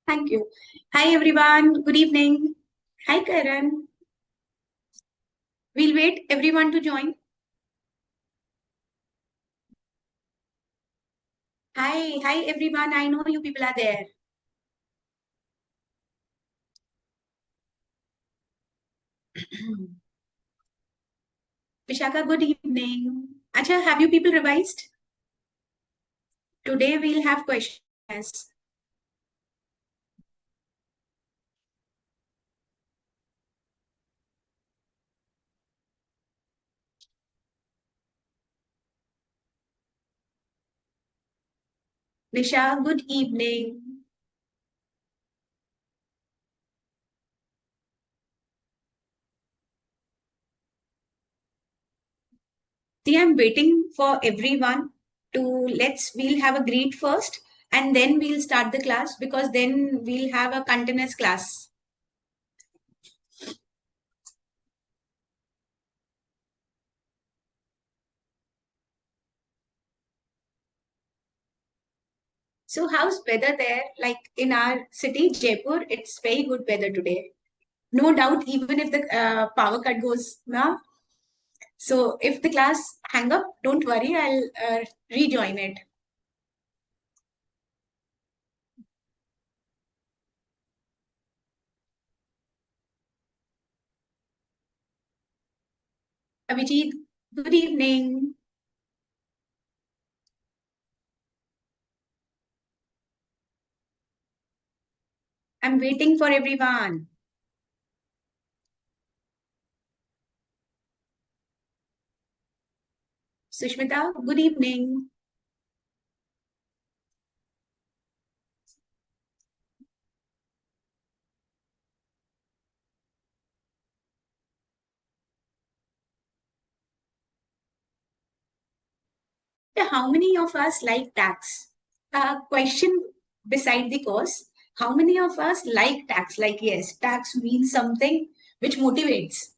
Thank you. Hi, everyone. Good evening. Hi, Karan. We'll wait everyone to join. Hi, everyone. I know you people are there. Vishaka, good evening. Acha, have you people revised? Today we'll have questions. Nisha, good evening. See, I'm waiting for everyone to we'll have a greet first and then we'll start the class because then we'll have a continuous class. So how's weather there? Like in our city, Jaipur, it's very good weather today. No doubt, even if the power cut goes now. So if the class hang up, don't worry, I'll rejoin it. Abhijit, good evening. I'm waiting for everyone. Sushmita, good evening. How many of us like tax? Question beside the course. How many of us like tax? Like, yes, tax means something which motivates.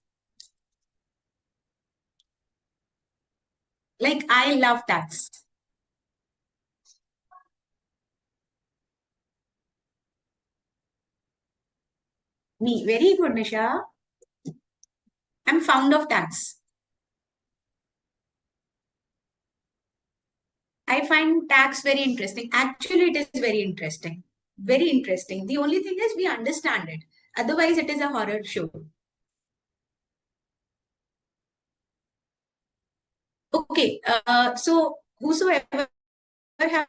Like, I love tax. Me, very good, Nisha. I'm fond of tax. I find tax very interesting. Actually, it is very interesting. Very interesting. The only thing is we understand it. Otherwise, it is a horror show. Okay. So whosoever have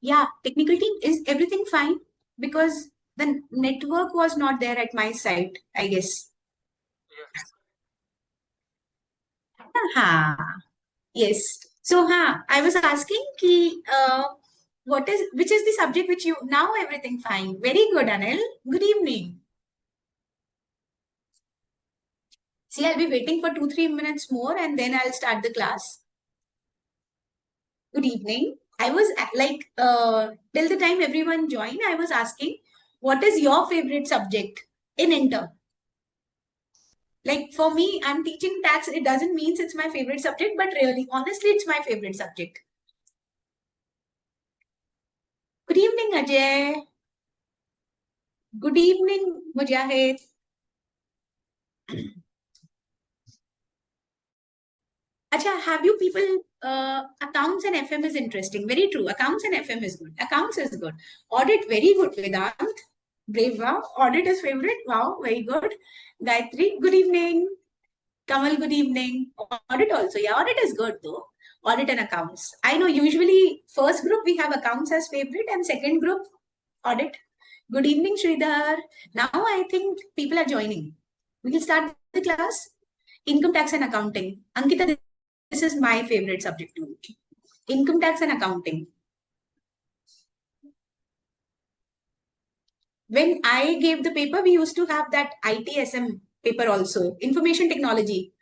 yeah, technical team, is everything fine? Because the network was not there at my site, I guess. हाँ, yes. So I was asking ki, which is the subject which you now everything fine. Very good, Anil. Good evening. See, I'll be waiting for 2-3 minutes more and then I'll start the class. Good evening. I was till the time everyone joined, I was asking, what is your favorite subject in inter? Like for me, I'm teaching tax. It doesn't mean it's my favorite subject, but really, honestly, it's my favorite subject. Good evening, Ajay. Good evening, Mujahid. Acha, have you people, accounts and FM is interesting. Very true. Accounts and FM is good. Accounts is good. Audit, very good. Vedant, brave. Wow. Audit is favorite. Wow, very good. Gayatri, good evening. Kamal, good evening. Audit also. Yeah, audit is good though. Audit and accounts. I know usually first group we have accounts as favorite and second group audit. Good evening, Sridhar. Now I think people are joining. We will start the class. Income tax and accounting. Ankita, this is my favorite subject too. Income tax and accounting. When I gave the paper, we used to have that ITSM paper also. Information technology.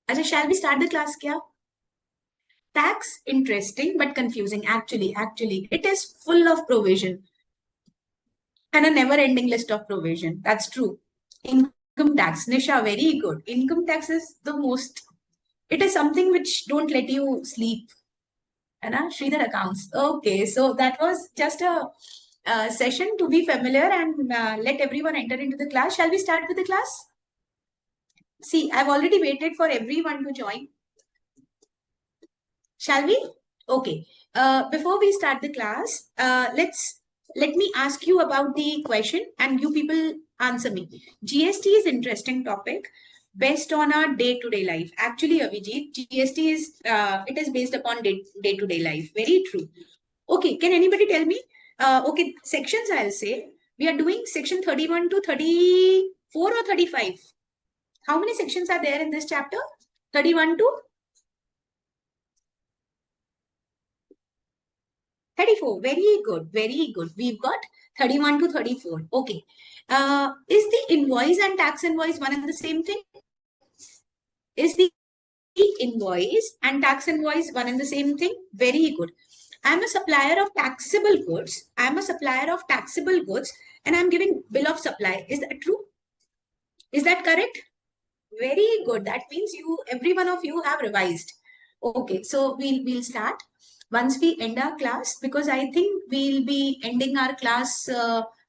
Acha, shall we start the class? Kya? Tax, interesting but confusing. Actually, it is full of provision and a never-ending list of provision. That's true. Income tax, Nisha, very good. Income tax is the most. It is something which don't let you sleep. Anna, Sridhar accounts. Okay, so that was just a session to be familiar and let everyone enter into the class. Shall we start with the class? See, I've already waited for everyone to join. Shall we? Okay. Before we start the class, let me ask you about the question and you people answer me. GST is interesting topic based on our day-to-day life. Actually, Avijit, GST is it is based upon day-to-day life. Very true. Okay, can anybody tell me? Okay, sections I'll say. We are doing section 31 to 34 or 35. How many sections are there in this chapter? 31 to 34. Very good. Very good. We've got 31 to 34. Okay. Is the invoice and tax invoice one and the same thing? Is the invoice and tax invoice one and the same thing? Very good. I'm a supplier of taxable goods. I'm a supplier of taxable goods and I'm giving bill of supply. Is that true? Is that correct? Very good. That means every one of you have revised. Okay, so we'll start once we end our class because I think we'll be ending our class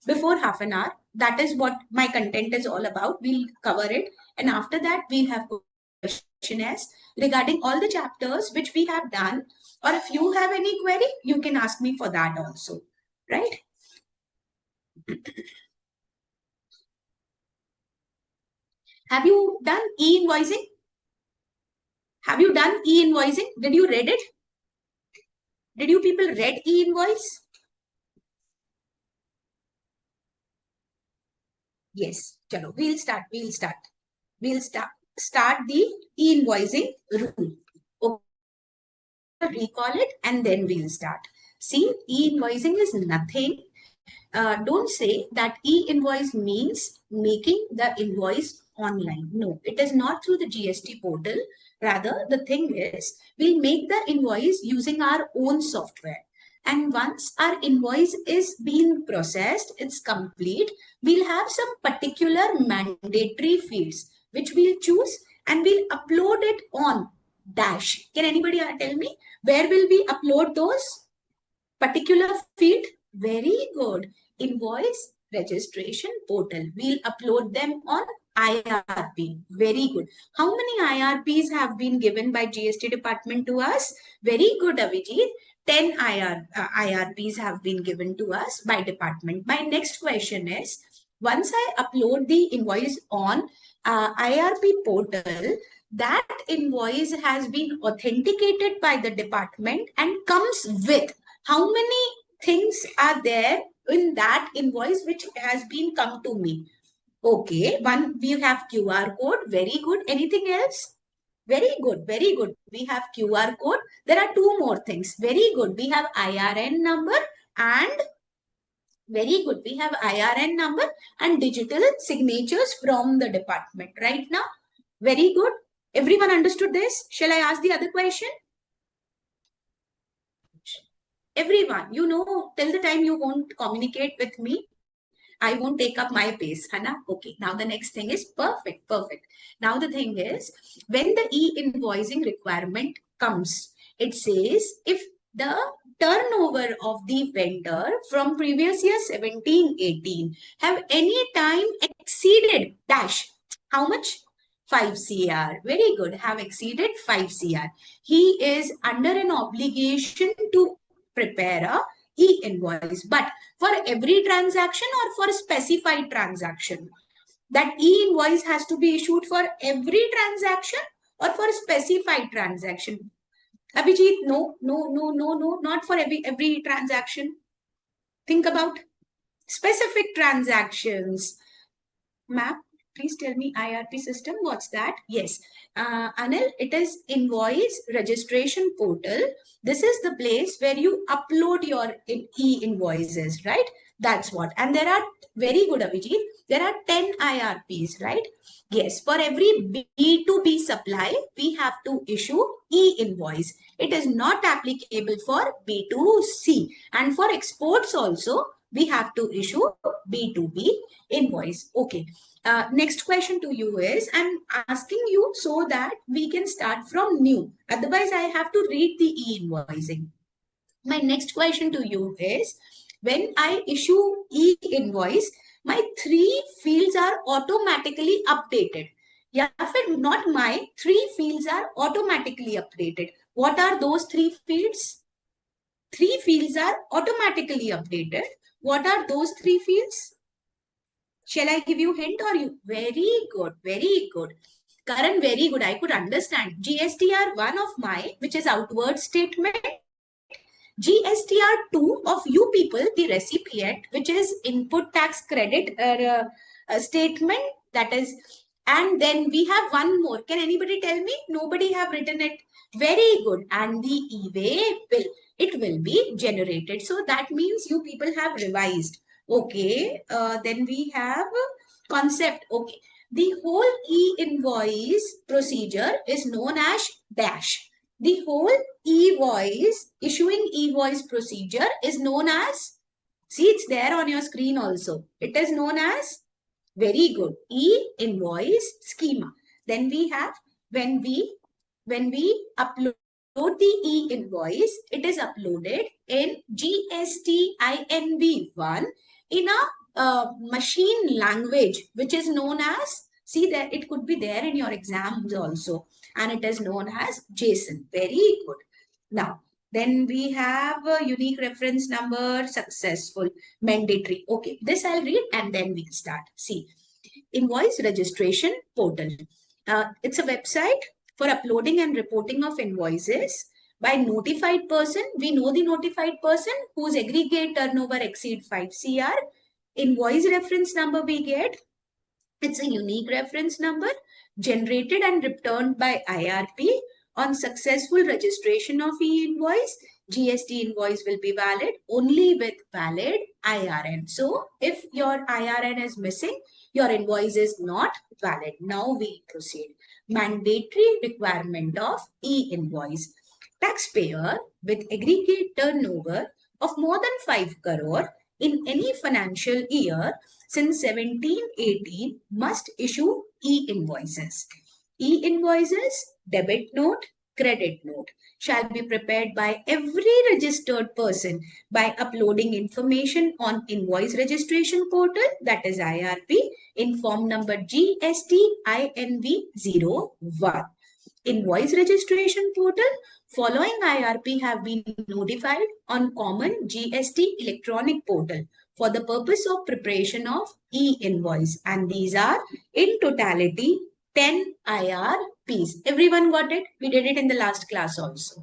before half an hour. That is what my content is all about. We'll cover it, and after that we'll have questionnaires regarding all the chapters which we have done. Or if you have any query, you can ask me for that also. Right? Have you done e-invoicing? Have you done e-invoicing? Did you read it? Did you people read e-invoice? Yes. Chalo, we'll start. We'll start the e-invoicing rule. Okay. Recall it and then we'll start. See, e-invoicing is nothing. Don't say that e-invoice means making the invoice online. No, it is not through the GST portal. Rather, the thing is, we'll make the invoice using our own software. And once our invoice is being processed, it's complete, we'll have some particular mandatory fields which we'll choose and we'll upload it on Dash. Can anybody tell me where will we upload those particular field? Very good. Invoice registration portal. We'll upload them on IRP. Very good. How many IRPs have been given by GST department to us? Very good, Avijit. 10 IRPs have been given to us by department. My next question is, once I upload the invoice on IRP portal, that invoice has been authenticated by the department and comes with how many things are there in that invoice which has been come to me? Okay, one, we have QR code. Very good. Anything else? Very good. Very good. We have QR code. There are two more things. Very good. We have IRN number and very good. We have IRN number and digital signatures from the department right now. Very good. Everyone understood this? Shall I ask the other question? Everyone, till the time you won't communicate with me, I won't take up my pace. Hana? Okay. Now the next thing is perfect. Now the thing is, when the e-invoicing requirement comes, it says if the turnover of the vendor from previous year 17-18 have any time exceeded dash. How much? 5 CR. Very good. Have exceeded 5 CR. He is under an obligation to prepare a e-invoice. But for every transaction or for specified transaction? That e-invoice has to be issued for every transaction or for specified transaction? Abhijit, no, not for every transaction. Think about specific transactions. Map, please tell me IRP system. What's that? Yes. Anil, it is invoice registration portal. This is the place where you upload your e-invoices, right? That's what. And there are, very good, Abhijit, there are 10 IRPs, right? Yes, for every B2B supply, we have to issue e-invoice. It is not applicable for B2C. And for exports also, we have to issue B2B invoice. Okay. Next question to you is, I'm asking you so that we can start from new. Otherwise, I have to read the e-invoicing. My next question to you is, when I issue e-invoice, my 3 fields are automatically updated. Yeah, not my 3 fields are automatically updated. What are those 3 fields? 3 fields are automatically updated. What are those 3 fields? Shall I give you hint or you? Very good, very good. Karan, very good. I could understand. GSTR 1 of my, which is outward statement. GSTR 2 of you people, the recipient, which is input tax credit statement. That is, and then we have one more. Can anybody tell me? Nobody have written it. Very good. And the e-way bill, it will be generated. So that means you people have revised. Okay, then we have concept. Okay, the whole e-invoice procedure is known as dash. The whole issuing e-invoice procedure is known as, see, it's there on your screen also. It is known as, very good, e-invoice schema. Then we have, when we upload the e-invoice, it is uploaded in GST INV1 in a machine language, which is known as, see there, it could be there in your exams also, and it is known as JSON. Very good. Now, then we have a unique reference number, successful, mandatory. Okay, this I'll read and then we'll start. See, invoice registration portal. It's a website for uploading and reporting of invoices by notified person. We know the notified person whose aggregate turnover exceed 5 CR. Invoice reference number we get. It's a unique reference number generated and returned by IRP. On successful registration of e-invoice, GST invoice will be valid only with valid IRN. So if your IRN is missing, your invoice is not valid. Now we proceed. Mandatory requirement of e-invoice. Taxpayer with aggregate turnover of more than 5 crore in any financial year since 17-18 must issue e-invoices. E-invoices, debit note, credit note shall be prepared by every registered person by uploading information on invoice registration portal, that is IRP, in form number GST INV01. Invoice registration portal following IRP have been notified on common GST electronic portal for the purpose of preparation of e-invoice, and these are in totality 10 IRPs. Everyone got it? We did it in the last class also.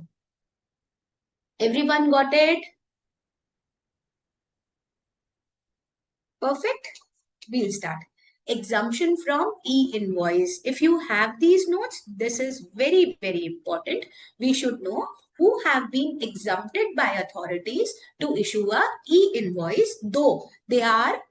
Everyone got it? Perfect. We'll start. Exemption from e-invoice. If you have these notes, this is very, very important. We should know who have been exempted by authorities to issue a e-invoice, though they are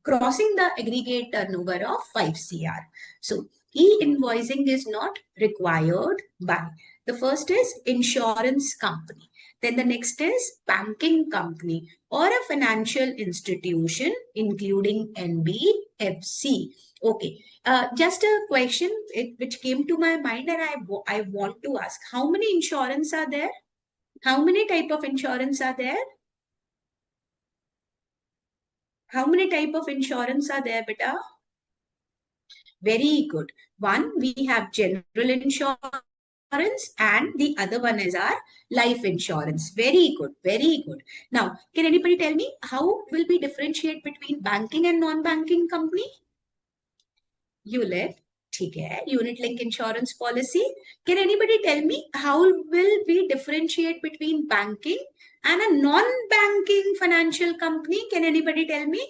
crossing the aggregate turnover of 5 CR. So e-invoicing is not required by, the first is insurance company. Then the next is banking company or a financial institution, including NBFC. Okay, just a question which came to my mind, and I want to ask, how many insurance are there? How many type of insurance are there? How many type of insurance are there, beta? Very good. One, we have general insurance and the other one is our life insurance. Very good. Very good. Now, can anybody tell me how will we differentiate between banking and non-banking company? ULIP. ठीक है. Unit link insurance policy. Can anybody tell me how will we differentiate between banking and a non-banking financial company? Can anybody tell me?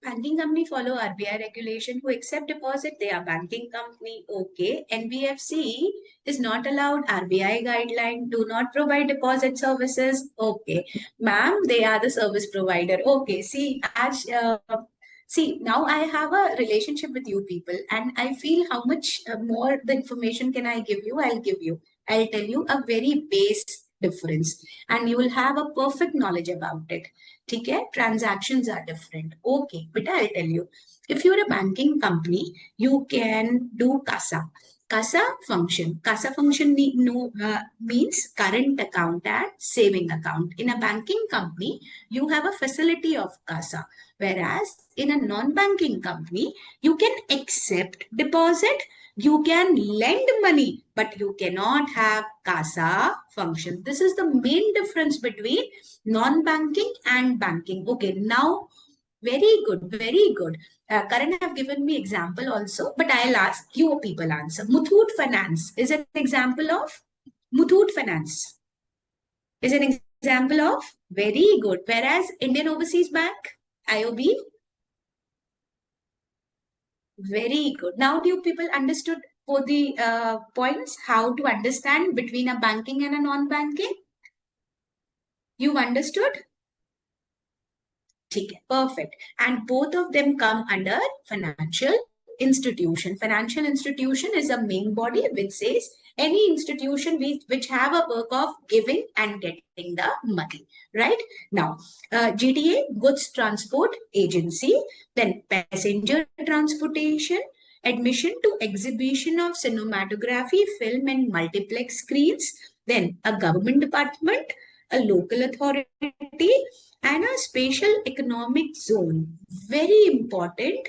Banking company follow RBI regulation. Who accept deposit, they are banking company. Okay. NBFC is not allowed. RBI guideline. Do not provide deposit services. Okay. Ma'am, they are the service provider. Okay. See, see, now I have a relationship with you people, and I feel how much more the information can I give you? I'll give you. I'll tell you a very base difference, and you will have a perfect knowledge about it. ठीक है, transactions are different. Okay, but I'll tell you, if you're a banking company, you can do CASA. CASA function means current account and saving account. In a banking company, you have a facility of CASA, whereas in a non-banking company, you can accept deposit, you can lend money, but you cannot have CASA function. This is the main difference between non-banking and banking. Okay, now very good, very good. Karan have given me example also, but I'll ask you people answer. Muthoot Finance is an example of Muthoot Finance is an example of very good. Whereas Indian Overseas Bank, IOB, very good. Now do you people understood for the points how to understand between a banking and a non-banking? You understood? Okay, perfect. And both of them come under financial institution. Financial institution is a main body which says any institution which have a work of giving and getting the money, right? Now, GTA, Goods Transport Agency, then passenger transportation, admission to exhibition of cinematography, film and multiplex screens, then a government department, a local authority, and a special economic zone. Very important.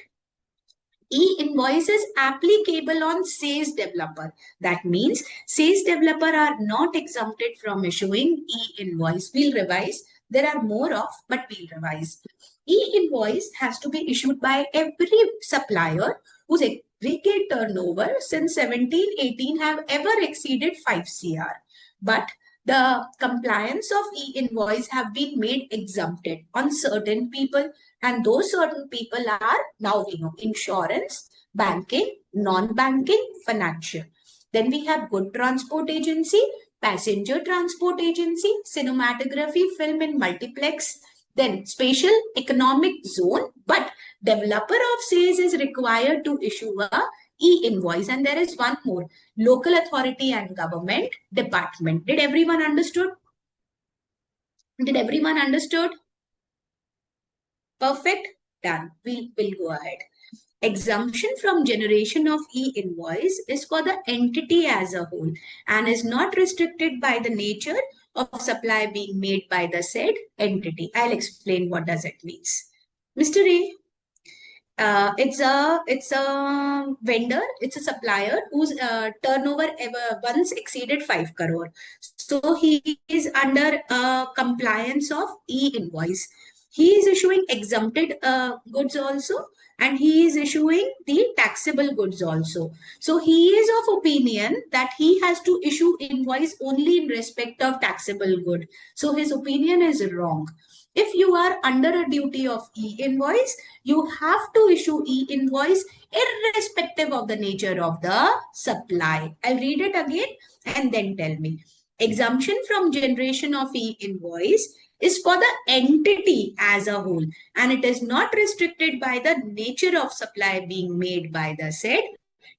E-invoice is applicable on SaaS developer. That means SaaS developer are not exempted from issuing e-invoice. We'll revise. There are more of, but we'll revise. E-invoice has to be issued by every supplier whose aggregate turnover since 1718 have ever exceeded 5 CR. But the compliance of e-invoice have been made exempted on certain people, and those certain people are, now we know, insurance, banking, non-banking, financial. Then we have good transport agency, passenger transport agency, cinematography, film and multiplex, then special economic zone, but developer of SaaS is required to issue a e-invoice. And there is one more, local authority and government department. Did everyone understood? Did everyone understood? Perfect. Done. We will go ahead. Exemption from generation of e-invoice is for the entity as a whole and is not restricted by the nature of supply being made by the said entity. I'll explain what does it means. Mr. A, it's a vendor, it's a supplier whose turnover ever once exceeded 5 crore. So he is under compliance of e-invoice. He is issuing exempted goods also, and he is issuing the taxable goods also. So he is of opinion that he has to issue invoice only in respect of taxable good. So his opinion is wrong. If you are under a duty of e-invoice, you have to issue e-invoice irrespective of the nature of the supply. I'll read it again and then tell me. Exemption from generation of e-invoice is for the entity as a whole, and it is not restricted by the nature of supply being made by the said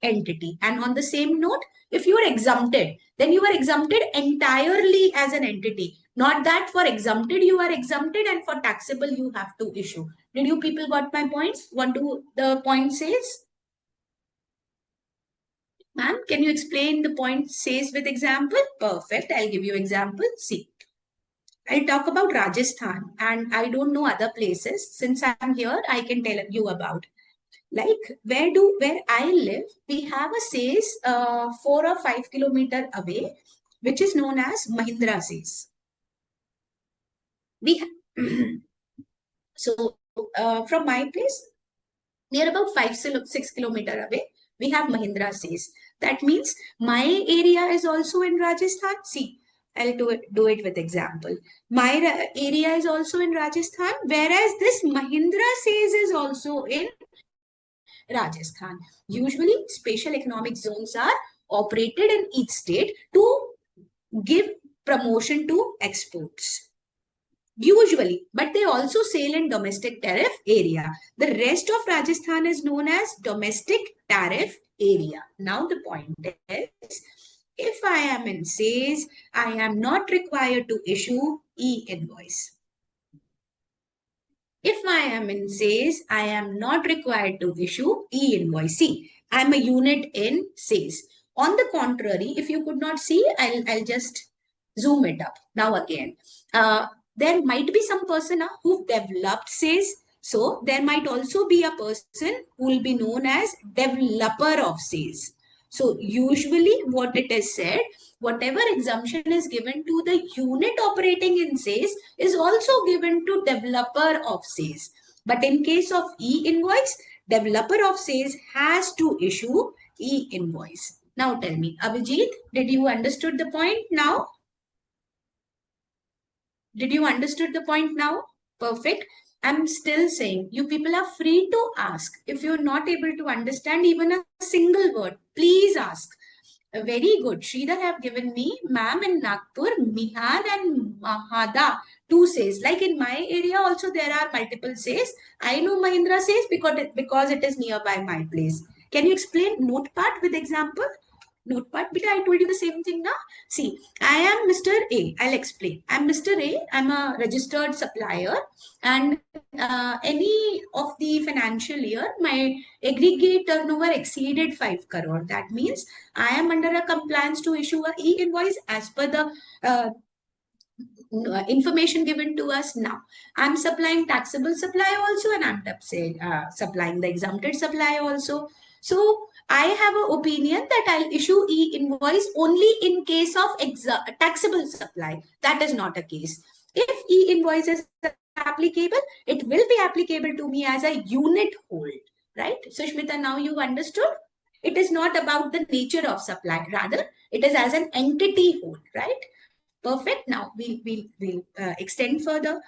entity. And on the same note, if you are exempted, then you are exempted entirely as an entity. Not that for exempted you are exempted and for taxable you have to issue. Did you people got my points? What do the point says? Ma'am, can you explain the point says with example? Perfect. I'll give you example. See, I'll talk about Rajasthan and I don't know other places. Since I'm here, I can tell you about. Like where I live, we have a says 4 or 5 kilometer away, which is known as Mahindra says. We so from my place, near about 5 6 kilometer away, we have Mahindra says. That means my area is also in Rajasthan. See, I'll do it with example. My area is also in Rajasthan, whereas this Mahindra says is also in Rajasthan. Usually, special economic zones are operated in each state to give promotion to exports. Usually, but they also sell in domestic tariff area. The rest of Rajasthan is known as domestic tariff area. Now the point is, if I am in sales, I am not required to issue e-invoice. If I am in sales, I am not required to issue e-invoice. See, I am a unit in sales. On the contrary, if you could not see, I'll just zoom it up. Now again, there might be some person who developed sales. So there might also be a person who will be known as developer of sales. So usually what it is said, whatever exemption is given to the unit operating in sales is also given to developer of sales. But in case of e-invoice, developer of sales has to issue e-invoice. Now tell me, Abhijit, did you understood the point now? Did you understood the point now? Perfect. I'm still saying you people are free to ask. If you're not able to understand even a single word, please ask. Very good. Sridhar have given me, ma'am, in Nagpur, Mihan and Mahada, two says. Like in my area also there are multiple says. I know Mahindra says because it is nearby my place. Can you explain note part with example? Notepad, beta, I told you the same thing now. See, I am Mr. A. I'll explain. I'm Mr. A. I'm a registered supplier, and any of the financial year, my aggregate turnover exceeded 5 crore. That means I am under a compliance to issue a e-invoice as per the information given to us now. I'm supplying taxable supply also, and I'm supplying the exempted supply also. So I have an opinion that I'll issue e-invoice only in case of taxable supply. That is not a case. If e-invoice is applicable, it will be applicable to me as a unit hold, right? Sushmita, now you understood? It is not about the nature of supply. Rather, it is as an entity hold, right? Perfect. Now we'll extend further.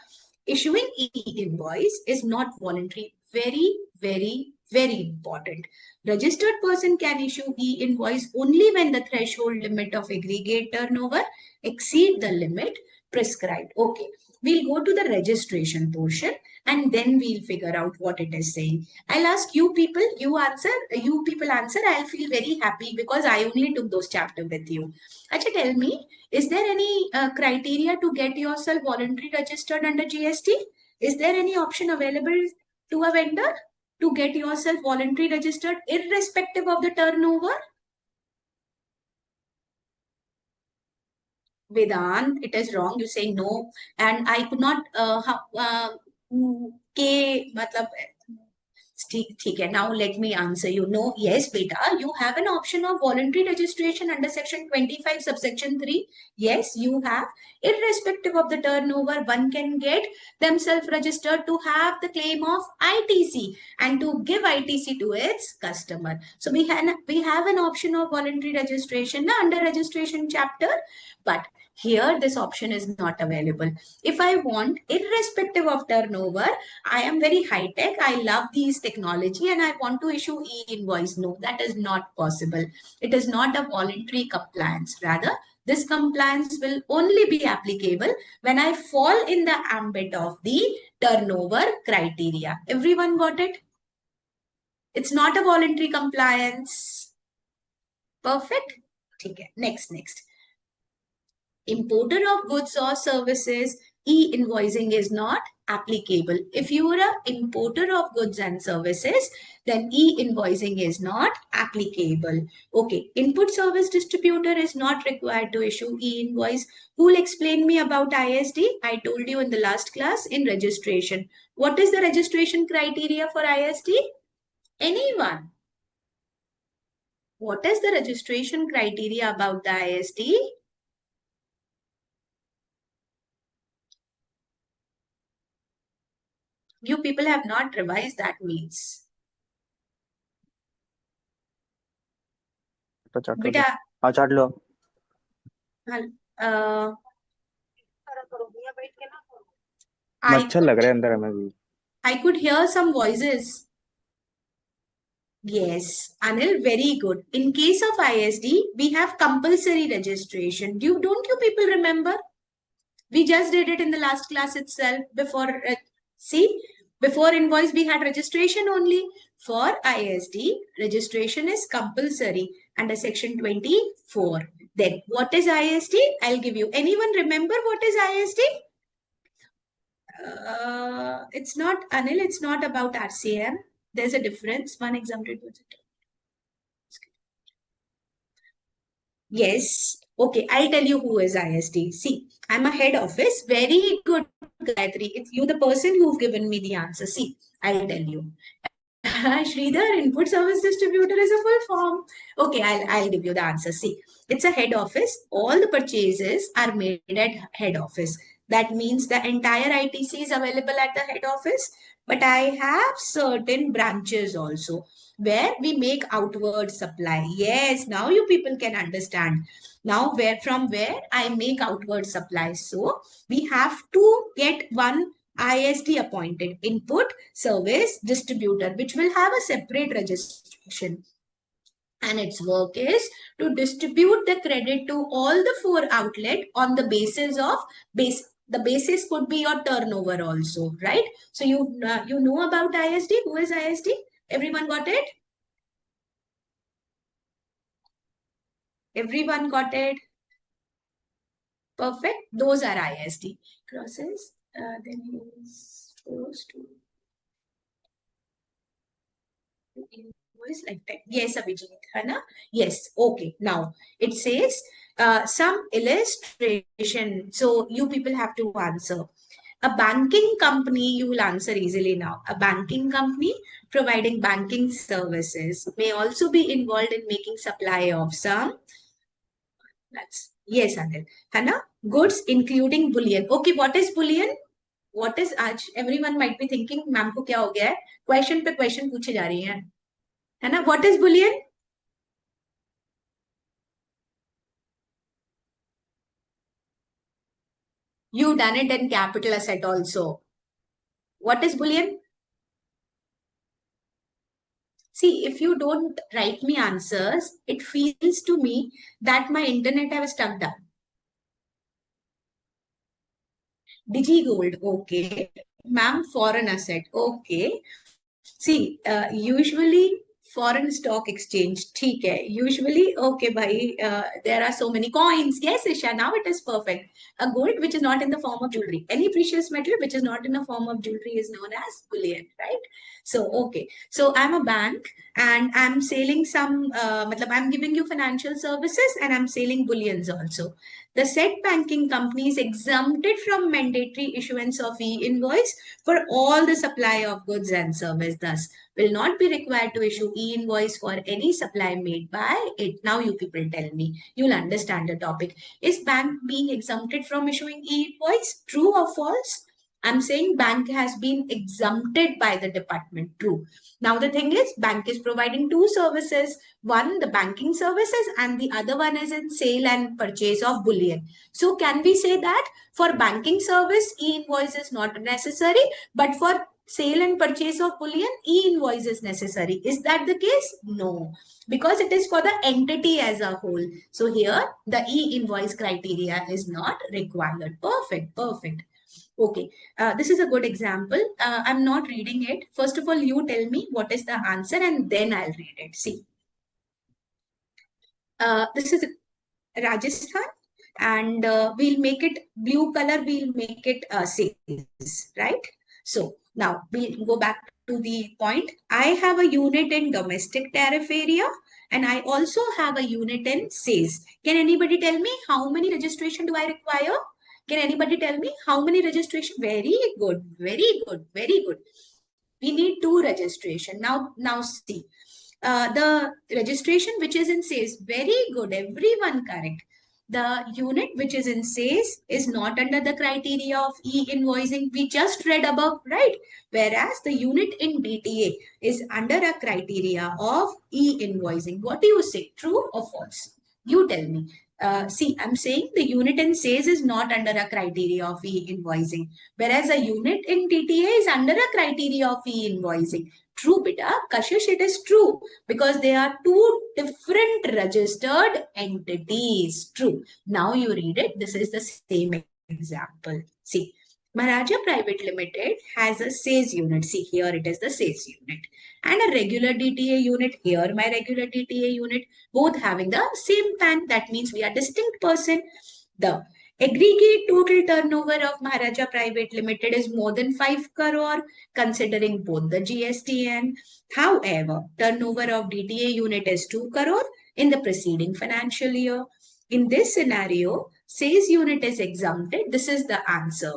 Issuing e-invoice is not voluntary. Very, very, very important. Registered person can issue e-invoice only when the threshold limit of aggregate turnover exceed the limit prescribed. Okay. We'll go to the registration portion and then we'll figure out what it is saying. I'll ask you people, you people answer. I'll feel very happy because I only took those chapters with you. Acha, tell me, is there any criteria to get yourself voluntary registered under GST? Is there any option available to a vendor to get yourself voluntary registered irrespective of the turnover? Vedant, it is wrong. You say no, and I could not. K, matlab, ठीक है. Now let me answer you. No, yes, beta, you have an option of voluntary registration under section 25 subsection 3. Yes, you have. Irrespective of the turnover, one can get themselves registered to have the claim of ITC and to give ITC to its customer. So we have an option of voluntary registration under registration chapter, but here this option is not available. If I want, irrespective of turnover, I am very high tech. I love these technology and I want to issue e-invoice. No, that is not possible. It is not a voluntary compliance. Rather, this compliance will only be applicable when I fall in the ambit of the turnover criteria. Everyone got it? It's not a voluntary compliance. Perfect. Okay. Next. Importer of goods or services, E-invoicing is not applicable. If you are an importer of goods and services, then e-invoicing is not applicable. Okay, input service distributor is not required to issue e-invoice. Who will explain me about ISD? I told you in the last class in registration. What is the registration criteria for ISD? Anyone? What is the registration criteria about the ISD? You people have not revised that means. बेटा चाट लो मच्छर लग रहा है अंदर हमें भी. I could hear some voices. Yes, Anil, very good. In case of ISD, we have compulsory registration. Don't you people remember? We just did it in the last class itself. Before invoice, we had registration only. For ISD, registration is compulsory under section 24. Then, what is ISD? I'll give you. Anyone remember what is ISD? It's not, Anil, it's not about RCM. There's a difference. One exempted budget. Yes. Okay, I'll tell you who is ISD. See, I'm a head office. Very good, Gayatri. It's you, the person who've given me the answer. See, I'll tell you. Sridhar, input service distributor is a full form. Okay, I'll give you the answer. See, it's a head office. All the purchases are made at head office. That means the entire ITC is available at the head office. But I have certain branches also where we make outward supply. Yes, now you people can understand. Now, from where I make outward supply. So, we have to get one ISD appointed, input service distributor, which will have a separate registration. And its work is to distribute the credit to all the 4 outlets on the basis of the basis could be your turnover also, right? So you know about ISD. Who is ISD? Everyone got it? Everyone got it? Perfect. Those are ISD. Process. Then he is supposed to invoice lifetime. Yes, Abhijit. Hai na? Yes. Okay. Now it says some illustration. So you people have to answer. A banking company, you will answer easily now. A banking company providing banking services may also be involved in making supply of some. Yes, Anil. है ना? Goods including bullion. Okay, what is bullion? What is आज? Everyone might be thinking, ma'am को क्या हो गया है? Question पे question पूछे जा रही हैं. है ना? What is bullion? You done it in capital asset also. What is bullion? See, if you don't write me answers, it feels to me that my internet has stuck down. Digi-gold, okay. Ma'am, foreign asset, okay. See, usually foreign stock exchange, ठीक है. Usually, okay, bhai, there are so many coins. Yes, Isha, now it is perfect. A gold which is not in the form of jewelry. Any precious metal which is not in the form of jewelry is known as bullion, right? So, okay. So, I'm a bank and I'm selling some, I'm giving you financial services and I'm selling bullions also. The said banking company is exempted from mandatory issuance of e-invoice for all the supply of goods and service. Thus, will not be required to issue e-invoice for any supply made by it. Now, you people tell me, you'll understand the topic. Is bank being exempted from issuing e-invoice? True or false? I'm saying bank has been exempted by the department. True. Now, the thing is, bank is providing 2 services. One, the banking services, and the other one is in sale and purchase of bullion. So, can we say that for banking service, e-invoice is not necessary, but for sale and purchase of bullion, e-invoice is necessary? Is that the case? No, because it is for the entity as a whole. So, here, the e-invoice criteria is not required. Perfect, perfect. Okay, this is a good example. I'm not reading it. First of all, you tell me what is the answer and then I'll read it. See, this is Rajasthan. and we'll make it blue color, we'll make it sales, right? So now we'll go back to the point. I have a unit in domestic tariff area and I also have a unit in sales. Can anybody tell me how many registration do I require? Can anybody tell me how many registration? Very good, very good, very good. We need 2 registration. Now see, the registration which is in sales, very good, everyone correct. The unit which is in sales is not under the criteria of e-invoicing. We just read above, right? Whereas the unit in DTA is under a criteria of e-invoicing. What do you say? True or false? You tell me. See, I'm saying the unit in sales is not under a criteria of e-invoicing, whereas a unit in DTA is under a criteria of e-invoicing. True, beta. Kashish, it is true because they are 2 different registered entities. True. Now you read it. This is the same example. See, Maharaja Private Limited has a sales unit. See, here it is the sales unit. And a regular DTA unit. Here my regular DTA unit. Both having the same PAN. That means we are distinct person. The aggregate total turnover of Maharaja Private Limited is more than 5 crore, considering both the GST and, however, turnover of DTA unit is 2 crore in the preceding financial year. In this scenario, sales unit is exempted. This is the answer.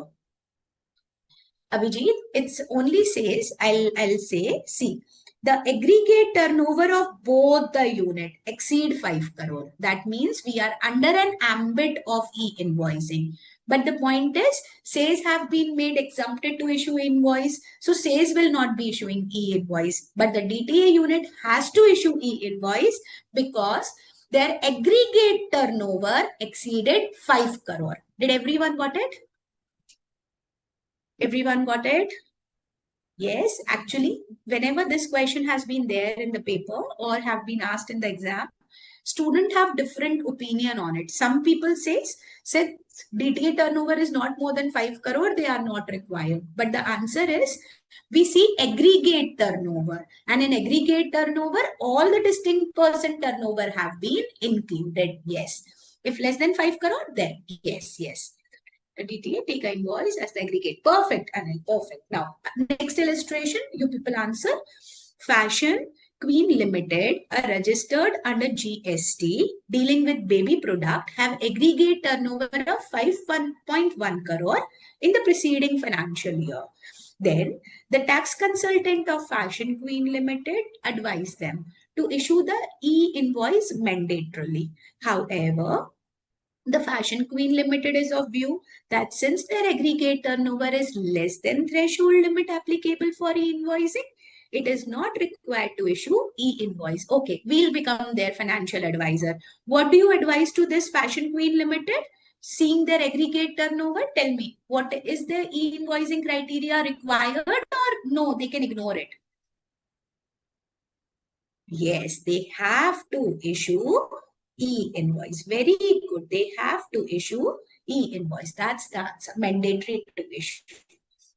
Abhijit, it's only says, I'll say, see, the aggregate turnover of both the unit exceed 5 crore. That means we are under an ambit of e-invoicing. But the point is, sales have been made exempted to issue invoice. So sales will not be issuing e-invoice. But the DTA unit has to issue e-invoice because their aggregate turnover exceeded 5 crore. Did everyone got it? Everyone got it? Yes, actually, whenever this question has been there in the paper or have been asked in the exam, students have different opinion on it. Some people say DTA turnover is not more than 5 crore, they are not required. But the answer is, we see aggregate turnover. And in aggregate turnover, all the distinct person turnover have been included. Yes. If less than 5 crore, then yes, yes. DTA, take an invoice as the aggregate. Perfect, Anil, perfect. Now, next illustration, you people answer. Fashion Queen Limited are registered under GST, dealing with baby product, have aggregate turnover of 5.1 crore in the preceding financial year. Then, the tax consultant of Fashion Queen Limited advised them to issue the e-invoice mandatorily. However, the Fashion Queen Limited is of view that since their aggregate turnover is less than threshold limit applicable for e-invoicing, it is not required to issue e-invoice. Okay, we'll become their financial advisor. What do you advise to this Fashion Queen Limited? Seeing their aggregate turnover, tell me, what is the e-invoicing criteria required or no, they can ignore it? Yes, they have to issue e-invoice. Very good. They have to issue e-invoice. That's mandatory to issue.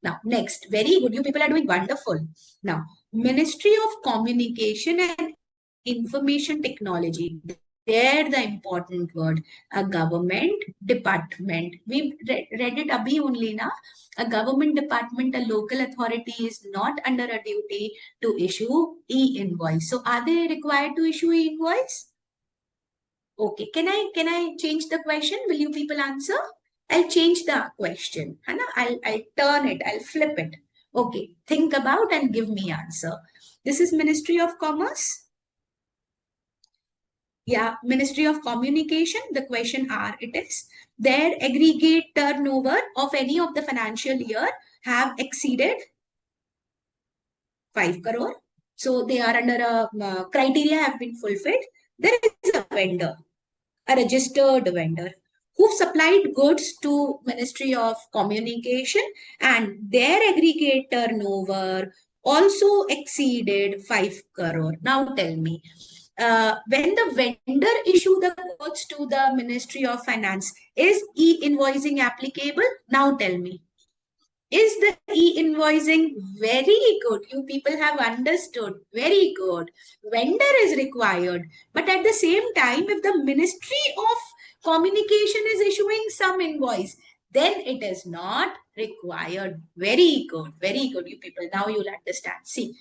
Now, next, very good. You people are doing wonderful. Now, Ministry of Communication and Information Technology. There, the important word, a government department. We read it abhi only, na? A government department, a local authority is not under a duty to issue e-invoice. So, are they required to issue e-invoice? Okay, can I change the question? Will you people answer? I'll change the question. I'll turn it, I'll flip it. Okay, think about and give me answer. This is Ministry of Commerce. Yeah, Ministry of Communication. The question are, it is, their aggregate turnover of any of the financial year have exceeded 5 crore. So they are under a criteria have been fulfilled. There is a vendor, a registered vendor who supplied goods to Ministry of Communication and their aggregate turnover also exceeded 5 crore. Now tell me, when the vendor issue the goods to the Ministry of Finance, is e-invoicing applicable? Now tell me. Is the e-invoicing very good? You people have understood. Very good. Vendor is required. But at the same time, if the Ministry of Communication is issuing some invoice, then it is not required. Very good. Very good, you people. Now you'll understand. See,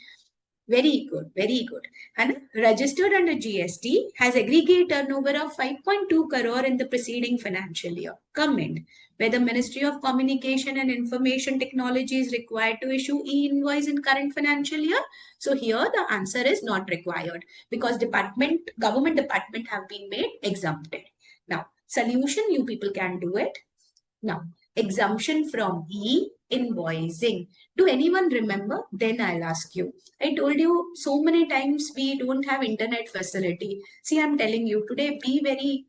very good, very good. And registered under GST has aggregate turnover of 5.2 crore in the preceding financial year. Comment. Where the Ministry of Communication and Information Technology is required to issue e-invoice in current financial year. So here the answer is not required because government department have been made exempted. Now, solution, you people can do it. Now, exemption from e-invoicing. Do anyone remember? Then I'll ask you. I told you so many times we don't have internet facility. See, I'm telling you today, be very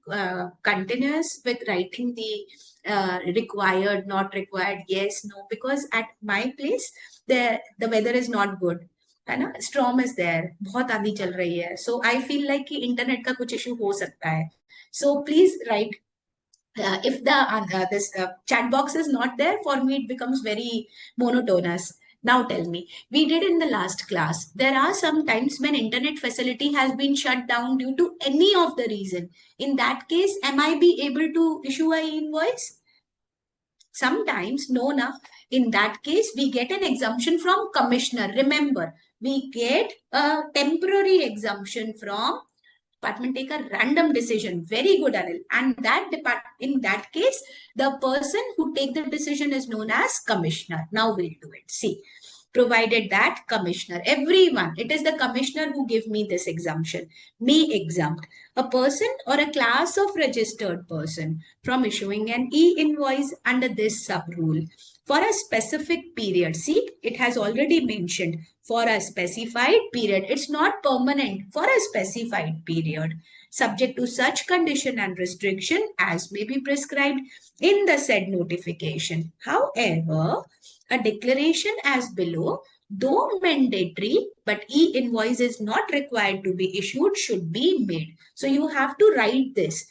continuous with writing the required, not required, yes, no, because at my place, the weather is not good. है ना, storm is there, बहुत आंधी चल रही है, सो I feel like कि internet का कुछ इशू हो सकता है. So please right. If the this chat box is not there, for me it becomes very monotonous. Now tell me, we did in the last class, there are some times when internet facility has been shut down due to any of the reason. In that case, am I be able to issue a invoice? Sometimes, no, na. In that case, we get an exemption from commissioner. Remember, we get a temporary exemption from department. Take a random decision. Very good, Anil. And in that case, the person who take the decision is known as commissioner. Now we'll do it. See, provided that commissioner, everyone, it is the commissioner who give me this exemption, may exempt a person or a class of registered person from issuing an e-invoice under this sub rule for a specific period. See, it has already mentioned for a specified period. It's not permanent, for a specified period, subject to such condition and restriction as may be prescribed in the said notification. However, a declaration as below, though mandatory, but e-invoice is not required to be issued, should be made. So you have to write this.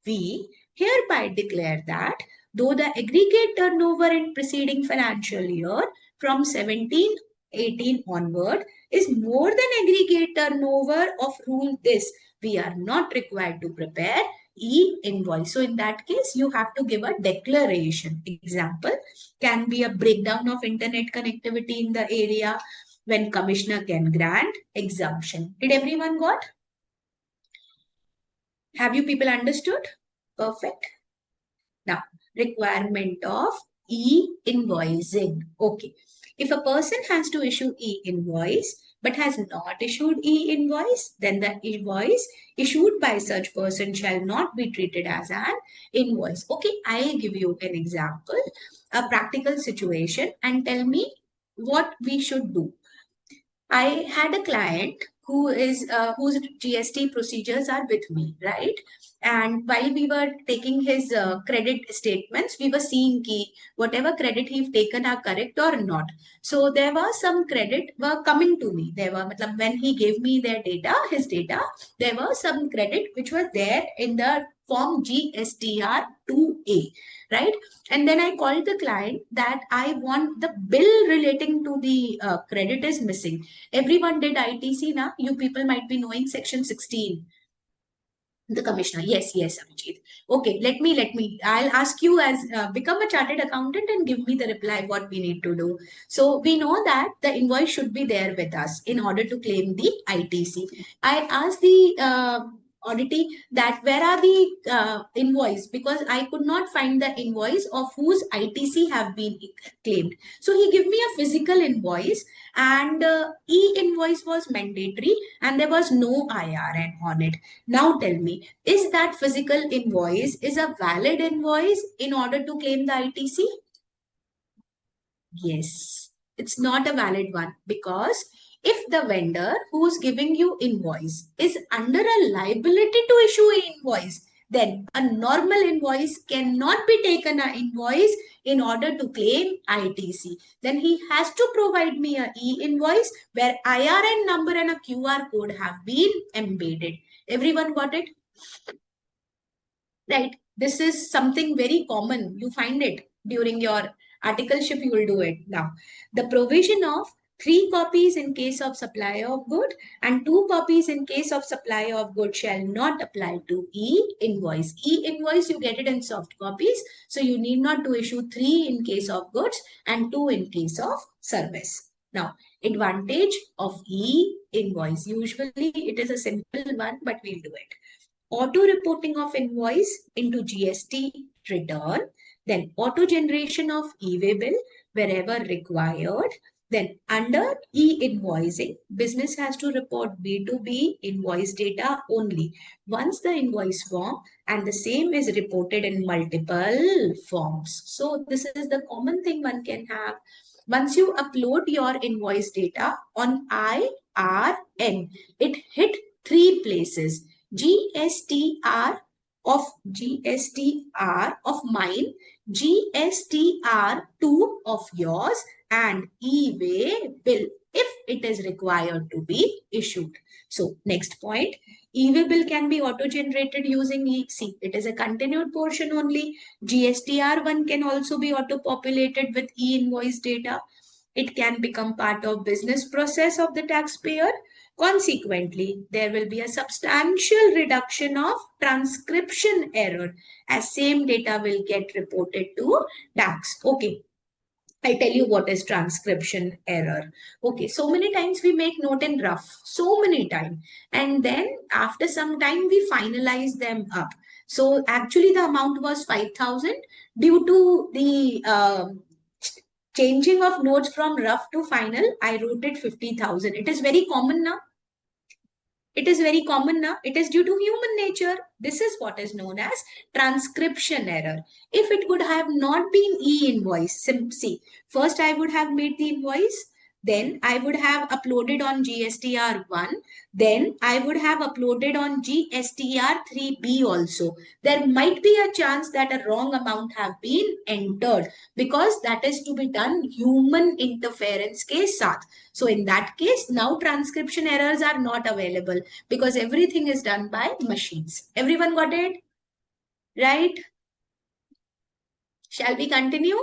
We hereby declare that though the aggregate turnover in preceding financial year from 17-18 onward is more than aggregate turnover of rule this, we are not required to prepare e-invoice. So in that case, you have to give a declaration. Example can be a breakdown of internet connectivity in the area when commissioner can grant exemption. Did everyone got? Have you people understood? Perfect. Now, requirement of e-invoicing. Okay. If a person has to issue e-invoice but has not issued e-invoice, then the invoice issued by such person shall not be treated as an invoice. Okay, I'll give you an example, a practical situation, and tell me what we should do. I had a client who is whose GST procedures are with me, right? And while we were taking his credit statements, we were seeing ki whatever credit he's taken are correct or not. So there was some credit were coming to me. There were, when he gave me their data, his data, there was some credit which was there in the form GSTR 2A, right? And then I called the client that I want the bill relating to the credit is missing. Everyone did ITC now. You people might be knowing section 16. The commissioner. Yes, yes, Abhijit. Okay, let me. I'll ask you as become a chartered accountant and give me the reply what we need to do. So we know that the invoice should be there with us in order to claim the ITC. I asked the auditee that where are the invoice, because I could not find the invoice of whose ITC have been claimed. So he gave me a physical invoice, and e-invoice was mandatory and there was no IRN on it. Now tell me, is that physical invoice is a valid invoice in order to claim the ITC? Yes, it's not a valid one, because if the vendor who's giving you invoice is under a liability to issue an invoice, then a normal invoice cannot be taken an invoice in order to claim ITC. Then he has to provide me a e-invoice where IRN number and a QR code have been embedded. Everyone got it? Right. This is something very common. You find it during your Articleship, you will do it now. The provision of 3 copies in case of supply of good and 2 copies in case of supply of good shall not apply to e-invoice. E-invoice, you get it in soft copies. So you need not to issue 3 in case of goods and 2 in case of service. Now, advantage of e-invoice. Usually it is a simple one, but we'll do it. Auto reporting of invoice into GST return, then auto generation of e-way bill wherever required. Then under e-invoicing, business has to report B2B invoice data only once the invoice form, and the same is reported in multiple forms. So this is the common thing one can have. Once you upload your invoice data on IRN, it hit 3 places. GSTR of mine, GSTR2 of yours, and e-way bill if it is required to be issued. So next point, e-way bill can be auto-generated using see, it is a continued portion only. GSTR1 can also be auto-populated with e-invoice data. It can become part of business process of the taxpayer. Consequently, there will be a substantial reduction of transcription error as same data will get reported to tax. Okay. I tell you what is transcription error. Okay, so many times we make note in rough, so many times. And then after some time we finalize them up. So actually the amount was 5,000 due to the changing of notes from rough to final. I wrote it 50,000. It is very common now. It is very common now. It is due to human nature. This is what is known as transcription error. If it would have not been e-invoice, see, first I would have made the invoice, then I would have uploaded on GSTR1, then I would have uploaded on GSTR3B also. There might be a chance that a wrong amount have been entered because that is to be done human interference ke saath. So in that case, now transcription errors are not available because everything is done by machines. Everyone got it? Right? Shall we continue?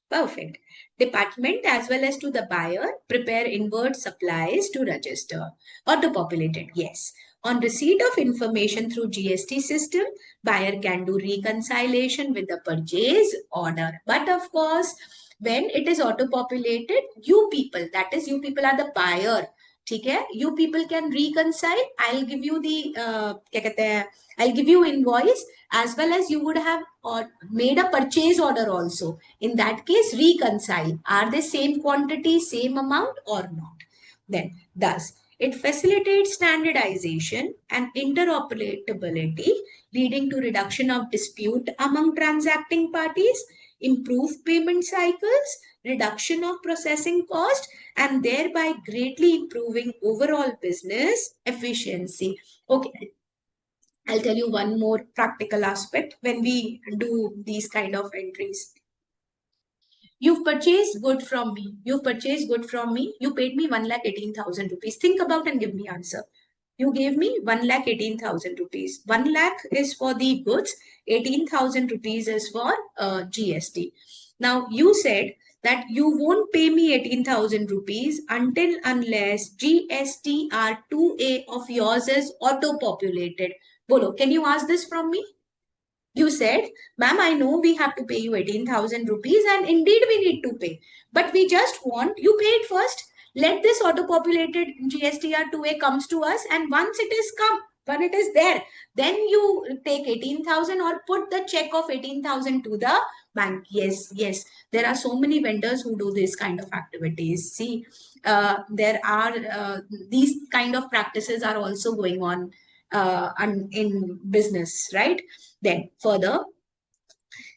Perfect. Department as well as to the buyer prepare inward supplies to register. Auto-populated, yes. On receipt of information through GST system, buyer can do reconciliation with the purchase order. But of course, when it is auto-populated, you people, that is you people are the buyer. Okay? You people can reconcile. I'll give you the I'll give you invoice as well as you would have made a purchase order also. In that case, reconcile. Are they same quantity, same amount or not? Then, thus, it facilitates standardization and interoperability, leading to reduction of dispute among transacting parties, improved payment cycles, reduction of processing cost, and thereby greatly improving overall business efficiency. Okay, I'll tell you one more practical aspect when we do these kind of entries. You've purchased good from me. You've purchased good from me. You paid me 1,18,000 rupees. Think about and give me answer. You gave me 1,18,000 rupees. 1 lakh is for the goods. 18,000 rupees is for GST. Now you said that you won't pay me 18,000 rupees until unless GSTR2A of yours is auto-populated. Bolo, can you ask this from me? You said, ma'am, I know we have to pay you 18,000 rupees and indeed we need to pay. But we just want, you pay it first. Let this auto-populated GSTR2A comes to us and once it is come, when it is there, then you take 18,000 or put the check of 18,000 to the bank. Yes, yes. There are so many vendors who do this kind of activities. See, there are these kind of practices are also going on in business, right? Then further,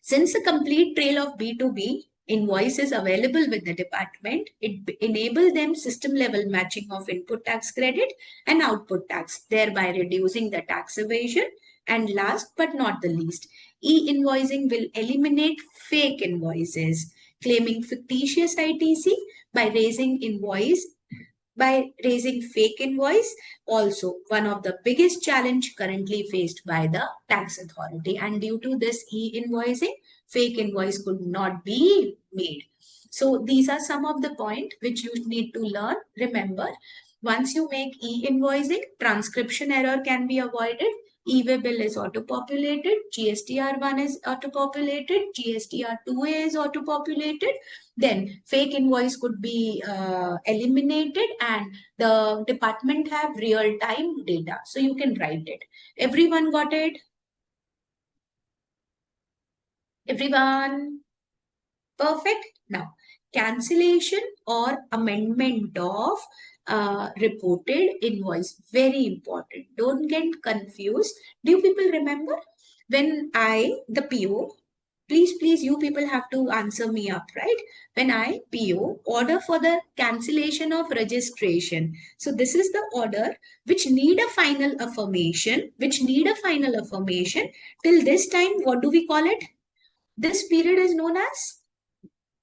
since a complete trail of B2B invoice is available with the department, it enables them system level matching of input tax credit and output tax, thereby reducing the tax evasion. And last but not the least, e-invoicing will eliminate fake invoices, claiming fictitious ITC by raising fake invoice, also one of the biggest challenge currently faced by the tax authority. And due to this e-invoicing, fake invoice could not be made. So these are some of the points which you need to learn. Remember, once you make e-invoicing, transcription error can be avoided. E-way bill is auto-populated, GSTR1 is auto-populated, GSTR2A is auto-populated. Then fake invoice could be eliminated, and the department have real-time data. So you can write it. Everyone got it? Everyone? Perfect. Now, cancellation or amendment of reported invoice. Very important. Don't get confused. Do you people remember when the PO, please, you people have to answer me up, right? When I, PO, order for the cancellation of registration. So this is the order which need a final affirmation, Till this time, what do we call it? This period is known as,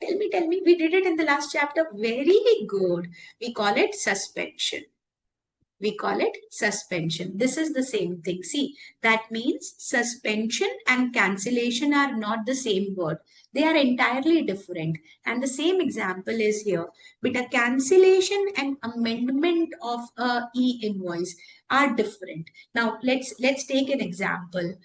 tell me, we did it in the last chapter. Very good. We call it suspension. This is the same thing. See, that means suspension and cancellation are not the same word. They are entirely different. And the same example is here. But a cancellation and amendment of a e-invoice are different. Now, let's take an example.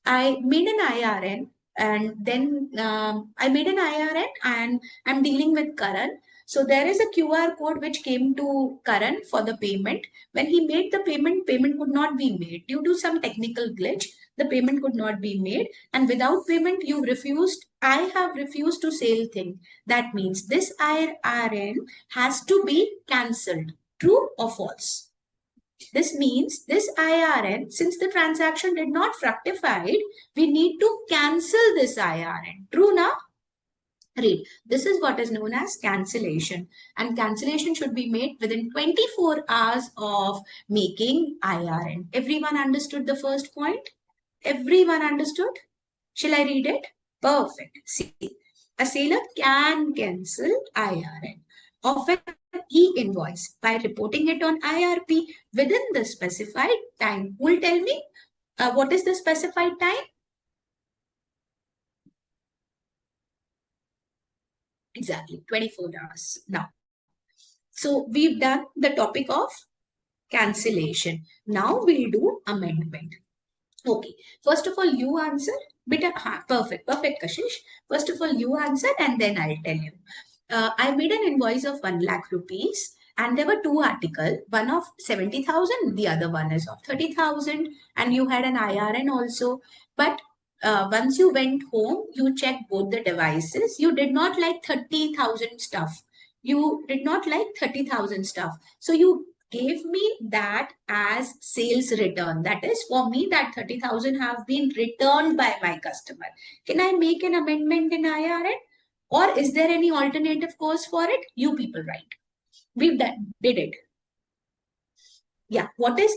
I made an IRN and then and I'm dealing with Karan. So there is a QR code which came to Karan for the payment. When he made the payment, payment could not be made. Due to some technical glitch, the payment could not be made. And without payment, I have refused to sell thing. That means this IRN has to be cancelled. True or false? This means this IRN, since the transaction did not fructified, we need to cancel this IRN. True now? Read. This is what is known as cancellation, and cancellation should be made within 24 hours of making IRN. Everyone understood the first point? Everyone understood? Shall I read it? Perfect. See, a seller can cancel IRN of an e-invoice by reporting it on IRP within the specified time. Who will tell me what is the specified time? Exactly, 24 hours. Now, so we've done the topic of cancellation. Now we'll do amendment. Okay, first of all, you answer. Beta, perfect, Kashish. First of all, you answer and then I'll tell you. I made an invoice of 1 lakh rupees and there were 2 articles, one of 70,000, the other one is of 30,000, and you had an IRN also. But once you went home, you checked both the devices. You did not like 30,000 stuff. So you gave me that as sales return. That is, for me, that 30,000 have been returned by my customer. Can I make an amendment in IRN? Or is there any alternative course for it? You people write. We've did it. Yeah. What is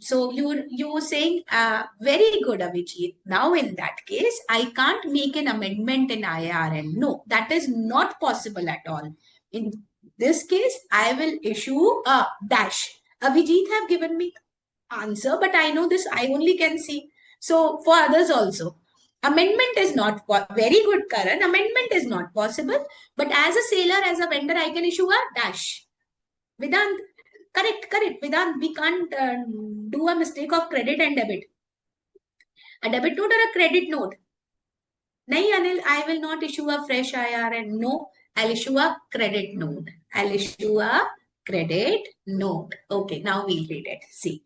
so you were saying very good, Abhijit. Now in that case, I can't make an amendment in IRN. No, that is not possible at all. In this case, I will issue a dash. Abhijit have given me answer, but I know this, I only can see. So for others also. Amendment is not very good, Karan. Amendment is not possible. But as a seller, as a vendor, I can issue a dash. Vedant, correct. Vedant, we can't do a mistake of credit and debit. A debit note or a credit note? Nahi, Anil, I will not issue a fresh IRN. No, I'll issue a credit note. Okay, now we'll read it. See.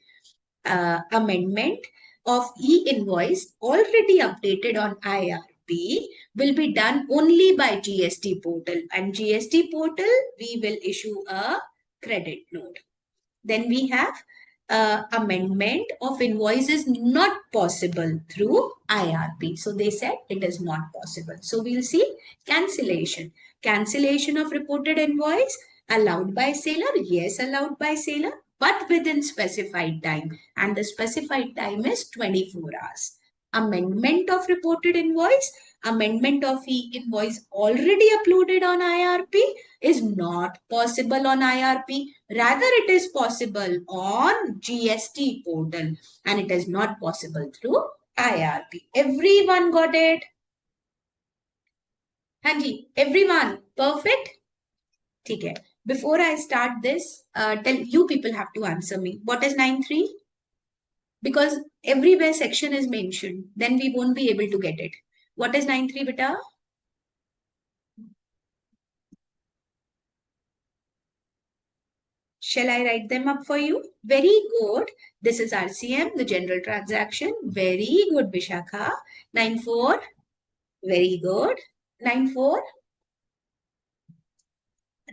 Amendment of e-invoice already updated on IRP will be done only by GST portal, and GST portal we will issue a credit note. Then we have amendment of invoices not possible through IRP. So they said it is not possible. So we'll see cancellation. Cancellation of reported invoice allowed by seller. Yes, allowed by seller, but within specified time. And the specified time is 24 hours. Amendment of reported invoice, amendment of e-invoice already uploaded on IRP is not possible on IRP. Rather, it is possible on GST portal and it is not possible through IRP. Everyone got it? हाँ जी, everyone, perfect? ठीक है. Before I start this, tell you people have to answer me. What is 9.3? Because everywhere section is mentioned, then we won't be able to get it. What is 9.3, beta? Shall I write them up for you? Very good. This is RCM, the general transaction. Very good, Vishakha. 9.4. Very good. 9.4.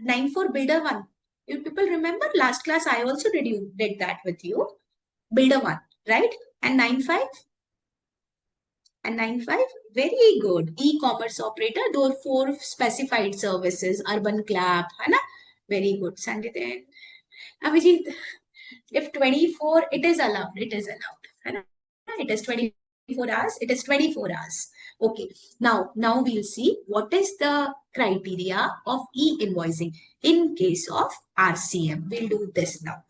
9.4 builder 1. You people remember last class I also did that with you. Builder 1, right? And 9.5. And 9.5, very good. E-commerce operator, those 4 specified services, urban clap, है ना? Very good. Sanjay then. Abhijit, if 24, it is allowed. It is allowed. है ना? It is 24 hours. It is 24 hours. Okay. Now we'll see what is the criteria of e-invoicing in case of RCM. We'll do this now.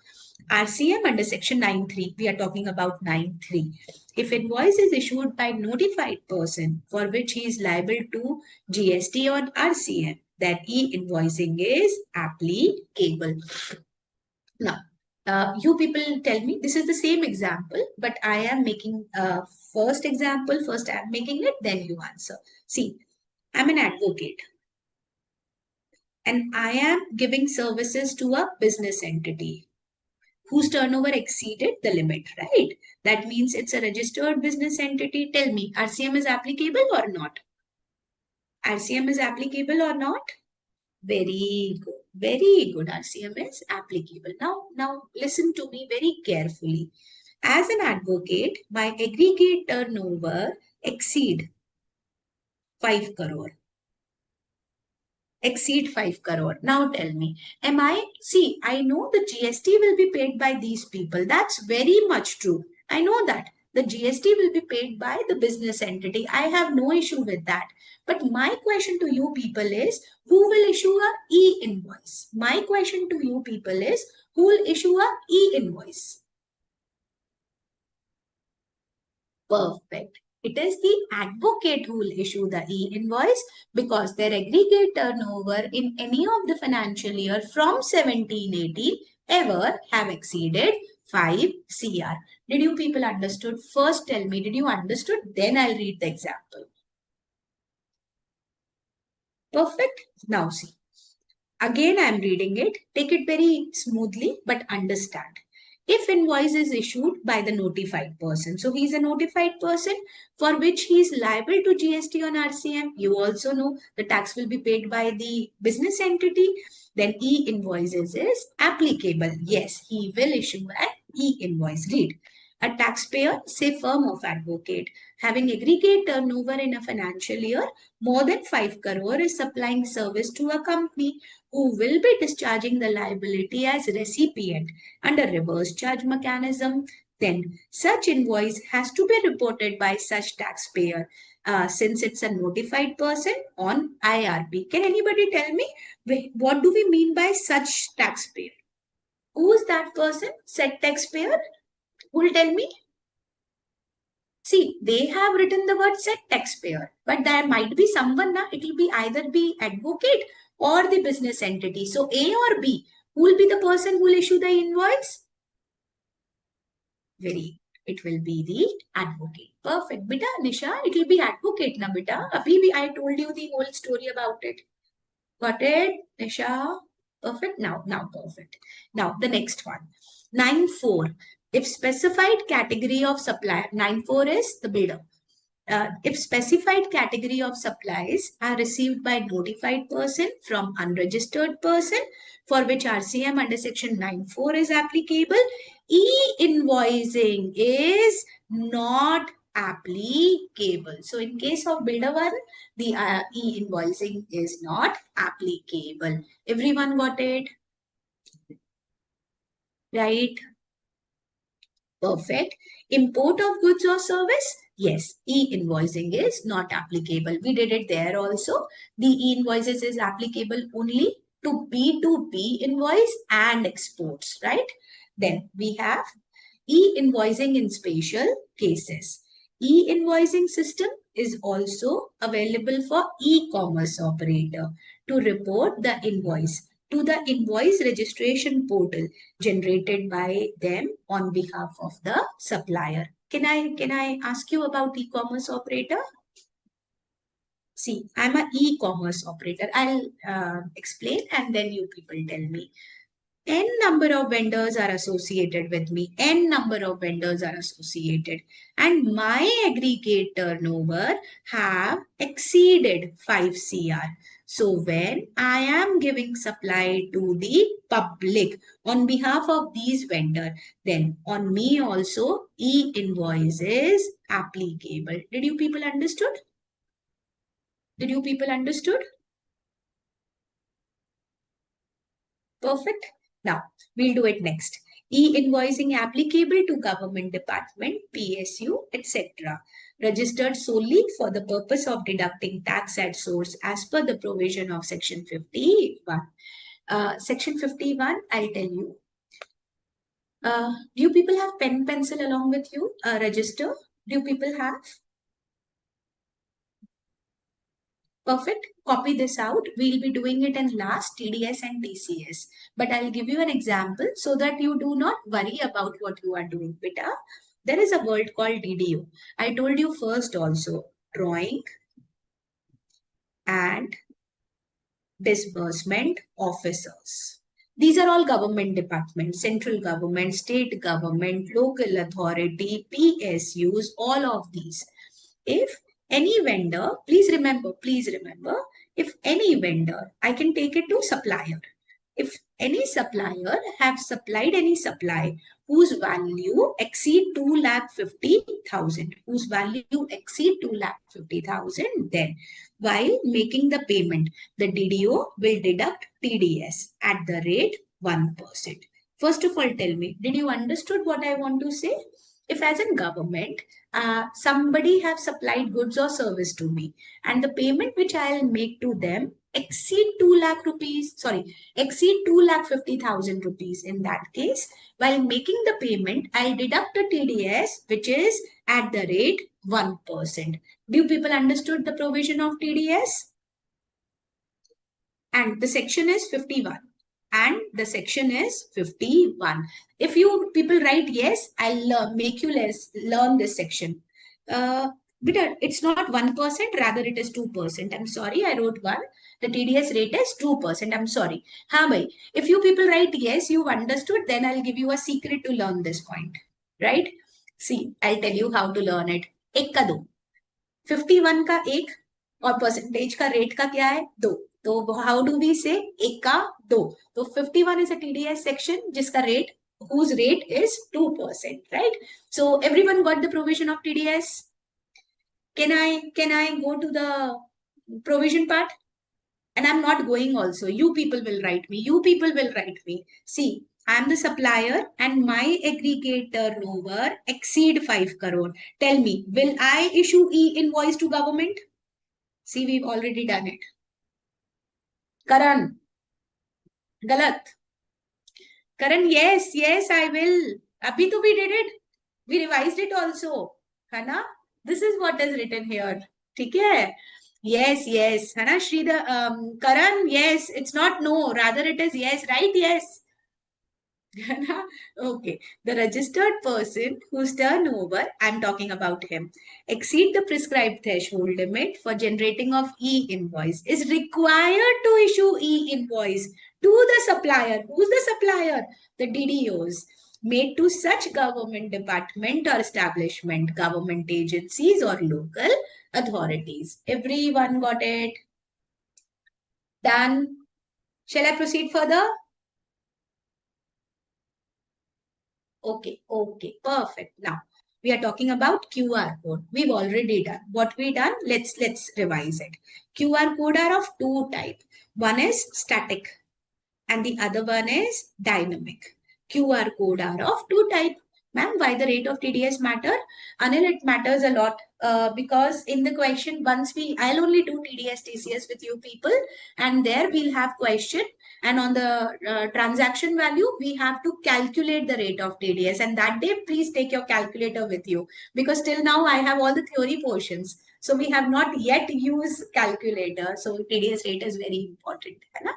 RCM under section 9.3, we are talking about 9.3. If invoice is issued by notified person for which he is liable to GST on RCM, then e-invoicing is applicable. Now, you people tell me, this is the same example, but I am making a first example. First I am making it, then you answer. See, I'm an advocate and I am giving services to a business entity whose turnover exceeded the limit, right? That means it's a registered business entity. Tell me, RCM is applicable or not? RCM is applicable or not? Very good. Very good. RCM is applicable. Now listen to me very carefully. As an advocate, my aggregate turnover exceed 5 crore. Exceed 5 crore. Now tell me, I know the GST will be paid by these people. That's very much true. I know that. The GST will be paid by the business entity. I have no issue with that. But my question to you people is, who will issue a e-invoice? My question to you people is, who will issue a e-invoice? Perfect. It is the advocate who will issue the e-invoice because their aggregate turnover in any of the financial year from 17-18 ever have exceeded 5 CR. Did you people understood? First tell me, did you understood? Then I'll read the example. Perfect. Now see. Again, I'm reading it. Take it very smoothly, but understand. If invoice is issued by the notified person, so he's a notified person for which he is liable to GST on RCM. You also know the tax will be paid by the business entity. Then e-invoices is applicable. Yes, he will issue an e-invoice. Read. A taxpayer, say firm of advocate, having aggregate turnover in a financial year more than 5 crore is supplying service to a company who will be discharging the liability as recipient under reverse charge mechanism, then such invoice has to be reported by such taxpayer since it's a notified person on IRP. Can anybody tell me what do we mean by such taxpayer? Who is that person? Said taxpayer? Who will tell me? See, they have written the word said taxpayer, but there might be someone now, it will be either be advocate or the business entity. So A or B, who will be the person who will issue the invoice? It will be the advocate. Perfect. Beta, Nisha, it will be advocate na beta. Abhi I told you the whole story about it. Got it, Nisha? Perfect. Now perfect. Now the next one. 9.4. If specified category of supplier, 9.4 is the builder. If specified category of supplies are received by notified person from unregistered person for which RCM under section 9.4 is applicable, e-invoicing is not applicable. So in case of builder 1, the e-invoicing is not applicable. Everyone got it? Right? Perfect. Import of goods or service? Yes, e-invoicing is not applicable. We did it there also. The e-invoices is applicable only to B2B invoice and exports, right? Then we have e-invoicing in special cases. E-invoicing system is also available for e-commerce operator to report the invoice to the invoice registration portal generated by them on behalf of the supplier. Can I ask you about e-commerce operator? See, I'm an e-commerce operator. I'll explain and then you people tell me. N number of vendors are associated with me. N number of vendors are associated. And my aggregate turnover have exceeded 5 CR. So when I am giving supply to the public on behalf of these vendor, then on me also e-invoice is applicable. Did you people understood? Did you people understood? Perfect. Now, we'll do it next. E-invoicing applicable to government department, PSU, etc. Registered solely for the purpose of deducting tax at source as per the provision of Section 51. Section 51, I'll tell you. Do you people have pen, pencil along with you? Register? Do you people have? Perfect. Copy this out. We'll be doing it in last TDS and TCS. But I'll give you an example so that you do not worry about what you are doing. Beta, there is a word called DDO. I told you first also. Drawing and disbursement officers. These are all government departments, central government, state government, local authority, PSUs, all of these. If any vendor, please remember, if any vendor, I can take it to supplier. If any supplier have supplied any supply whose value exceed 2,50,000, whose value exceed 2,50,000, then while making the payment, the DDO will deduct TDS at the rate 1%. First of all, tell me, did you understood what I want to say? If as in government, somebody have supplied goods or service to me and the payment which I'll make to them exceed 2 lakh rupees, exceed 2,50,000 rupees. In that case, while making the payment, I'll deduct the TDS, which is at the rate 1%. Do you people understood the provision of TDS? And the section is 51. And the section is 51. If you people write yes, I'll make you learn this section. But it's not 1%, rather it is 2%. I'm sorry, I wrote 1. The TDS rate is 2%. I'm sorry. Bhai, if you people write yes, you've understood, then I'll give you a secret to learn this point. Right? See, I'll tell you how to learn it. एक का दो. 51 का एक और percentage का rate का क्या है? 2. तो हाउ डू वी से एक का 2. तो 51 is a TDS section जिसका rate whose rate is 2%, right? So everyone got the provision of TDS. Can I go to the provision part? And I'm not going also. You people will write me. See, I'm the supplier and my aggregate turnover exceed 5 crore. Tell me, will I issue e-invoice to government? See, we've already done it. Karan, galat. Karan, yes, I will. Abhi to we did it. We revised it also. Hana? This is what is written here. Okay? Yes, Hana Shrida, Karan, yes, it's not no, rather it is yes, right? Yes. Okay, the registered person whose turnover, I'm talking about him, exceed the prescribed threshold limit for generating of e-invoice is required to issue e-invoice to the supplier. Who's the supplier? The DDOs made to such government department or establishment, government agencies or local authorities. Everyone got it? Done. Shall I proceed further? Okay, perfect. Now we are talking about QR code. We've already done. What we done? Let's revise it. QR code are of two type. One is static and the other one is dynamic. QR code are of two type. Ma'am, why the rate of TDS matter? Anil, it matters a lot because in the question, I'll only do TDS TCS with you people, and there we'll have question, and on the transaction value, we have to calculate the rate of TDS. And that day, please take your calculator with you, because till now I have all the theory portions. So we have not yet used calculator. So TDS rate is very important. Hai na?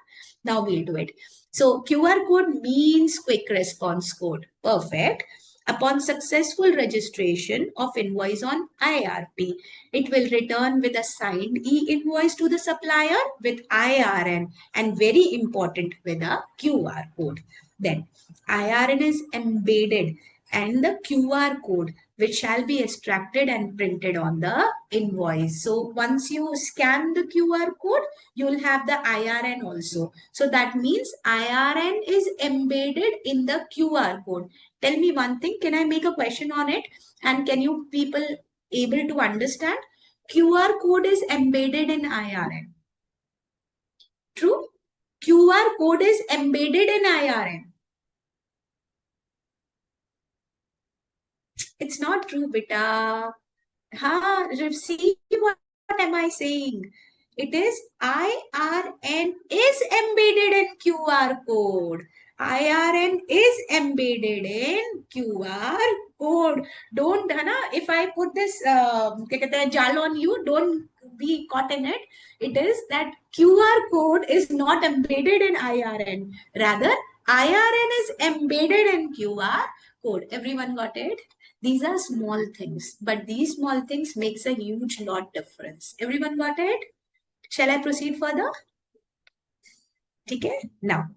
Now we'll do it. So QR code means quick response code. Perfect. Upon successful registration of invoice on IRP, it will return with a signed e-invoice to the supplier with IRN, and very important, with a QR code. Then IRN is embedded and the QR code which shall be extracted and printed on the invoice. So once you scan the QR code, you will have the IRN also. So that means IRN is embedded in the QR code. Tell me one thing, can I make a question on it? And can you people able to understand? QR code is embedded in IRN. True? QR code is embedded in IRN. It's not true, beta. Ha, see what am I saying? It is IRN is embedded in QR code. IRN is embedded in QR code. Don't, Hana, if I put this jal on you, don't be caught in it. It is that QR code is not embedded in IRN. Rather, IRN is embedded in QR code. Everyone got it? These are small things, but these small things makes a huge lot difference. Everyone got it? Shall I proceed further? Okay. Now,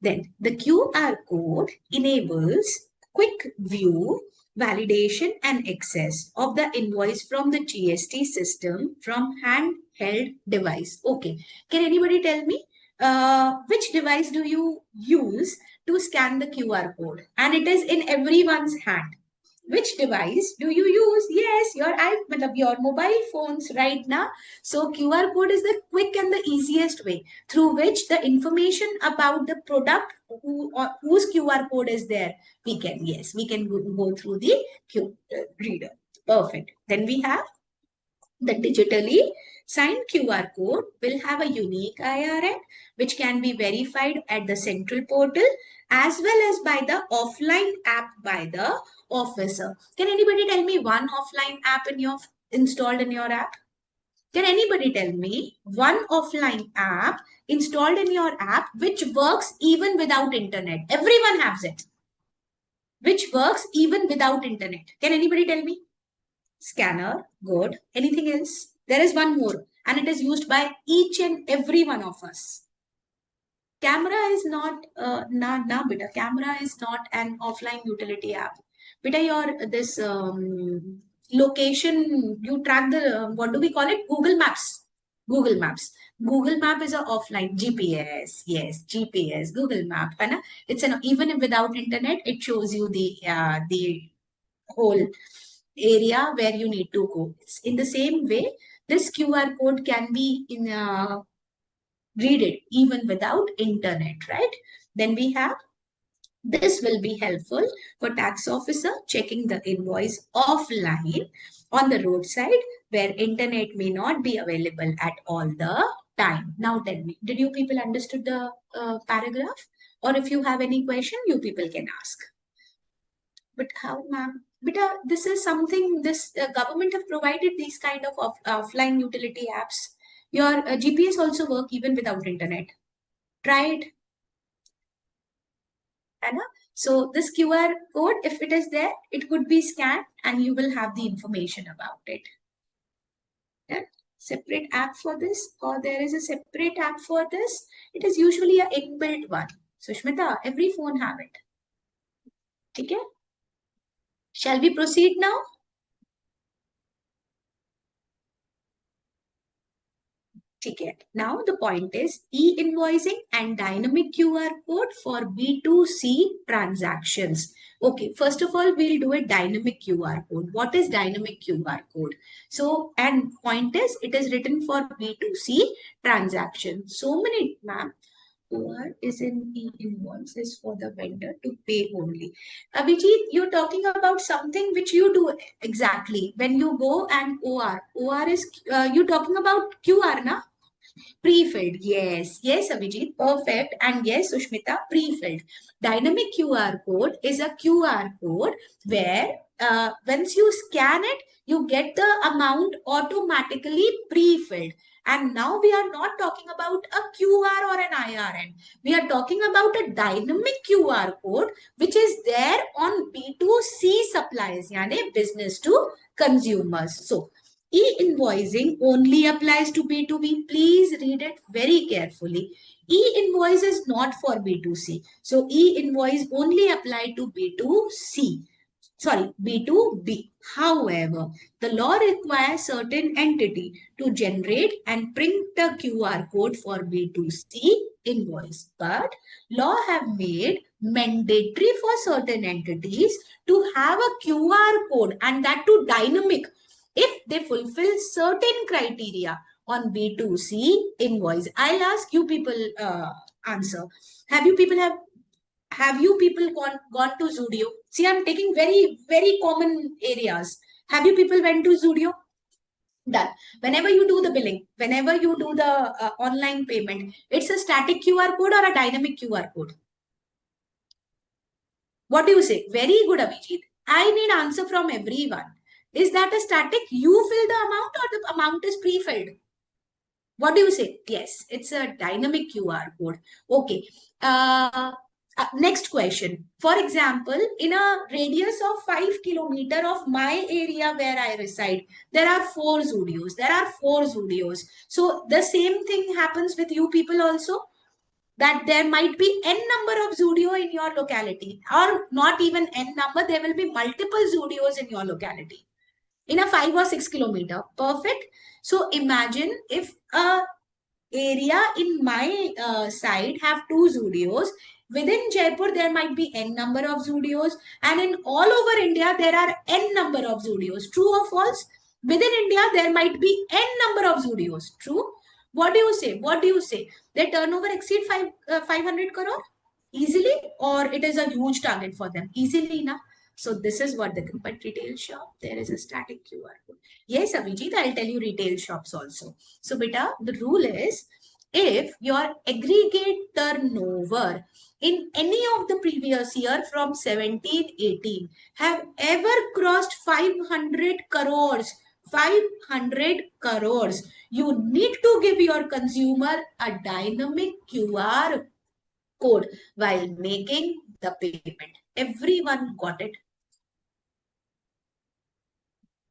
then the QR code enables quick view, validation and access of the invoice from the GST system from handheld device. Okay. Can anybody tell me which device do you use to scan the QR code? And it is in everyone's hand. Which device do you use? Yes, your mobile phones right now. So QR code is the quick and the easiest way through which the information about the product whose QR code is there, we can go through the reader. Perfect. Then we have the digitally signed QR code will have a unique IRN which can be verified at the central portal as well as by the offline app by the officer. Can anybody tell me one offline app installed in your app? Can anybody tell me one offline app installed in your app which works even without internet? Everyone has it. Which works even without internet. Can anybody tell me? Scanner, good. Anything else? There is one more, and it is used by each and every one of us. Camera is not, beta. Camera is not an offline utility app. Beta, your this location, you track the, what do we call it? Google Maps. Google Maps. Google Map is an offline GPS. Yes, GPS. Google Map. It's an even without internet, it shows you the whole area where you need to go. In the same way, this QR code can be read it even without internet, right? Then we have this will be helpful for tax officer checking the invoice offline on the roadside where internet may not be available at all the time. Now tell me, did you people understood the paragraph? Or if you have any question, you people can ask. But how, ma'am? But this is something this government have provided these kind of offline utility apps. Your GPS also work even without internet. Try it. Anna? So this QR code, if it is there, it could be scanned and you will have the information about it. Yeah? Separate app for this, or there is a separate app for this. It is usually an inbuilt one. So Shmita, every phone have it. Okay? Shall we proceed now? Okay. Now the point is e-invoicing and dynamic QR code for B2C transactions. Okay, first of all, we'll do a dynamic QR code. What is dynamic QR code? So, and point is, it is written for B2C transactions. So many, ma'am, OR is in e-invoice is for the vendor to pay only. Abhijit, you're talking about something which you do exactly. When you go and OR is, you're talking about QR, na? Pre-filled, yes, yes, Abhijit, perfect. And yes, Sushmita, pre-filled. Dynamic QR code is a QR code where once you scan it, you get the amount automatically pre-filled. And now we are not talking about a QR or an IRN. We are talking about a dynamic QR code which is there on B2C supplies, yani business to consumers. So E-invoicing only applies to B2B. Please read it very carefully. E-invoice is not for B2C. So e-invoice only apply to B2C. Sorry, B2B. However, the law requires certain entity to generate and print the QR code for B2C invoice. But law have made mandatory for certain entities to have a QR code, and that too dynamic, if they fulfill certain criteria on B2C invoice. I'll ask you people answer. Have you people gone to Zudio? See, I'm taking very common areas. Have you people went to Zudio? Done. Whenever you do the billing, whenever you do the online payment, it's a static QR code or a dynamic QR code? What do you say? Very good, Abhijit. I need answer from everyone. Is that a static? You fill the amount or the amount is pre-filled? What do you say? Yes, it's a dynamic QR code. Okay. Next question. For example, in a radius of 5 kilometers of my area where I reside, there are 4 Zudios. There are 4 Zudios. So the same thing happens with you people also, that there might be n number of Zudio in your locality, or not even n number, there will be multiple Zudios in your locality in a 5 or 6 kilometer. Perfect. So imagine if a area in my side have 2 Zudios. Within Jaipur, there might be n number of Zudios, and in all over India, there are n number of Zudios. True or false? Within India, there might be n number of Zudios. True? What do you say? What do you say? Their turnover exceed 500 crore easily, or it is a huge target for them? Easily, na? So this is what the, but retail shop, there is a static QR code. Yes, Abhijit, I'll tell you retail shops also. So beta, the rule is, if your aggregate turnover in any of the previous year from 17-18 have ever crossed 500 crores, 500 crores, you need to give your consumer a dynamic QR code while making the payment. Everyone got it?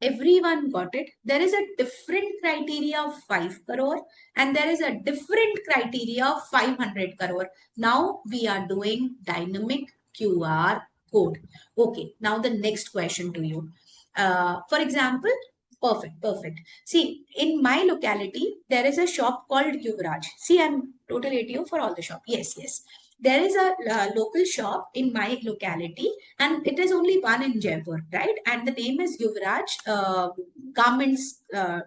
Everyone got it? There is a different criteria of 5 crore and there is a different criteria of 500 crore. Now we are doing dynamic QR code. Okay, now the next question to you. For example, perfect. See, in my locality, there is a shop called Yuvraj. See, I'm total ATO for all the shop. Yes. There is a local shop in my locality, and it is only one in Jaipur, right? And the name is Yuvraj Garments,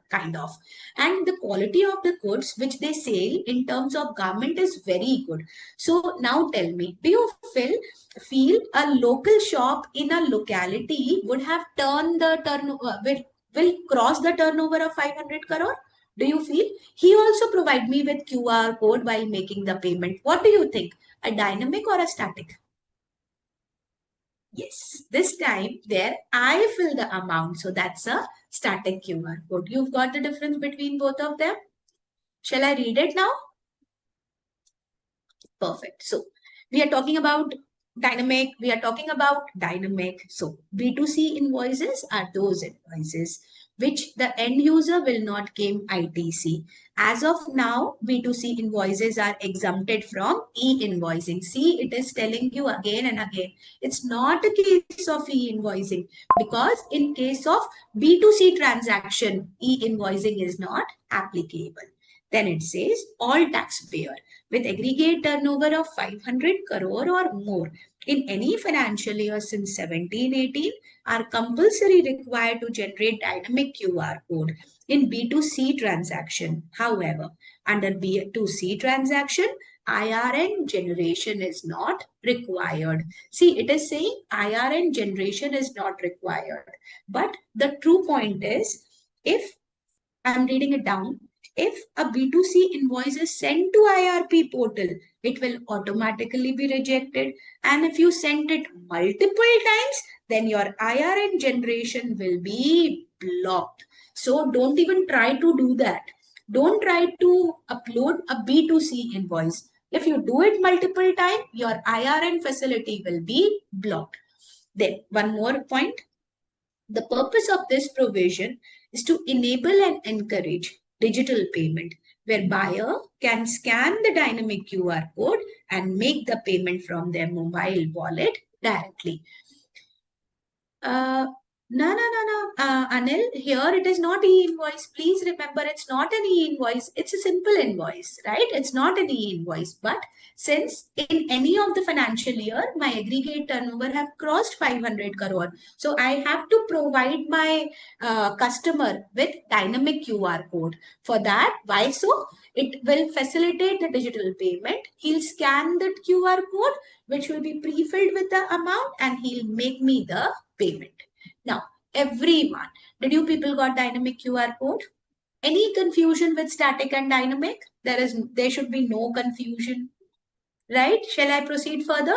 kind of. And the quality of the goods which they sell in terms of garment is very good. So now tell me, do you feel a local shop in a locality would have turned the turnover, will cross the turnover of 500 crore? Do you feel? He also provide me with QR code while making the payment. What do you think? A dynamic or a static? Yes, this time there I fill the amount. So that's a static QR code. You've got the difference between both of them? Shall I read it now? Perfect. So we are talking about dynamic. We are talking about dynamic. So B2C invoices are those invoices which the end user will not claim ITC. As of now, B2C invoices are exempted from e-invoicing. See, it is telling you again and again. It's not a case of e-invoicing, because in case of B2C transaction, e-invoicing is not applicable. Then it says all taxpayer with aggregate turnover of 500 crore or more in any financial year since 17-18 are compulsory required to generate dynamic QR code in B2C transaction. However, under B2C transaction, IRN generation is not required. See, it is saying IRN generation is not required. But the true point is, if I'm reading it down, if a B2C invoice is sent to IRP portal, it will automatically be rejected. And if you send it multiple times, then your IRN generation will be blocked. So don't even try to do that. Don't try to upload a B2C invoice. If you do it multiple times, your IRN facility will be blocked. Then one more point. The purpose of this provision is to enable and encourage digital payment, where buyer can scan the dynamic QR code and make the payment from their mobile wallet directly. No, Anil, here it is not e-invoice. Please remember, it's not an e-invoice. It's a simple invoice, right? It's not an e-invoice. But since in any of the financial year, my aggregate turnover have crossed 500 crore. So I have to provide my customer with dynamic QR code. For that, why so? It will facilitate the digital payment. He'll scan that QR code, which will be pre-filled with the amount, and he'll make me the payment. Now, everyone, did you people got dynamic QR code? Any confusion with static and dynamic? There should be no confusion, right? Shall I proceed further?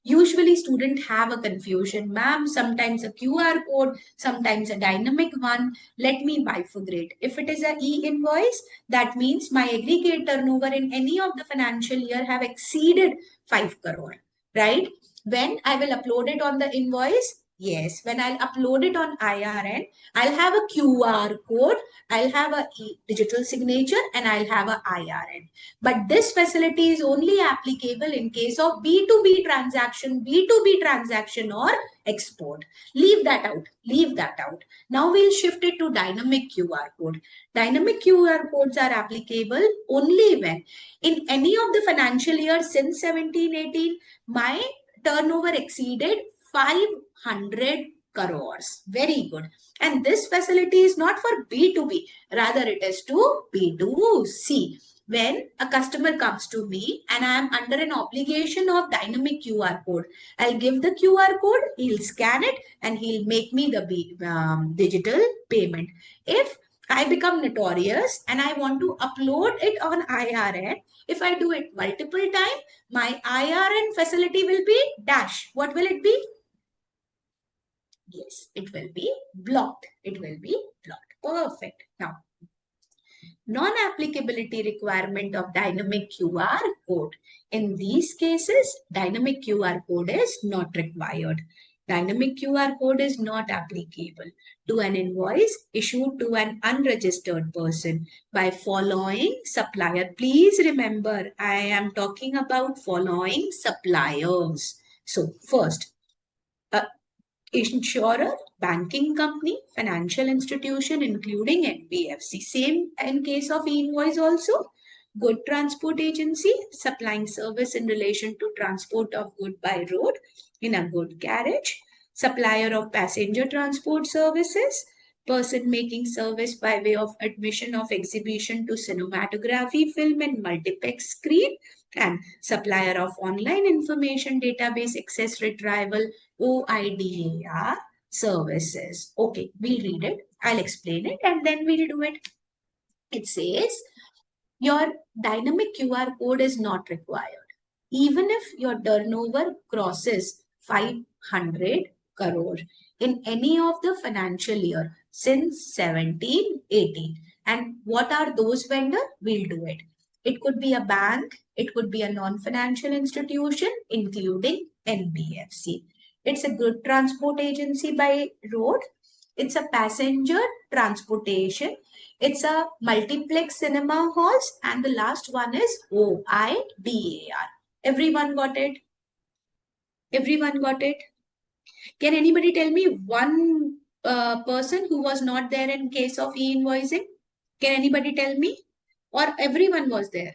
Usually students have a confusion, ma'am, sometimes a QR code, sometimes a dynamic one. Let me bifurcate. If it is an e-invoice, that means my aggregate turnover in any of the financial year have exceeded 5 crore, right? When I will upload it on the invoice, yes, when I'll upload it on IRN, I'll have a QR code, I'll have a digital signature, and I'll have a IRN. But this facility is only applicable in case of B2B transaction or export. Leave that out. Leave that out. Now we'll shift it to dynamic QR code. Dynamic QR codes are applicable only when in any of the financial years since 17-18, my turnover exceeded 500 crores. Very good. And this facility is not for B2B, rather it is to B2C. When a customer comes to me and I am under an obligation of dynamic QR code, I'll give the QR code, he'll scan it, and he'll make me the digital payment. If I become notorious and I want to upload it on IRN, if I do it multiple times, my IRN facility will be dash. What will it be? Yes, it will be blocked. It will be blocked. Perfect. Now, non-applicability requirement of dynamic QR code. In these cases, dynamic QR code is not required. Dynamic QR code is not applicable to an invoice issued to an unregistered person by following supplier. Please remember, I am talking about following suppliers. So first, insurer, banking company, financial institution, including NBFC. Same in case of e-invoice also. Good transport agency, supplying service in relation to transport of good by road in a good carriage. Supplier of passenger transport services. Person making service by way of admission of exhibition to cinematography, film and multiplex screen. And supplier of online information database access retrieval, OIDAR services. Okay, we'll read it. I'll explain it and then we'll do it. It says your dynamic QR code is not required. Even if your turnover crosses 500 crore in any of the financial year since 17-18. And what are those vendors? We'll do it. It could be a bank. It could be a non-financial institution, including NBFC. It's a good transport agency by road. It's a passenger transportation. It's a multiplex cinema halls. And the last one is OIDAR. Everyone got it? Everyone got it? Can anybody tell me one person who was not there in case of e-invoicing? Can anybody tell me? Or everyone was there?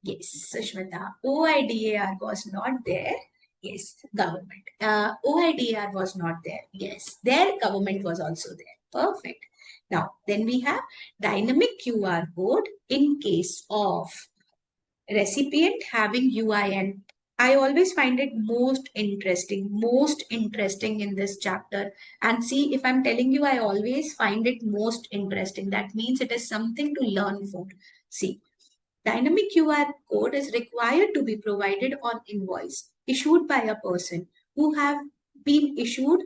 Yes, Sushmita. OIDAR was not there. Yes, government. OIDAR was not there. Yes, their government was also there. Perfect. Now, then we have dynamic QR code in case of recipient having UIN. I always find it most interesting in this chapter. And see, if I'm telling you, I always find it most interesting. That means it is something to learn for. See, dynamic QR code is required to be provided on invoice issued by a person who have been issued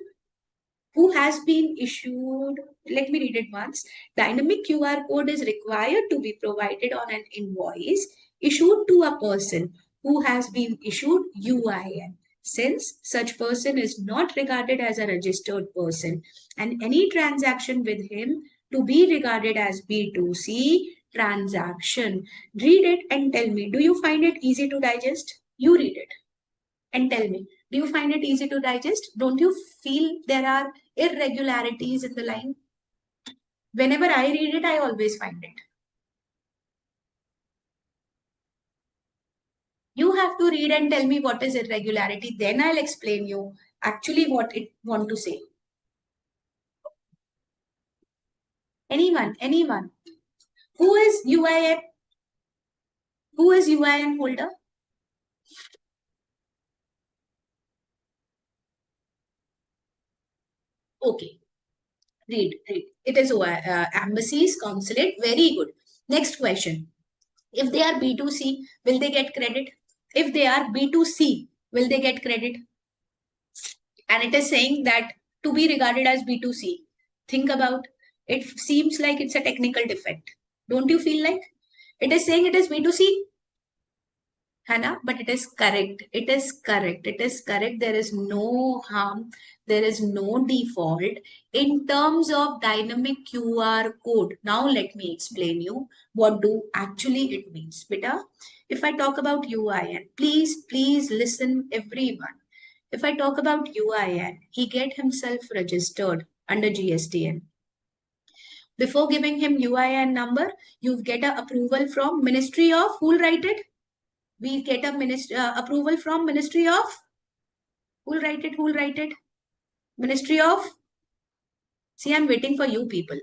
who has been issued. Let me read it once. Dynamic QR code is required to be provided on an invoice issued to a person who has been issued UIN, since such person is not regarded as a registered person, and any transaction with him to be regarded as B2C transaction. Read it and tell me, do you find it easy to digest? You read it and tell me, do you find it easy to digest? Don't you feel there are irregularities in the line? Whenever I read it, I always find it. You have to read and tell me what is irregularity. Then I'll explain you actually what it want to say. Anyone. Who is UIN? Who is UIN holder? Okay. Read. It is embassies, consulate. Very good. Next question. If they are B2C, will they get credit? If they are B2C, will they get credit? And it is saying that to be regarded as B2C. Think about it. Seems like it's a technical defect. Don't you feel like? It is saying it is B2C, Hannah, but it is correct. It is correct. It is correct. There is no harm. There is no default in terms of dynamic QR code. Now let me explain you what do actually it means. Beta, if I talk about UIN, please listen everyone. If I talk about UIN, he get himself registered under GSTN. Before giving him UIN number, you get a approval from Ministry of, who will write it? We get a approval from Ministry of, who will write it? Who will write it? Ministry of, see, I'm waiting for you people.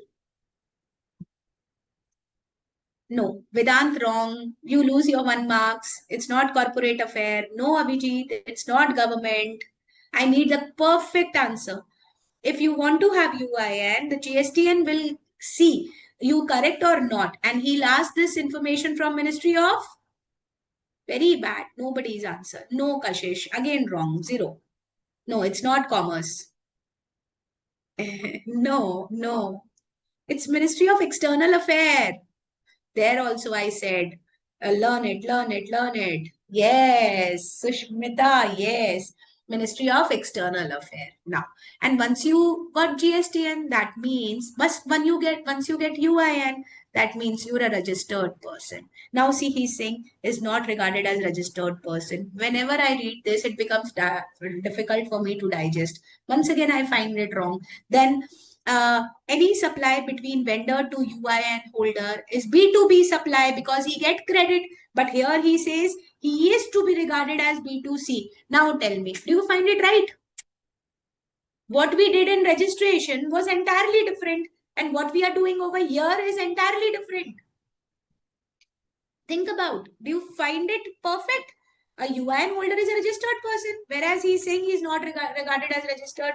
No, Vedant wrong. You lose your 1 marks. It's not corporate affair. No, Abhijit, it's not government. I need the perfect answer. If you want to have UIN, the GSTN will see you correct or not. And he'll ask this information from Ministry of, very bad. Nobody's answer. No, Kashish. Again wrong. 0. No, it's not commerce. No. It's Ministry of External Affair. There also I said, learn it. Yes, Sushmita, yes. Ministry of External Affair. Now, and once you got GSTN, that means, once you get UIN, that means you're a registered person. Now, see, he's saying is not regarded as registered person. Whenever I read this, it becomes difficult for me to digest. Once again, I find it wrong. Then any supply between vendor to UIN holder is B2B supply because he get credit. But here he says he is to be regarded as B2C. Now tell me, do you find it right? What we did in registration was entirely different. And what we are doing over here is entirely different. Think about, do you find it perfect? A UIN holder is a registered person, whereas he's saying he's not regarded as registered.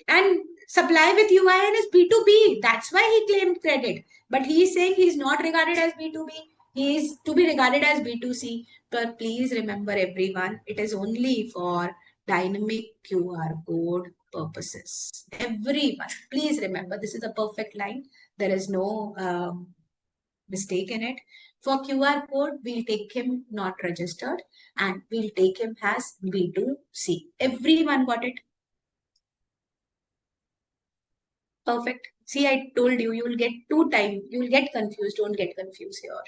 And supply with UIN is B2B. That's why he claimed credit. But he is saying he's not regarded as B2B. He is to be regarded as B2C. But please remember everyone, it is only for dynamic QR code purposes. Everyone, please remember, this is a perfect line. There is no mistake in it. For QR code, we'll take him not registered and we'll take him as B2C. Everyone got it? Perfect. See, I told you, you will get you will get confused. Don't get confused here.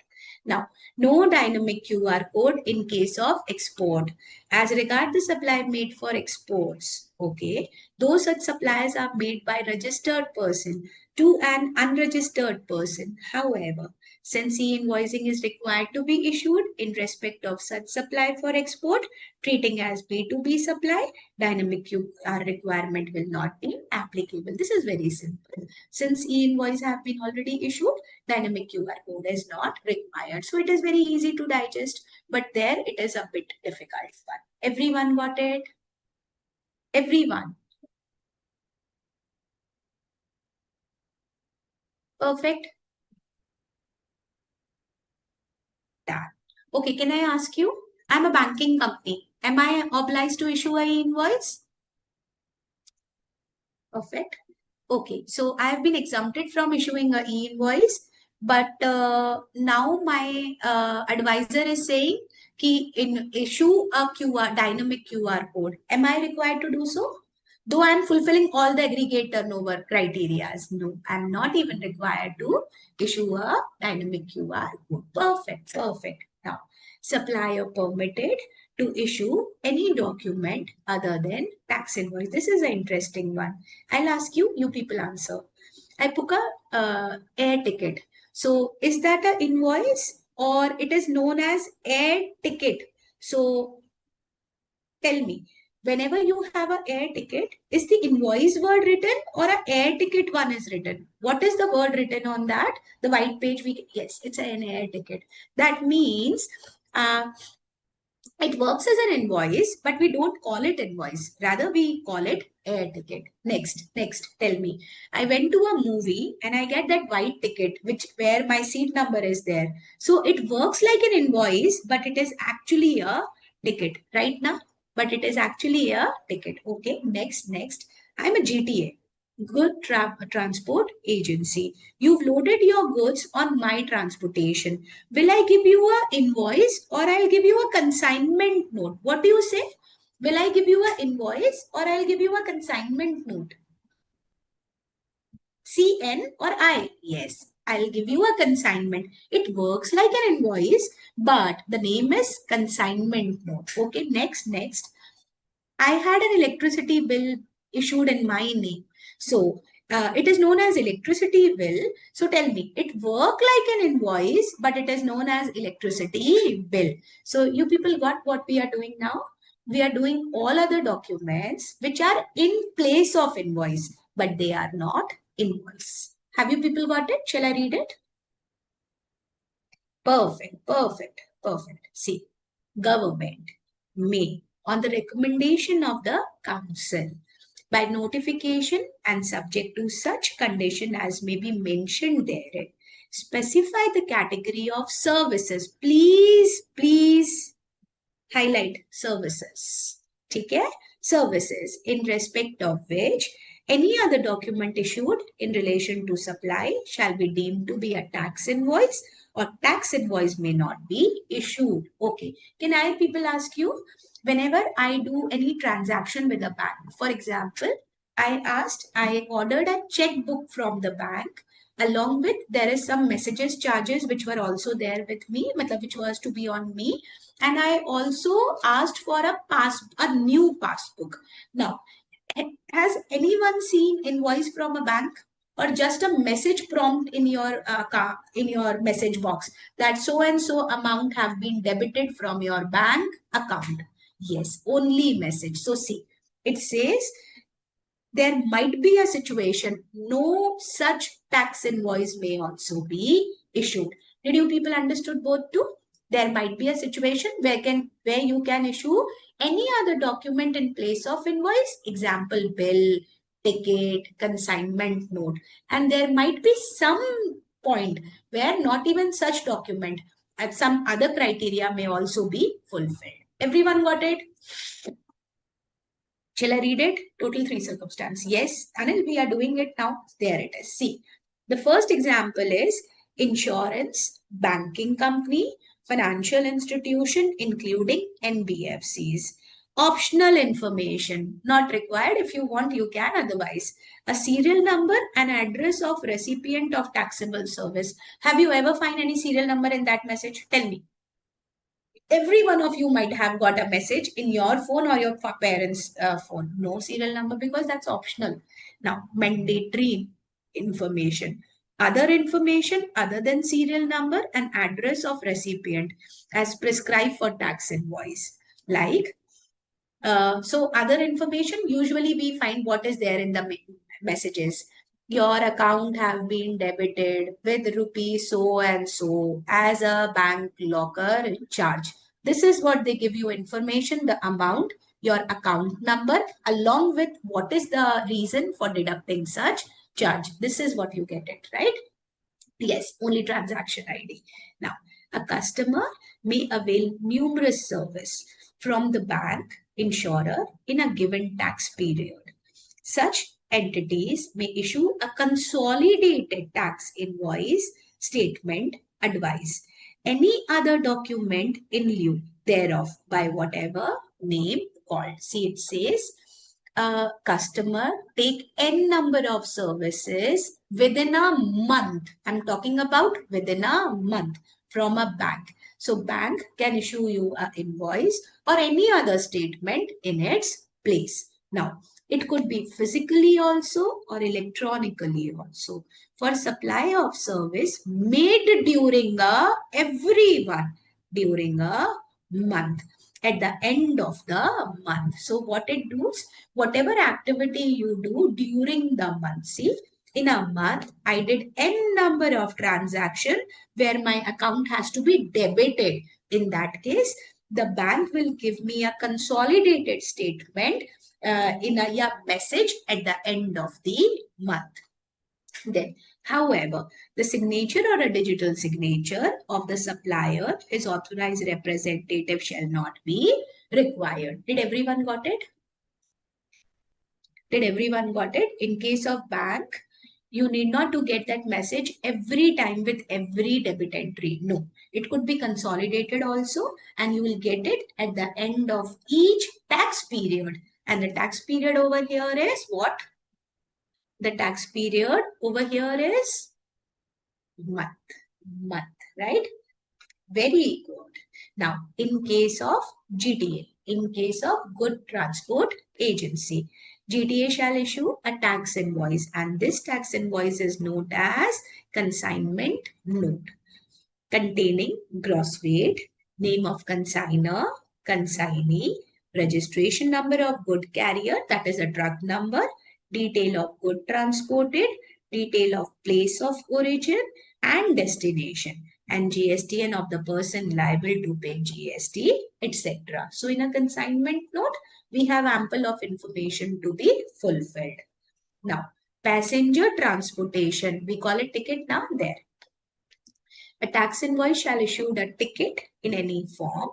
Now, no dynamic QR code in case of export. As regard the supply made for exports, okay, those such supplies are made by registered person to an unregistered person. However, Since e-invoicing is required to be issued in respect of such supply for export, treating as B2B supply, dynamic QR requirement will not be applicable. This is very simple. Since e-invoice have been already issued, dynamic QR code is not required. So it is very easy to digest, but there it is a bit difficult one. Everyone got it? Everyone. Perfect. Done. Okay, can I ask you? I'm a banking company. Am I obliged to issue an invoice? Perfect. Okay, so I have been exempted from issuing a e-invoice, but now my advisor is saying कि in issue a QR dynamic QR code. Am I required to do so? Though I am fulfilling all the aggregate turnover criteria, no, I'm not even required to issue a dynamic QR code. Perfect, perfect. Now, supplier permitted to issue any document other than tax invoice. This is an interesting one. I'll ask you, you people answer. I book a air ticket. So is that an invoice or it is known as air ticket? So tell me, whenever you have an air ticket, is the invoice word written or an air ticket one is written? What is the word written on that? The white page, yes, it's an air ticket. That means uh, it works as an invoice, but we don't call it invoice. Rather, we call it air ticket. Next, tell me. I went to a movie and I get that white ticket, which where my seat number is there. So it works like an invoice, but it is actually a ticket, right now? But it is actually a ticket. Okay, next. I'm a GTA. Good transport agency. You've loaded your goods on my transportation. Will I give you a invoice or I'll give you a consignment note? What do you say? Will I give you an invoice or I'll give you a consignment note? CN or I? Yes, I'll give you a consignment. It works like an invoice, but the name is consignment note. Okay, next. I had an electricity bill issued in my name. So it is known as electricity bill. So tell me, it work like an invoice, but it is known as electricity bill. So you people got what we are doing now? We are doing all other documents which are in place of invoice, but they are not invoice. Have you people got it? Shall I read it? Perfect. See, government may, on the recommendation of the council, by notification and subject to such condition as may be mentioned therein, specify the category of services. Please highlight services. Okay? Services in respect of which any other document issued in relation to supply shall be deemed to be a tax invoice or tax invoice may not be issued. Okay. Can I people ask you, whenever I do any transaction with a bank, for example, I ordered a checkbook from the bank. Along with there is some messages charges which were also there with me, which was to be on me, and I also asked for a new passbook. Now, has anyone seen invoice from a bank or just a message prompt in your in your message box that so and so amount have been debited from your bank account? Yes, only message. So see, it says there might be a situation no such tax invoice may also be issued. Did you people understood both too? There might be a situation where you can issue any other document in place of invoice, example bill, ticket, consignment note, and there might be some point where not even such document at some other criteria may also be fulfilled. Everyone got it? Shall I read it? Total three circumstance. Yes, Anil, we are doing it now. There it is. See, the first example is insurance, banking company, financial institution, including NBFCs. Optional information, not required. If you want, you can. Otherwise, a serial number and address of recipient of taxable service. Have you ever find any serial number in that message? Tell me. Every one of you might have got a message in your phone or your parents' phone. No serial number because that's optional. Now, mandatory information. Other information other than serial number and address of recipient as prescribed for tax invoice. Like, so other information, usually we find what is there in the messages. Your account have been debited with rupees so and so as a bank locker charge. This is what they give you information, the amount, your account number, along with what is the reason for deducting such charge. This is what you get it, right? Yes, only transaction ID. Now, a customer may avail numerous service from the bank insurer in a given tax period. Such entities may issue a consolidated tax invoice, statement, advice, any other document in lieu thereof by whatever name called. See, it says a customer take n number of services within a month. I'm talking about within a month from a bank. So bank can issue you an invoice or any other statement in its place. Now, it could be physically also or electronically also for supply of service made during during a month at the end of the month. So what it does, whatever activity you do during the month, see, in a month, I did n number of transaction where my account has to be debited. In that case, the bank will give me a consolidated statement in a message at the end of the month. Then, however, the signature or a digital signature of the supplier, his authorized representative shall not be required. Did everyone got it? Did everyone got it? In case of bank, you need not to get that message every time with every debit entry. No, it could be consolidated also, and you will get it at the end of each tax period. And the tax period over here is what? The tax period over here is month, right? Very good. Now, in case of GTA, in case of Good Transport Agency, GTA shall issue a tax invoice, and this tax invoice is known as consignment note, containing gross weight, name of consignor, consignee, registration number of good carrier, that is a truck number, detail of good transported, detail of place of origin and destination, and GSTN of the person liable to pay GST, etc. So in a consignment note, we have ample of information to be fulfilled. Now, passenger transportation, we call it ticket now there. A tax invoice shall issue a ticket in any form,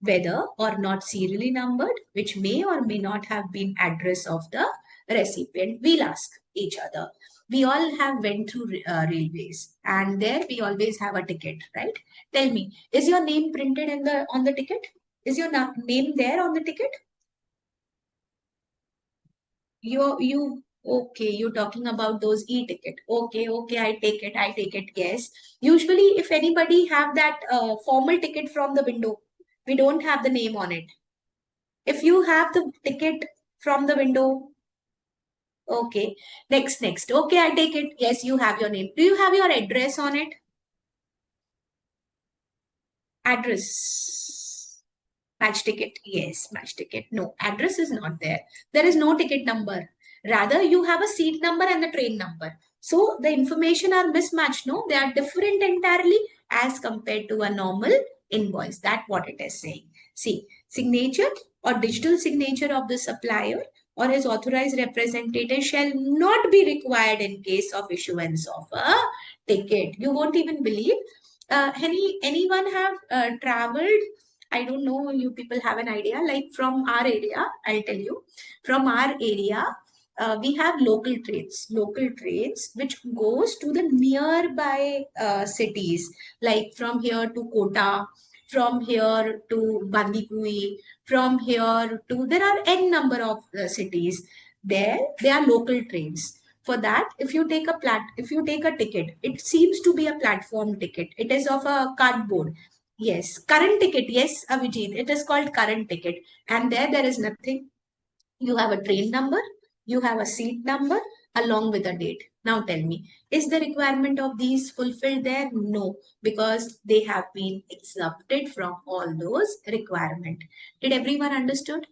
whether or not serially numbered, which may or may not have been address of the recipient. We'll ask each other. We all have went through railways, and there we always have a ticket, right? Tell me, is your name printed in the on the ticket? Is your name there on the ticket? You okay, you're talking about those e-ticket. Okay, I take it. Yes. Usually, if anybody have that formal ticket from the window, we don't have the name on it. If you have the ticket from the window, okay. Next. Okay, I take it. Yes, you have your name. Do you have your address on it? Address. Match ticket. Yes, match ticket. No, address is not there. There is no ticket number. Rather, you have a seat number and the train number. So the information are mismatched. No, they are different entirely as compared to a normal invoice. That's what it is saying. See, signature or digital signature of the supplier or his authorized representative shall not be required in case of issuance of a ticket. You won't even believe. Anyone have traveled? I don't know, you people have an idea. Like from our area, I'll tell you. From our area, we have local trains which goes to the nearby cities, like from here to Kota, from here to Bandipui, from here to, there are n number of cities. There, they are local trains. For that, if you take a ticket, it seems to be a platform ticket. It is of a cardboard. Yes, current ticket. Yes, Avijit, it is called current ticket. And there is nothing. You have a train number, you have a seat number, along with a date. Now tell me, is the requirement of these fulfilled there? No, because they have been exempted from all those requirements. Did everyone understood?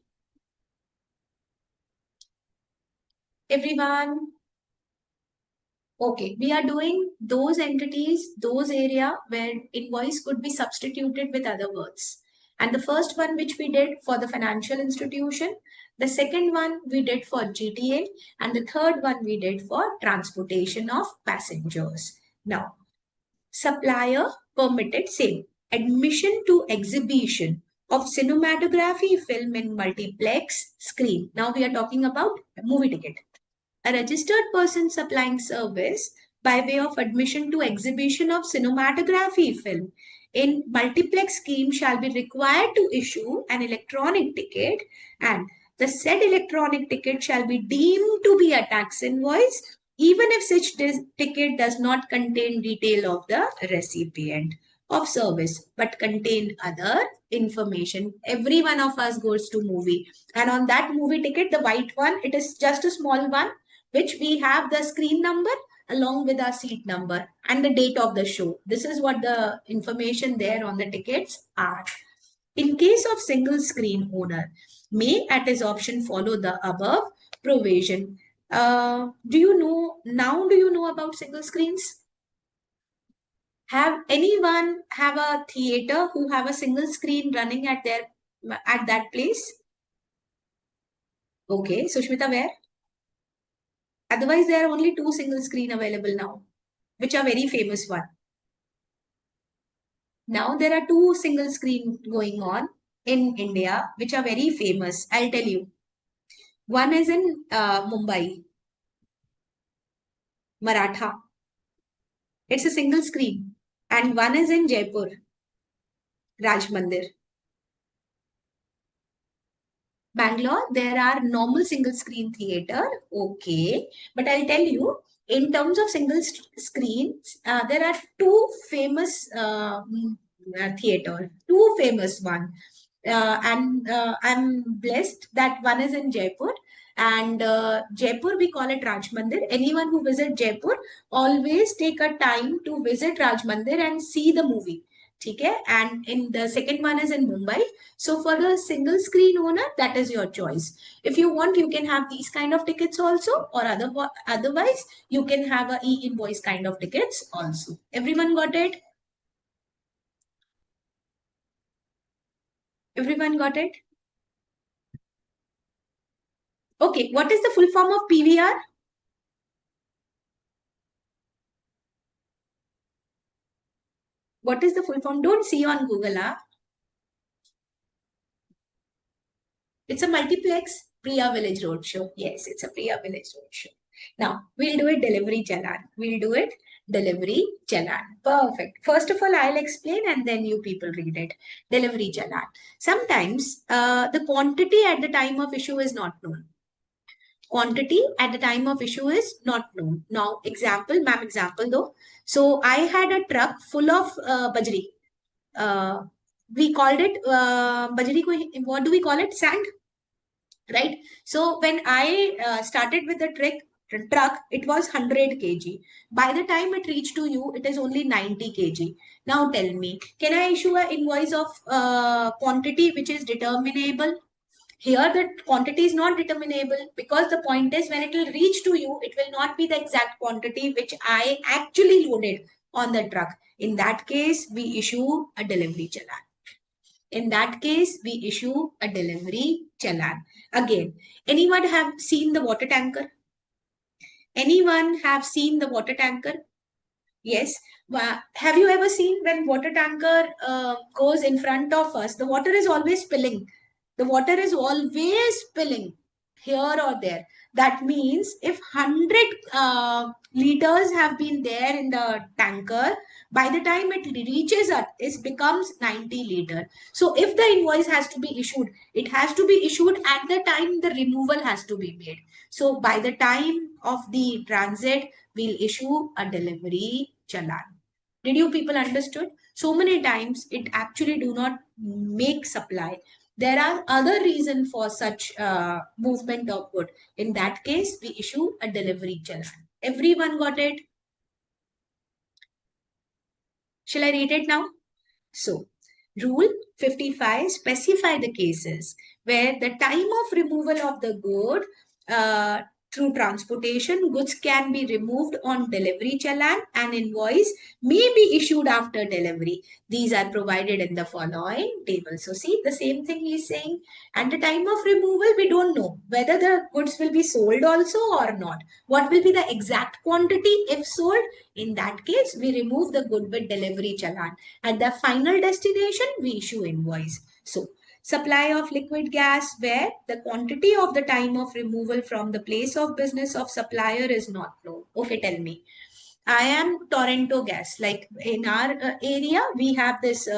Everyone? Okay, we are doing those entities, those area where invoice could be substituted with other words. And the first one which we did for the financial institution, the second one we did for GTA, and the third one we did for transportation of passengers. Now, supplier permitted sale, admission to exhibition of cinematography film in multiplex screen. Now we are talking about movie ticket. A registered person supplying service by way of admission to exhibition of cinematography film in multiplex scheme shall be required to issue an electronic ticket, and the said electronic ticket shall be deemed to be a tax invoice even if such ticket does not contain detail of the recipient of service but contain other information. Every one of us goes to movie, and on that movie ticket, the white one, it is just a small one which we have the screen number along with our seat number and the date of the show. This is what the information there on the tickets are. In case of single screen owner, may at his option follow the above provision. Do you know about single screens? Have anyone have a theater who have a single screen running at that place? Okay, Sushmita, where? Otherwise, there are only two single screen available now, which are very famous one. Now there are two single screen going on in India, which are very famous. I'll tell you. One is in Mumbai, Maratha. It's a single screen. And one is in Jaipur, Raj Mandir. Bangalore, there are normal single screen theater. Okay. But I'll tell you, in terms of single screens, there are two famous theater, two famous one. And I'm blessed that one is in Jaipur. And Jaipur, we call it Raj Mandir. Anyone who visit Jaipur, always take a time to visit Raj Mandir and see the movie. Okay? And in the second one is in Mumbai. So for the single screen owner, that is your choice. If you want, you can have these kind of tickets also, or otherwise, you can have a e-invoice kind of tickets also. Everyone got it? Everyone got it? Okay, what is the full form of PVR? What is the full form? Don't see on Google, huh? It's a multiplex Priya Village Roadshow. Yes, it's a Priya Village Roadshow. Now, we'll do it delivery chalan. We'll do it delivery chalan. Perfect. First of all, I'll explain and then you people read it. Delivery chalan. Sometimes the quantity at the time of issue is not known. Quantity at the time of issue is not known. Now, example though. So, I had a truck full of bajri. We called it bajri. What do we call it? Sand, right? So when I started with the truck, it was 100 kg. By the time it reached to you, it is only 90 kg. Now tell me, can I issue an invoice of quantity which is determinable? Here the quantity is not determinable, because the point is when it will reach to you, it will not be the exact quantity which I actually loaded on the truck. In that case, we issue a delivery challan. In that case, we issue a delivery challan. Again, anyone have seen the water tanker? Anyone have seen the water tanker? Yes. Have you ever seen when water tanker goes in front of us, the water is always spilling. The water is always spilling here or there. That means if 100 liters have been there in the tanker, by the time it reaches us, it becomes 90 liter. So if the invoice has to be issued, it has to be issued at the time the removal has to be made. So by the time of the transit, we'll issue a delivery challan. Did you people understood? So many times it actually do not make supply. there are other reasons for such movement of good. In that case, we issue a delivery chalan. Everyone got it? Shall I read it now? So, Rule 55 specify the cases where the time of removal of the good through transportation, goods can be removed on delivery chalan and invoice may be issued after delivery. These are provided in the following table. So see, the same thing he is saying. At the time of removal, we don't know whether the goods will be sold also or not. What will be the exact quantity if sold? In that case, we remove the good with delivery chalan. At the final destination, we issue invoice. So, supply of liquid gas where the quantity of the time of removal from the place of business of supplier is not known. Okay, tell me. I am Toronto Gas. Like in our area, we have this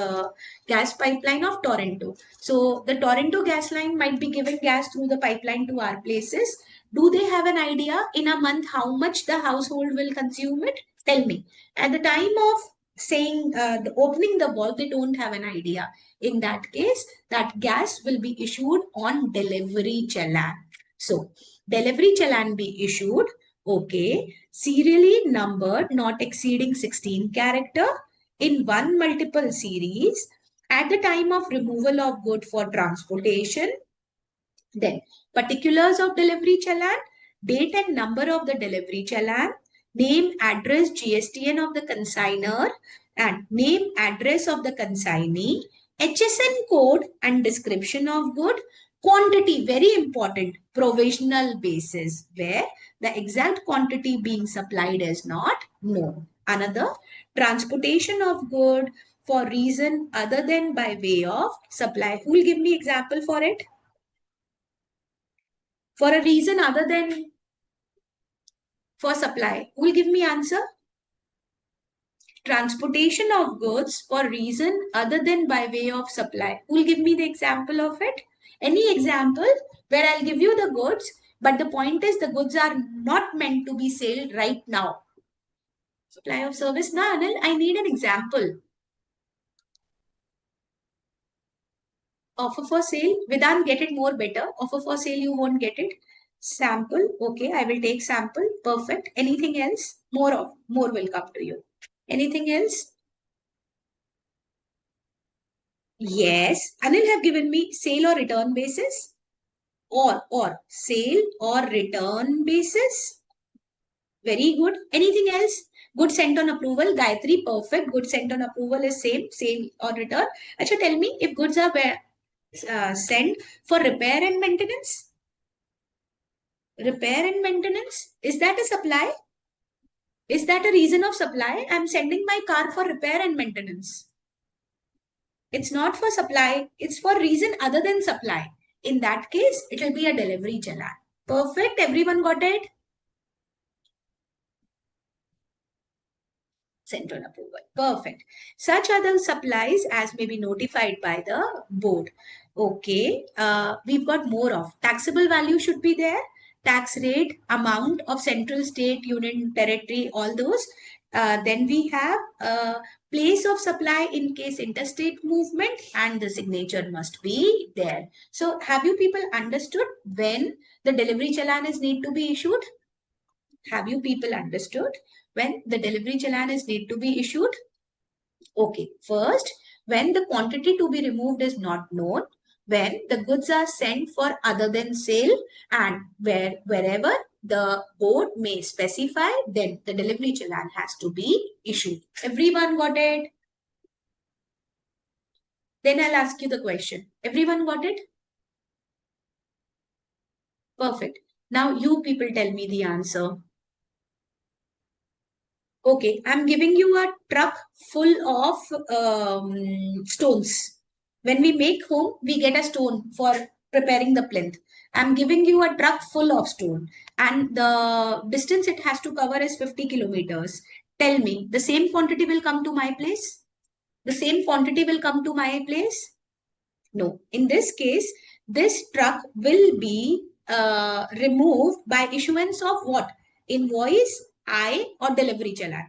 gas pipeline of Toronto. So the Toronto gas line might be giving gas through the pipeline to our places. Do they have an idea in a month how much the household will consume it? Tell me. At the time of saying opening the valve, they don't have an idea. In that case, that gas will be issued on delivery chalan. So delivery chalan be issued. Okay, serially numbered not exceeding 16 character in one multiple series at the time of removal of good for transportation. Then particulars of delivery chalan, date and number of the delivery chalan, name, address, GSTN of the consignor and name, address of the consignee, HSN code and description of good, quantity, very important, provisional basis where the exact quantity being supplied is not known. Another, transportation of good for reason other than by way of supply. Who will give me example for it? For a reason other than for supply. Who will give me answer? Transportation of goods for reason other than by way of supply. Who will give me the example of it? Any example where I'll give you the goods, but the point is the goods are not meant to be sold right now. Supply of service. Now, Anil, I need an example. Offer for sale. Vedant, get it more better. Offer for sale, you won't get it. Sample. Okay, I will take sample. Perfect. Anything else? More will come to you. Anything else? Yes. Anil have given me sale or return basis. Or sale or return basis. Very good. Anything else? Good sent on approval. Gayatri, perfect. Good sent on approval is same. Sale or return. Acha, tell me if goods are sent for repair and maintenance. Repair and maintenance. Is that a supply? Is that a reason of supply? I'm sending my car for repair and maintenance. It's not for supply. It's for reason other than supply. In that case, it will be a delivery chalan. Perfect. Everyone got it? Central approval. Perfect. Such other supplies as may be notified by the board. Okay. We've got more of taxable value should be there. Tax rate, amount of central, state, union, territory, all those. Then we have place of supply in case interstate movement and the signature must be there. So have you people understood when the delivery chalan is need to be issued? Have you people understood when the delivery chalan is need to be issued? Okay, first, when the quantity to be removed is not known, when the goods are sent for other than sale and wherever the board may specify, then the delivery chalan has to be issued. Everyone got it? Then I'll ask you the question. Everyone got it? Perfect. Now you people tell me the answer. Okay, I'm giving you a truck full of stones. When we make home, we get a stone for preparing the plinth. I'm giving you a truck full of stone and the distance it has to cover is 50 kilometers. Tell me, the same quantity will come to my place? The same quantity will come to my place? No. In this case, this truck will be removed by issuance of what? Invoice, or delivery chalan?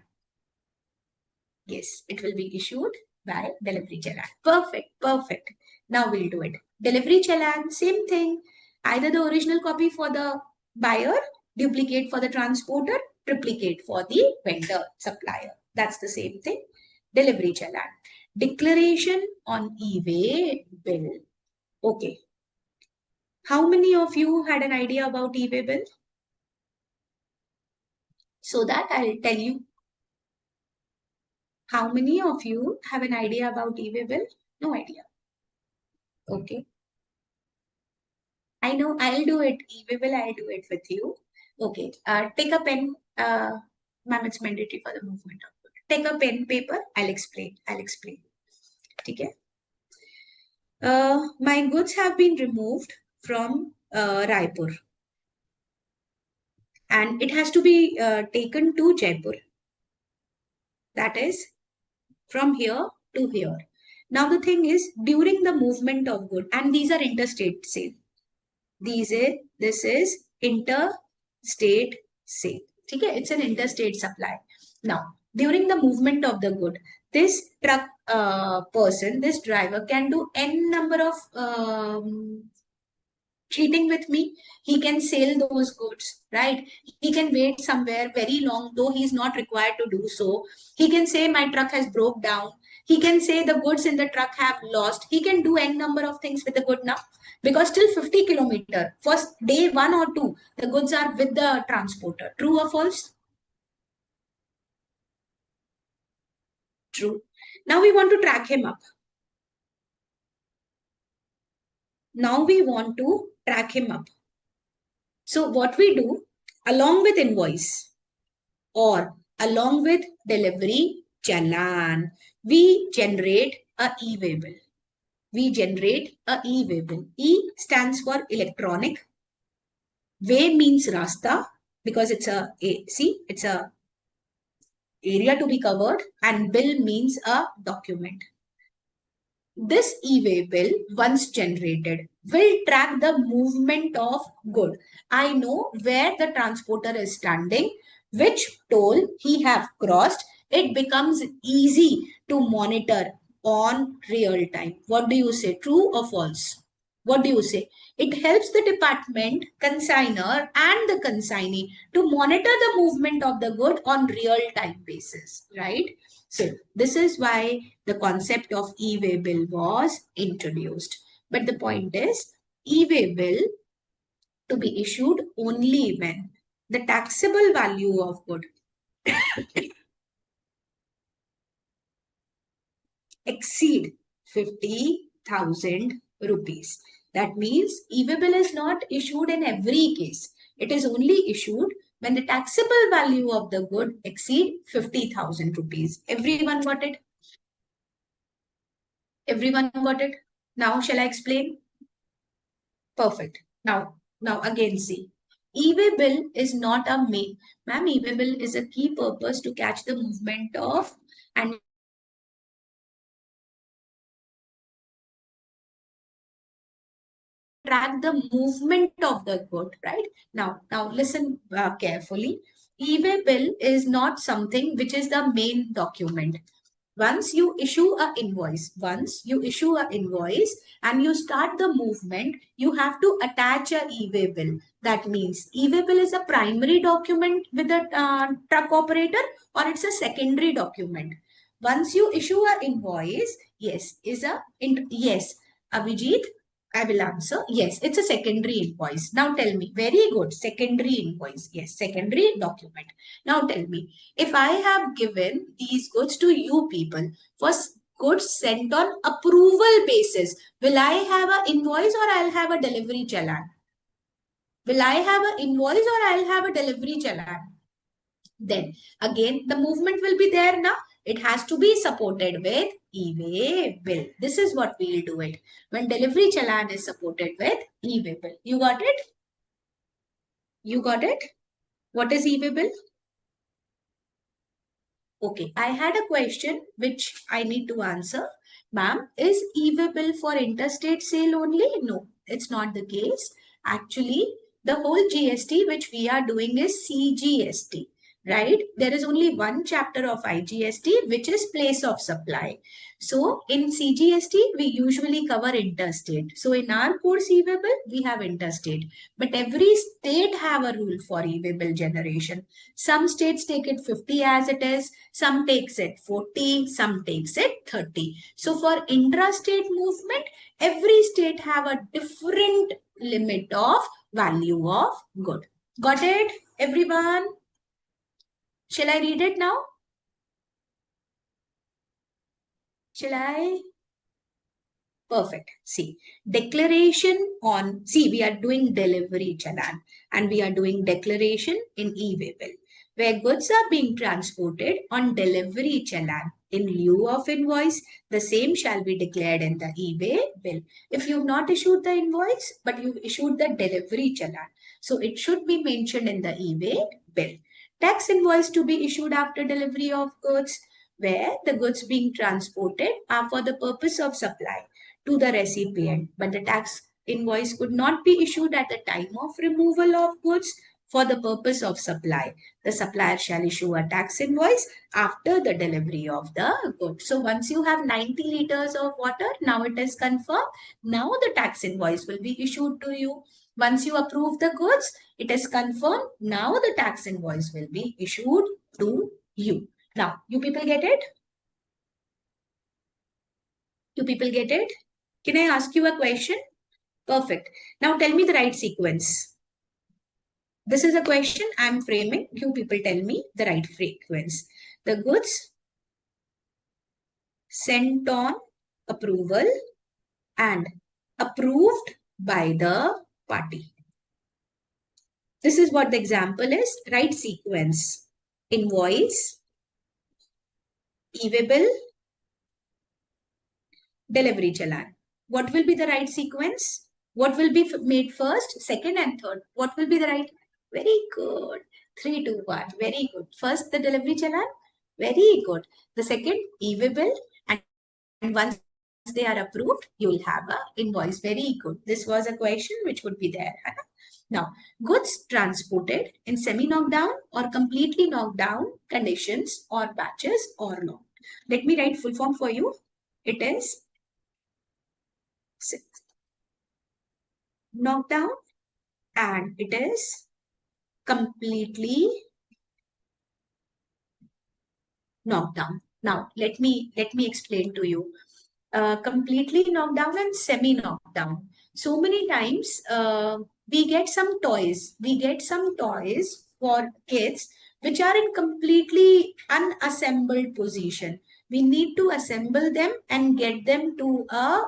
Yes, it will be issued by delivery chalan. Perfect, perfect. Now we'll do it. Delivery chalan, same thing. Either the original copy for the buyer, duplicate for the transporter, triplicate for the vendor, supplier. That's the same thing. Delivery chalan. Declaration on e-way bill. Okay. How many of you had an idea about e-way bill? So that I'll tell you. How many of you have an idea about e-way bill? No idea. Okay. I know, I'll do it. E-way bill, I'll do it with you. Okay. Take a pen. Ma'am, it's mandatory for the movement of good. Take a pen, paper. I'll explain. Okay. My goods have been removed from Raipur. And it has to be taken to Jaipur. That is from here to here. Now the thing is, during the movement of good, and these are interstate sale. This is interstate sale. Okay, it's an interstate supply. Now, during the movement of the good, this truck person, this driver can do n number of cheating with me. He can sell those goods, right? He can wait somewhere very long, though he's not required to do so. He can say my truck has broke down. He can say the goods in the truck have lost. He can do n number of things with the good now, because till 50 kilometer, first day 1 or 2, the goods are with the transporter. True or false? True. Now we want to track him up. So what we do, along with invoice or along with delivery chalan, we generate a e-way bill. E stands for electronic. Way means rasta, because it's it's a area to be covered, and bill means a document. This e-way bill, once generated, will track the movement of good. I know where the transporter is standing, which toll he have crossed. It becomes easy to monitor on real time. What do you say? True or false? What do you say? It helps the department, consigner, and the consignee to monitor the movement of the good on real time basis, right? So this is why the concept of e-way bill was introduced. But the point is, e-way bill to be issued only when the taxable value of good exceed 50,000 rupees. That means e-way bill is not issued in every case. It is only issued when the taxable value of the good exceed 50,000 rupees. Everyone got it? Everyone got it? Now shall I explain? Perfect. Now again see. E-way bill is not a main. Ma'am, e-way bill is a key purpose to catch the movement of and track the movement of the good, right? Now listen carefully. E-way bill is not something which is the main document. Once you issue a invoice and you start the movement, you have to attach a e-way bill. That means e-way bill is a primary document with the truck operator, or it's a secondary document. Once you issue a invoice, yes, Abhijit, I will answer. Yes, it's a secondary invoice. Now tell me, very good, secondary invoice. Yes, secondary document. Now tell me, if I have given these goods to you people for goods sent on approval basis, will I have an invoice or I'll have a delivery chalan? Will I have an invoice or I'll have a delivery chalan? Then again, the movement will be there now. It has to be supported with e-way bill. This is what we'll do it. When delivery chalan is supported with e-way bill. You got it? You got it? What is e-way bill? Okay, I had a question which I need to answer. Ma'am, is e-way bill for interstate sale only? No, it's not the case. Actually, the whole GST which we are doing is CGST. right? There is only one chapter of IGST, which is place of supply. So in CGST, we usually cover interstate. So in our course e-waybill, we have interstate. But every state have a rule for e-waybill generation. Some states take it 50 as it is, some takes it 40, some takes it 30. So for intrastate movement, every state have a different limit of value of good. Got it, everyone? Shall I read it now? Shall I? Perfect. See, declaration on, see, we are doing delivery chalan and we are doing declaration in e-waybill, where goods are being transported on delivery chalan. In lieu of invoice, the same shall be declared in the e-waybill. If you've not issued the invoice, but you've issued the delivery chalan, so it should be mentioned in the e-waybill. Tax invoice to be issued after delivery of goods, where the goods being transported are for the purpose of supply to the recipient, but the tax invoice could not be issued at the time of removal of goods for the purpose of supply. The supplier shall issue a tax invoice after the delivery of the goods. So once you have 90 liters of water, now it is confirmed. Now the tax invoice will be issued to you. Once you approve the goods, it is confirmed. Now the tax invoice will be issued to you. Now, you people get it? You people get it? Can I ask you a question? Perfect. Now tell me the right sequence. This is a question I'm framing. You people tell me the right sequence. The goods sent on approval and approved by the party. This is what the example is. Right sequence. Invoice, e-waybill, delivery chalan. What will be the right sequence? What will be made first, second, and third? What will be the right? Very good. 3, 2, 1. Very good. First, the delivery chalan. Very good. The second, e-waybill. And once they are approved, you will have a invoice. Very good. This was a question which would be there. Now, goods transported in semi-knockdown or completely knocked down conditions or batches or not. Let me write full form for you. It is knocked down and it is completely knocked down. Now let me explain to you. Completely knocked down and semi knocked down. So many times we get some toys. We get some toys for kids which are in completely unassembled position. We need to assemble them and get them to a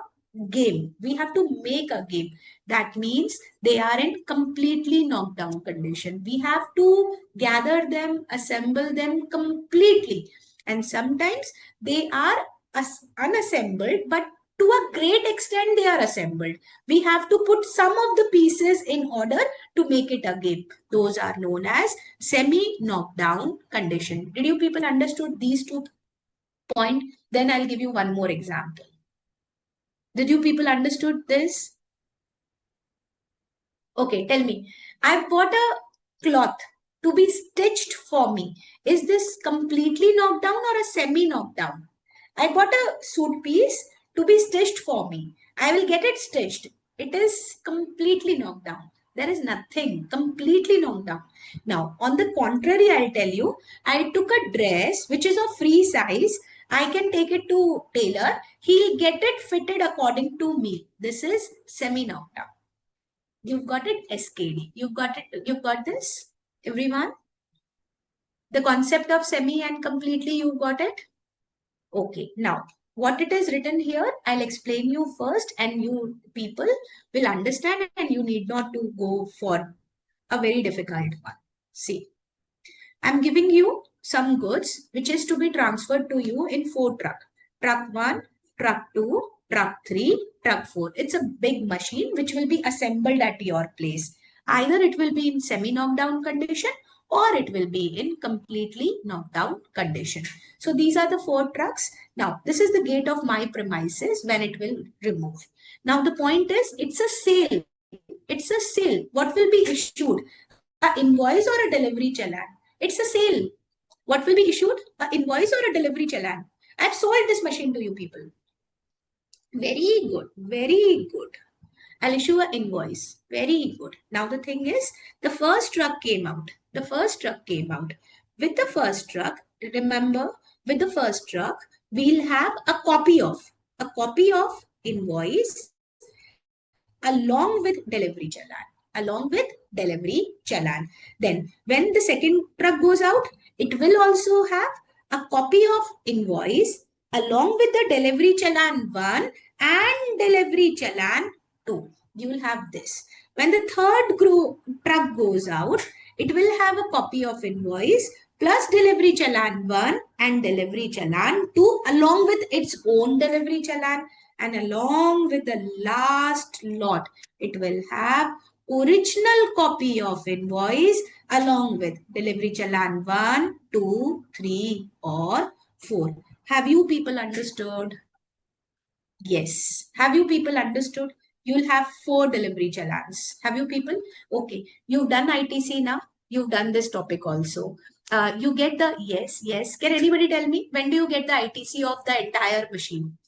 game. We have to make a game. That means they are in completely knocked down condition. We have to gather them, assemble them completely. And sometimes they are unassembled, but to a great extent they are assembled. We have to put some of the pieces in order to make it a game. Those are known as semi knockdown condition. Did you people understood these 2 points? Then I'll give you one more example. Did you people understood this? Okay, tell me. I've bought a cloth to be stitched for me. Is this completely knocked down or a semi knocked down? I bought a suit piece to be stitched for me. I will get it stitched. It is completely knocked down. There is nothing, completely knocked down. Now, on the contrary, I'll tell you, I took a dress which is of free size. I can take it to tailor. He'll get it fitted according to me. This is semi knocked down. You've got it, SKD. You've got it. You've got this, everyone? The concept of semi and completely, you've got it? Okay, now what it is written here, I'll explain you first and you people will understand and you need not to go for a very difficult one. See, I'm giving you some goods which is to be transferred to you in 4 trucks. Truck 1, truck 2, truck 3, truck 4. It's a big machine which will be assembled at your place. Either it will be in semi-knockdown condition or it will be in completely knocked down condition. So these are the 4 trucks. Now, this is the gate of my premises when it will remove. Now, the point is, it's a sale. It's a sale. What will be issued? An invoice or a delivery chalan? It's a sale. What will be issued? An invoice or a delivery chalan? I've sold this machine to you people. Very good. Very good. I'll issue an invoice. Very good. Now the thing is, the first truck came out. The first truck came out. With the first truck, remember, with the first truck, we'll have a copy of invoice along with delivery chalan. Along with delivery chalan. Then, when the second truck goes out, it will also have a copy of invoice along with the delivery chalan 1 and delivery chalan 2. You will have this. When the third truck goes out, it will have a copy of invoice plus delivery chalan 1 and delivery chalan 2 along with its own delivery chalan, and along with the last lot, it will have original copy of invoice along with delivery chalan 1, 2, 3 or 4. Have you people understood? Yes. Have you people understood? You'll have 4 delivery challans. Have you people? Okay. You've done ITC now. You've done this topic also. You get the, yes. Can anybody tell me when do you get the ITC of the entire machine?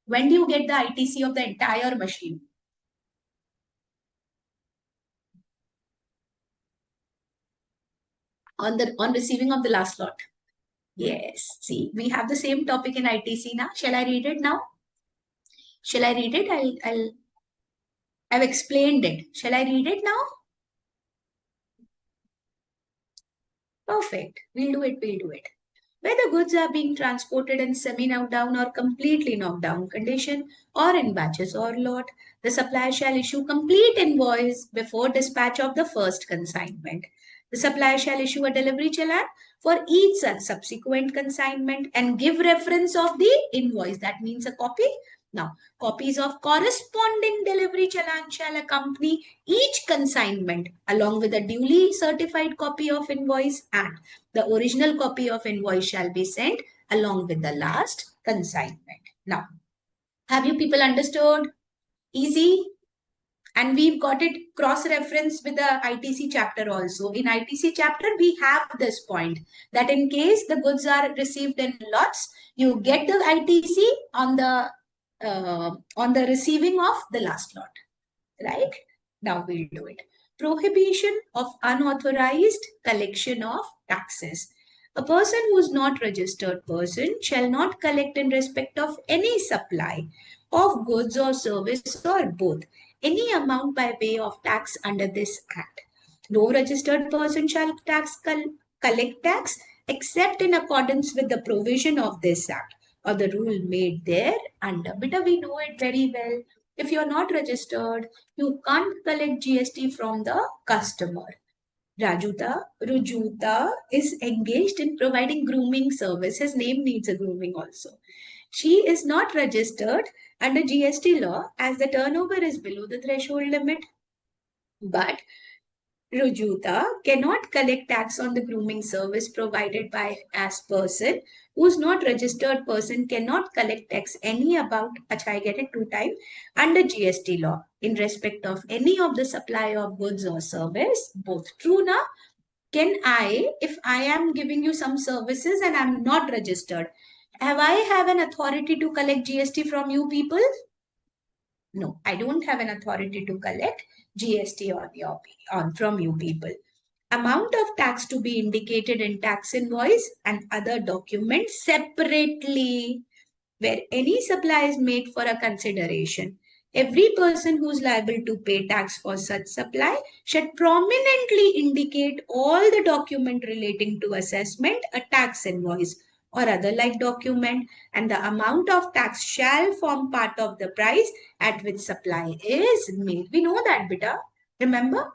When do you get the ITC of the entire machine? On receiving of the last lot. Yes. See, we have the same topic in ITC now. Shall I read it now? Shall I read it? I've explained it. Shall I read it now? Perfect. We'll do it. Where the goods are being transported in semi-knockdown or completely knocked down condition or in batches or lot, the supplier shall issue complete invoice before dispatch of the first consignment. The supplier shall issue a delivery chalan for each such subsequent consignment and give reference of the invoice. That means a copy. Now, copies of corresponding delivery chalan shall accompany each consignment along with a duly certified copy of invoice, and the original copy of invoice shall be sent along with the last consignment. Now, have you people understood? Easy? And we've got it cross-reference with the ITC chapter also. In ITC chapter, we have this point that in case the goods are received in lots, you get the ITC on the receiving of the last lot, right? Now we'll do it. Prohibition of unauthorized collection of taxes. A person who is not registered person shall not collect in respect of any supply of goods or service or both any amount by way of tax under this act. No registered person shall collect tax except in accordance with the provision of this act or the rule made there under. But we know it very well. If you're not registered, you can't collect GST from the customer. Rujuta is engaged in providing grooming service. His name needs a grooming also. She is not registered under GST law as the turnover is below the threshold limit. But Rujuta cannot collect tax on the grooming service provided by as person who's not registered person cannot collect tax any about, I get it 2 times, under GST law in respect of any of the supply of goods or service, both. True na? Can I, if I am giving you some services and I'm not registered, have an authority to collect GST from you people? No, I don't have an authority to collect GST from you people. Amount of tax to be indicated in tax invoice and other documents separately where any supply is made for a consideration. Every person who is liable to pay tax for such supply should prominently indicate all the document relating to assessment, a tax invoice or other like document, and the amount of tax shall form part of the price at which supply is made. We know that, beta. Remember?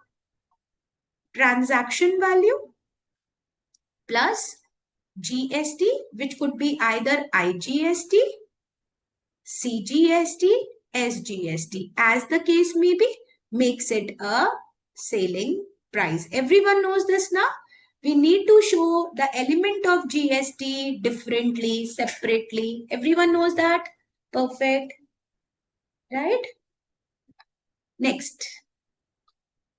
Transaction value plus GST, which could be either IGST, CGST, SGST, as the case may be, makes it a selling price. Everyone knows this now. We need to show the element of GST differently, separately. Everyone knows that? Perfect. Right? Next,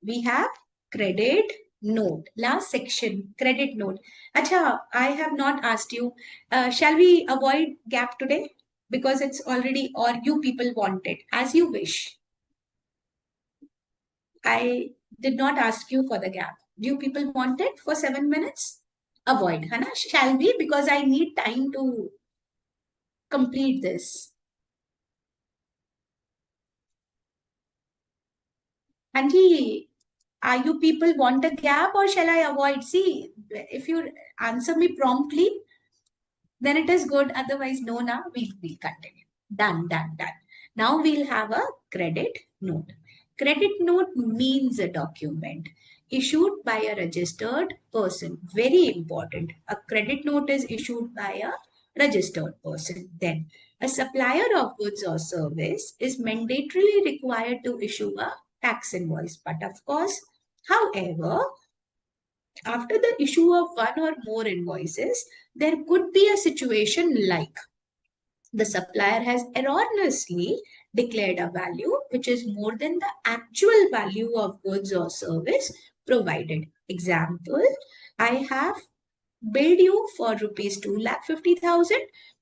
we have credit note. Last section, credit note. Acha, I have not asked you, shall we avoid gap today? Because it's already, or you people want it, as you wish. I did not ask you for the gap. Do you people want it for 7 minutes? Avoid, Hana? Shall we? Because I need time to complete this. Auntie, are you people want a gap or shall I avoid? See, if you answer me promptly, then it is good. Otherwise, no, now we'll continue. Done, done, done. Now we'll have a credit note. Credit note means a document issued by a registered person. Very important. A credit note is issued by a registered person. Then, a supplier of goods or service is mandatorily required to issue a tax invoice. But of course, however, after the issue of one or more invoices, there could be a situation like the supplier has erroneously declared a value which is more than the actual value of goods or service provided. Example, I have billed you for rupees 2,50,000,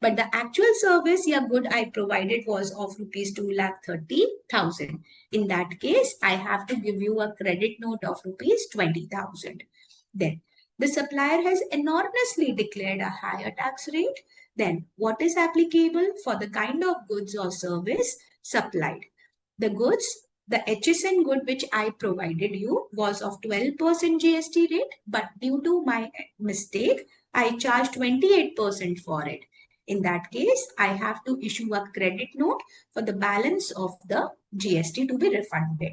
but the actual service ya good I provided was of rupees 2,30,000. In that case, I have to give you a credit note of rupees 20,000. Then the supplier has enormously declared a higher tax rate than what is applicable for the kind of goods or service supplied. The goods, the HSN good which I provided you was of 12% GST rate, but due to my mistake, I charged 28% for it. In that case, I have to issue a credit note for the balance of the GST to be refunded.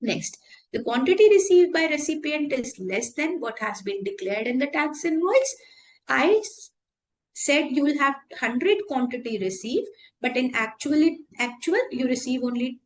Next, the quantity received by recipient is less than what has been declared in the tax invoice. I said you will have 100 quantity received, but in actual you receive only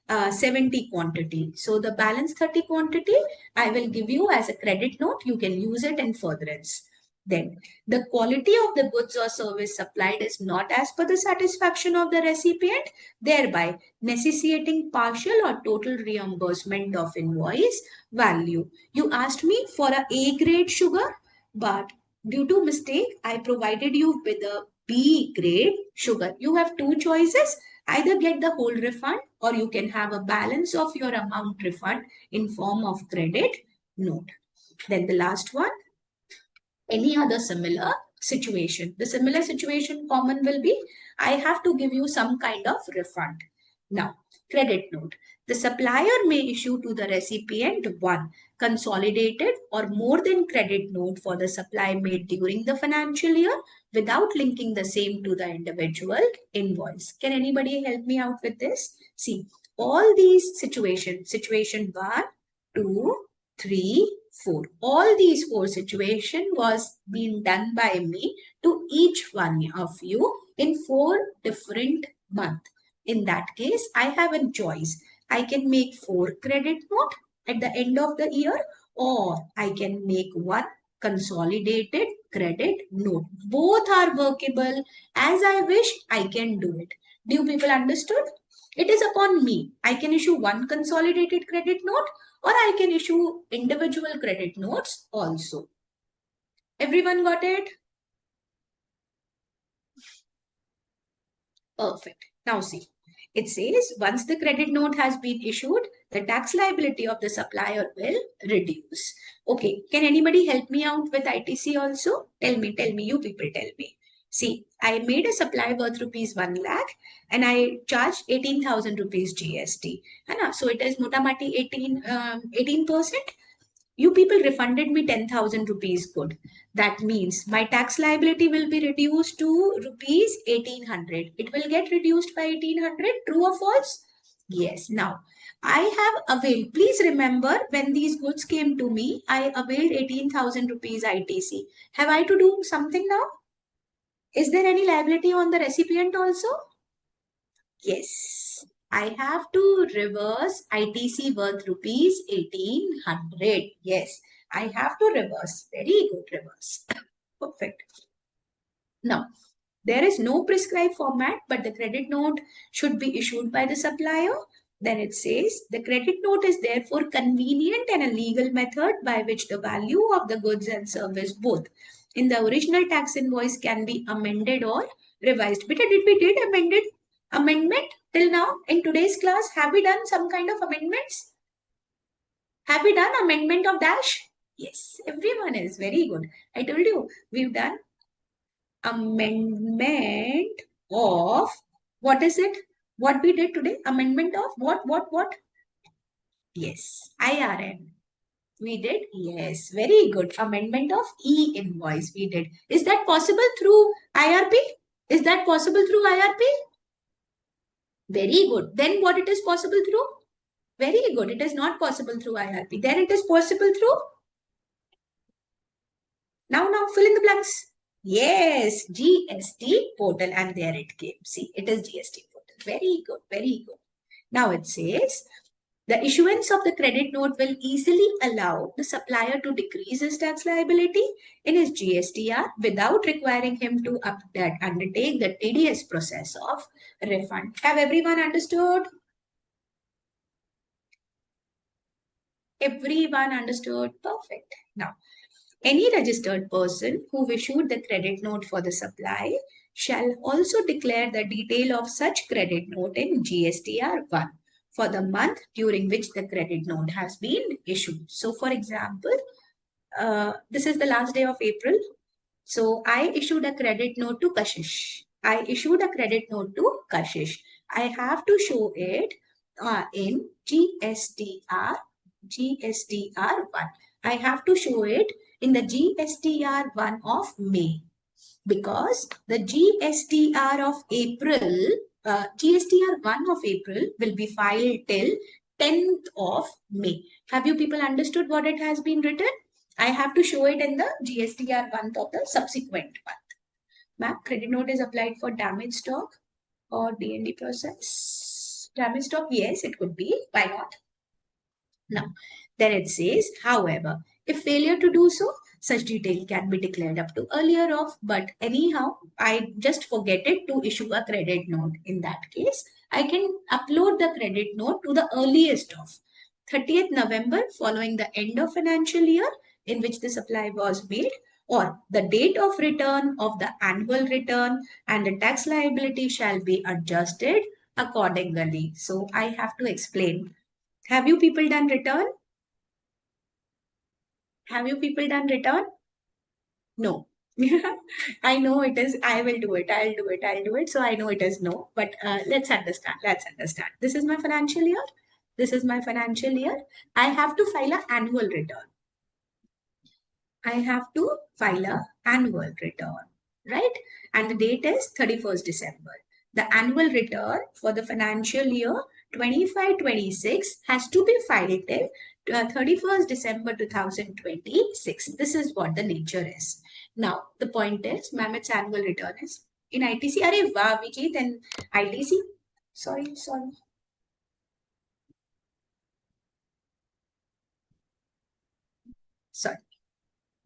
70 quantity. So the balance 30 quantity I will give you as a credit note. You can use it in furtherance. Then the quality of the goods or service supplied is not as per the satisfaction of the recipient, thereby necessitating partial or total reimbursement of invoice value. You asked me for a A grade sugar, but due to mistake, I provided you with a B grade sugar. You have two choices. Either get the whole refund or you can have a balance of your amount refund in form of credit note. Then the last one, any other similar situation. The similar situation common will be, I have to give you some kind of refund. Now, credit note. The supplier may issue to the recipient one consolidated or more than credit note for the supply made during the financial year without linking the same to the individual invoice. Can anybody help me out with this? See, all these situations, situation 1, 2, 3, 4. All these 4 situations was being done by me to each one of you in 4 different months. In that case, I have a choice. I can make 4 credit note at the end of the year, or I can make 1 consolidated credit note. Both are workable. As I wish, I can do it. Do you people understood? It is upon me. I can issue 1 consolidated credit note or I can issue individual credit notes also. Everyone got it? Perfect. Now see, it says once the credit note has been issued, the tax liability of the supplier will reduce. Okay, can anybody help me out with ITC also? Tell me, you people tell me. See, I made a supply worth rupees 1 lakh and I charged 18,000 rupees GST. So it is motamati 18%. You people refunded me 10,000 rupees good. That means my tax liability will be reduced to rupees 1,800. It will get reduced by 1,800. True or false? Yes. Now, I have availed. Please remember when these goods came to me, I availed 18,000 rupees ITC. Have I to do something now? Is there any liability on the recipient also? Yes. I have to reverse ITC worth rupees 1,800. Yes, I have to reverse. Very good reverse. Perfect. Now, there is no prescribed format, but the credit note should be issued by the supplier. Then it says the credit note is therefore convenient and a legal method by which the value of the goods and service both in the original tax invoice can be amended or revised. But did we did amendment till now in today's class? Have we done some kind of amendments? Have we done amendment of dash? Yes, everyone is very good. I told you we've done amendment of, what is it? What we did today? Amendment of what? Yes, IRN. We did? Yes, very good. Amendment of E-invoice we did. Is that possible through IRP? Is that possible through IRP? Very good. Then what it is possible through? Very good. It is not possible through IRP. Then it is possible through? Now fill in the blanks. Yes, GST portal, and there it came. See, it is GST portal. Very good, very good. Now it says, the issuance of the credit note will easily allow the supplier to decrease his tax liability in his GSTR without requiring him to undertake the tedious process of refund. Have everyone understood? Everyone understood? Perfect. Now, any registered person who issued the credit note for the supply shall also declare the detail of such credit note in GSTR 1 for the month during which the credit note has been issued. So, for example, this is the last day of April. So, I issued a credit note to Kashish. I issued a credit note to Kashish. I have to show it in GSTR 1. I have to show it in the GSTR 1 of May, because the GSTR of April, GSTR 1 of April will be filed till 10th of May. Have you people understood what it has been written? I have to show it in the GSTR 1 of the subsequent month. Ma'am, credit note is applied for damaged stock or D&D process. Damaged stock, yes, it could be. Why not? Now, then it says, however, if failure to do so, such detail can be declared up to earlier of, but anyhow, I just forget it to issue a credit note. In that case, I can upload the credit note to the earliest of 30th November following the end of financial year in which the supply was made, or the date of return of the annual return, and the tax liability shall be adjusted accordingly. So I have to explain. Have you people done return? Have you people done return? No. I know it is. I will do it. I'll do it. I'll do it. So I know it is no. But let's understand. Let's understand. This is my financial year. This is my financial year. I have to file an annual return. I have to file an annual return, right? And the date is 31st December. The annual return for the financial year 25-26 has to be filed till 31st December 2026. This is what the nature is. Now, the point is, ma'am, its annual return is in ITC. Arey, wow, Vijay, then ITC. Sorry. Sorry.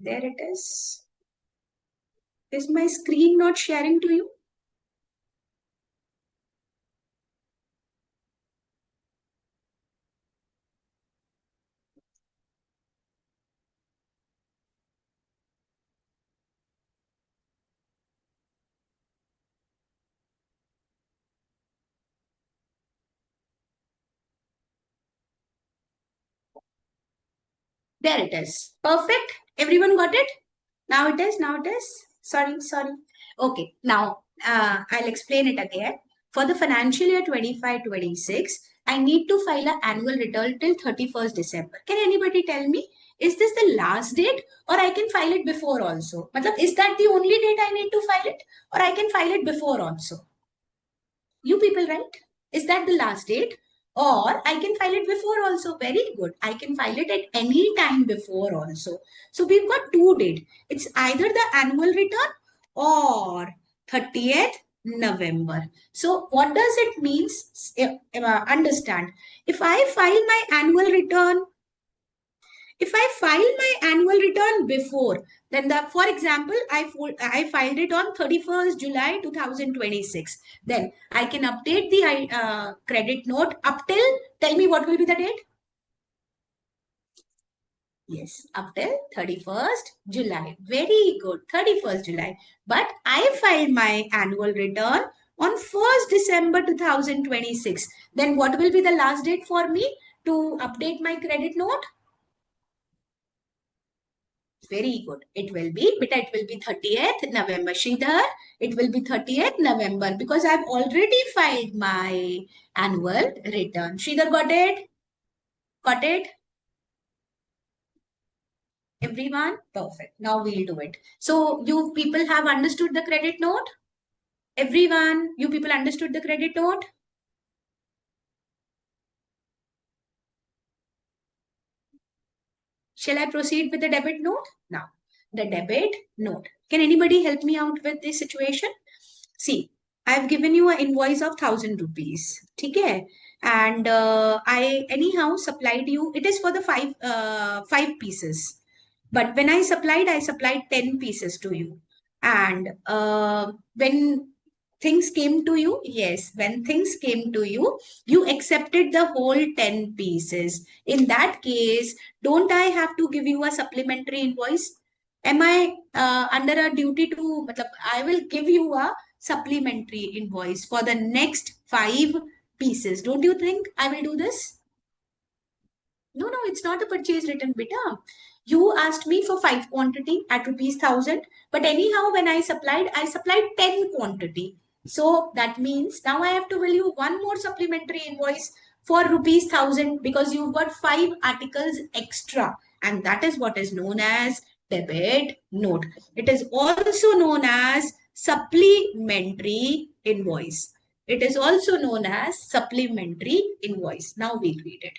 There it is. Is my screen not sharing to you? There it is. Perfect. Everyone got it? Now it is. Now it is. Sorry. Okay. Now I'll explain it again. For the financial year 25-26, I need to file an annual return till 31st December. Can anybody tell me, is this the last date, or I can file it before also? Matlab, is that the only date I need to file it, or I can file it before also? You people, right? Is that the last date? Or I can file it before also. Very good. I can file it at any time before also. So we've got two dates. It's either the annual return or 30th November. So what does it mean? Understand. If I file my annual return before, Then for example, I filed it on 31st July 2026. Then I can update the credit note up till, tell me what will be the date? Yes, up till 31st July. Very good, 31st July. But I filed my annual return on 1st December 2026. Then what will be the last date for me to update my credit note? Very good. It will be, but it will be 30th November. Sridhar, it will be 30th November because I've already filed my annual return. Sridhar, got it? Got it? Everyone? Perfect. Now we'll do it. So you people have understood the credit note? Everyone, you people understood the credit note? Shall I proceed with the debit note? Now, the debit note. Can anybody help me out with this situation? See, I've given you an invoice of 1,000 rupees. Okay? And I anyhow supplied you, it is for the five pieces. But when I supplied 10 pieces to you. And when things came to you, yes, when things came to you, you accepted the whole 10 pieces. In that case, don't I have to give you a supplementary invoice? Am I under a duty to, I will give you a supplementary invoice for the next 5 pieces. Don't you think I will do this? No, no, it's not a purchase return, beta. You asked me for 5 quantity at rupees 1,000, but anyhow, when I supplied 10 quantity. So that means now I have to bill you one more supplementary invoice for rupees 1,000 because you've got 5 articles extra, and that is what is known as debit note. It is also known as supplementary invoice. It is also known as supplementary invoice. Now we'll read it.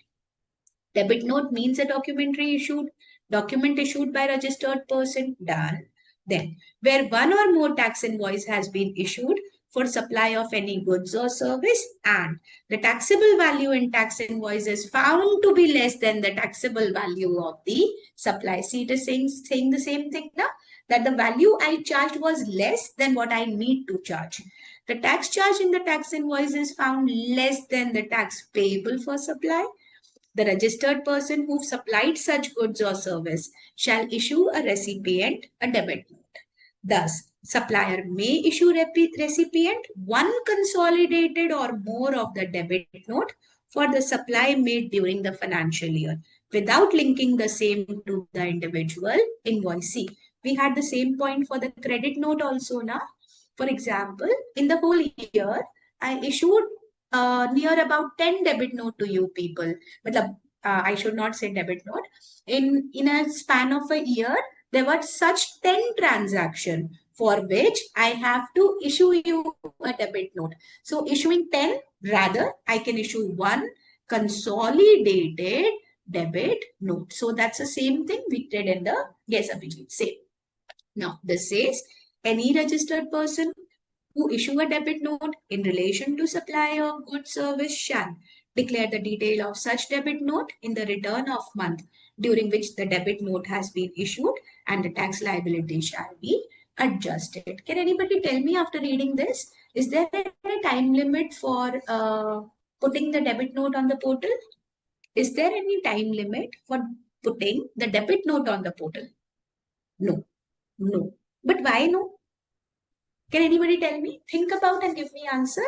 Debit note means a document issued by registered person. Done. Then, where one or more tax invoice has been issued for supply of any goods or service and the taxable value in tax invoice is found to be less than the taxable value of the supply. See, it is saying the same thing now, that the value I charged was less than what I need to charge. The tax charge in the tax invoice is found less than the tax payable for supply. The registered person who supplied such goods or service shall issue a recipient a debit note. Thus, supplier may issue recipient one consolidated or more of the debit note for the supply made during the financial year without linking the same to the individual invoice. See, we had the same point for the credit note also now. For example, in the whole year, I issued near about 10 debit note to you people. I should not say debit note. In a span of a year, there were such 10 transactions for which I have to issue you a debit note. So issuing 10, rather, I can issue one consolidated debit note. So that's the same thing we did in the, yes, Abhijit, same. Now, this says any registered person who issue a debit note in relation to supply of goods service shall declare the detail of such debit note in the return of month during which the debit note has been issued and the tax liability shall be adjusted. Can anybody tell me after reading this, is there a time limit for putting the debit note on the portal? Is there any time limit for putting the debit note on the portal? No, no. But why no? Can anybody tell me? Think about and give me answer.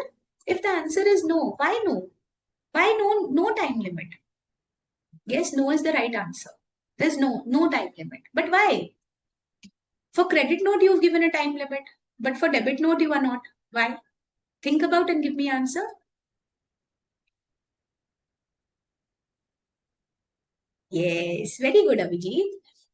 If the answer is no, why no? Why no time limit? Yes, no is the right answer. There's no time limit. But why? For credit note, you've given a time limit. But for debit note, you are not. Why? Think about and give me answer. Yes, very good, Abhijit.